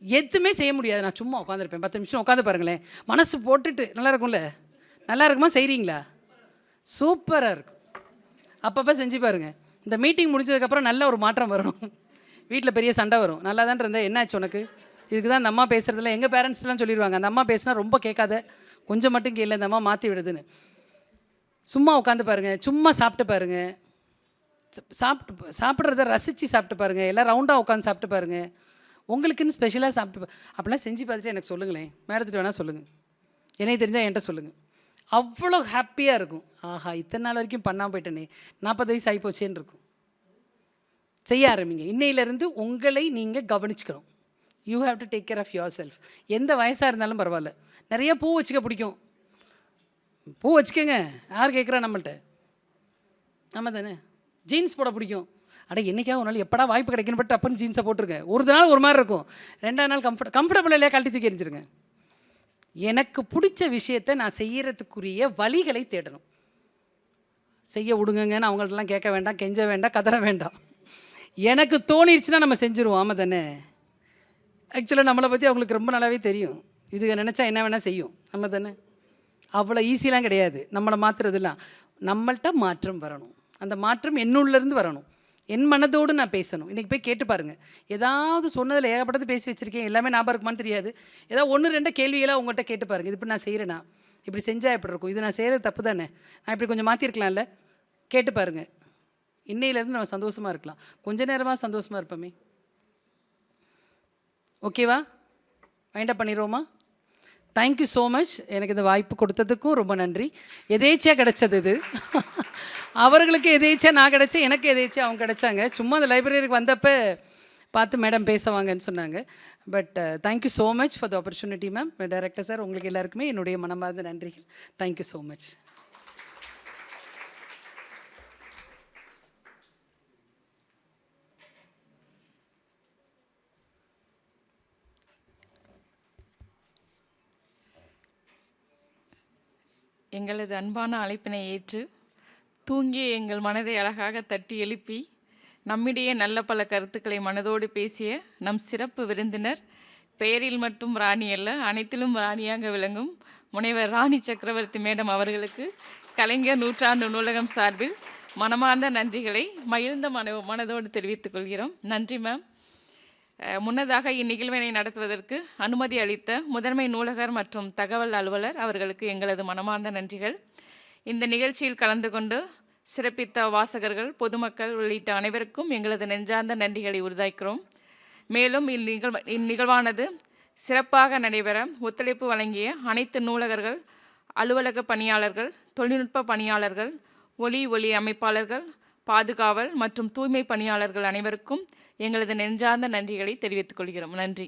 எதுவுமே செய்ய முடியாது. நான் சும்மா உட்காந்துருப்பேன். 10 நிமிஷம் உட்காந்து பாருங்களேன், மனசு போட்டுட்டு நல்லா இருக்கும்ல. நல்லா இருக்குமா? செய்கிறீங்களா? சூப்பராக இருக்கும். அப்பப்போ செஞ்சு பாருங்கள். இந்த மீட்டிங் முடிஞ்சதுக்கப்புறம் நல்ல ஒரு மாற்றம் வரணும். வீட்டில் பெரிய சண்டை வரும். நல்லா தான் இருந்தேன், என்னாச்சு உனக்கு? இதுக்கு தான் அந்த அம்மா பேசுகிறதில்ல. எங்கள் பேரண்ட்ஸ்லாம் சொல்லிடுவாங்க, அந்த அம்மா பேசினா ரொம்ப கேட்காத, கொஞ்சம் மட்டும் கேளு, அந்த அம்மா மாற்றி விடுதுன்னு. சும்மா உட்காந்து பாருங்கள், சும்மா சாப்பிட்டு பாருங்கள், சாப்பிட்றத ரசித்து சாப்பிட்டு பாருங்கள், எல்லாம் ரவுண்டாக உட்காந்து சாப்பிட்டு பாருங்கள், உங்களுக்குன்னு ஸ்பெஷலாக சாப்பிட்டு அப்படிலாம் செஞ்சு பார்த்துட்டு எனக்கு சொல்லுங்களேன். மேடத்துட்டு வேணால் சொல்லுங்கள், எனக்கு தெரிஞ்சால் என்கிட்ட சொல்லுங்கள். அவ்வளோ ஹாப்பியாக இருக்கும். ஆஹா, இத்தனை நாள் வரைக்கும் பண்ணாமல் போயிட்டேனே, 40 வயசு ஆகிப்போச்சேன்னு இருக்கும். செய்ய ஆரம்பிங்க. இன்னையிலேருந்து உங்களை நீங்கள் கவனிச்சுக்கணும். You have to take care of yourself. எந்த வயசாக இருந்தாலும் பரவாயில்ல. நிறைய பூ வச்சுக்க பிடிக்கும், பூ வச்சுக்கோங்க, யார் கேட்குறா நம்மள்கிட்ட? ஆமாம் தானே? ஜீன்ஸ் போட பிடிக்கும், அட என்றைக்காக ஒரு நாள் எப்படா வாய்ப்பு கிடைக்கணும் பட் அப்பன்னு ஜீன்ஸை போட்டிருங்க. ஒரு நாள் ஒரு மாதிரி இருக்கும், 2ஆவது நாள் கம்ஃபர்டபுள் இல்லையா, கழட்டி தூக்கி எரிஞ்சிருங்க. எனக்கு பிடிச்ச விஷயத்தை நான் செய்யறதுக்குரிய வழிகளை தேடணும். செய்ய விடுங்கன்னு அவங்கள்ட்டலாம் கேட்க வேண்டாம், கெஞ்ச வேண்டாம், கதற வேண்டாம். எனக்கு தோணிடுச்சுன்னா நம்ம செஞ்சுருவோம். ஆமாம் தானே? ஆக்சுவலாக நம்மளை பற்றி அவங்களுக்கு ரொம்ப நல்லாவே தெரியும். இதுங்க நினச்சா என்ன வேணால் செய்யும். ஆமாம் தானே? அவ்வளோ ஈஸிலாம் கிடையாது நம்மளை மாற்றுறதுலாம். நம்மள்கிட்ட மாற்றம் வரணும். அந்த மாற்றம் என்னுள்ளேருந்து வரணும். என் மனதோடு நான் பேசணும். இன்றைக்கி போய் கேட்டு பாருங்கள். ஏதாவது சொன்னதில் ஏகப்பட்டது பேசி வச்சுருக்கேன், எல்லாமே ஞாபகம் இருக்குமான்னு தெரியாது. ஏதாவது 1-2 கேள்விகளாக உங்கள்கிட்ட கேட்டு பாருங்கள். இது இப்படி நான் செய்கிறேன்னா, இப்படி செஞ்சால் எப்படி இருக்கும், இது நான் செய்கிறது தப்பு தானே, நான் இப்படி கொஞ்சம் மாற்றிருக்கலாம்ல, கேட்டு பாருங்கள். இன்னையிலேருந்து நம்ம சந்தோஷமாக இருக்கலாம். கொஞ்ச நேரமாக சந்தோஷமாக இருப்போமே. ஓகேவா? வைண்ட் அப் பண்ணிடுவோமா? Thank you so much. எனக்கு இந்த வாய்ப்பு கொடுத்ததுக்கும் ரொம்ப நன்றி. எதேச்சியாக கிடச்சது இது. அவர்களுக்கு எதேச்சியாக நான் கிடச்சேன், எனக்கு எதேச்சியாக அவங்க கிடச்சாங்க. சும்மா அந்த லைப்ரரிக்கு வந்தப்போ பார்த்து மேடம் பேசவாங்கன்னு சொன்னாங்க. But thank you so much for the opportunity ma'am. Director sir, உங்களுக்கு எல்லாருக்குமே என்னுடைய மனமார்ந்த நன்றிகள். Thank you so much.
எங்களது அன்பான அழைப்பினை ஏற்று தூங்கிய எங்கள் மனதை அழகாக தட்டி எழுப்பி நம்மிடையே நல்ல பல கருத்துக்களை மனதோடு பேசிய நம் சிறப்பு விருந்தினர், பெயரில் மட்டும் ராணி அல்ல அனைத்திலும் ராணியாக விளங்கும் முனைவர் ராணி சக்கரவர்த்தி மேடம் அவர்களுக்கு கலைஞர் நூற்றாண்டு நூலகம் சார்பில் மனமார்ந்த நன்றிகளை மகிழ்ந்த மனதோடு தெரிவித்துக் கொள்கிறோம். நன்றி மேம். முன்னதாக இந்நிகழ்வினை நடத்துவதற்கு அனுமதி அளித்த முதன்மை நூலகர் மற்றும் தகவல் அலுவலர் அவர்களுக்கு எங்களது மனமார்ந்த நன்றிகள். இந்த நிகழ்ச்சியில் கலந்து கொண்டு சிறப்பித்த வாசகர்கள், பொதுமக்கள் உள்ளிட்ட அனைவருக்கும் எங்களது நெஞ்சார்ந்த நன்றிகளை உரித்தாக்கிறோம். மேலும் இந்நிகழ்வானது சிறப்பாக நடைபெற ஒத்துழைப்பு வழங்கிய அனைத்து நூலகர்கள், அலுவலக பணியாளர்கள், தொழில்நுட்ப பணியாளர்கள், ஒலி அமைப்பாளர்கள், பாதுகாவல் மற்றும் தூய்மை பணியாளர்கள் அனைவருக்கும் எங்களது நெஞ்சார்ந்த நன்றிகளை தெரிவித்துக் கொள்கிறோம். நன்றி.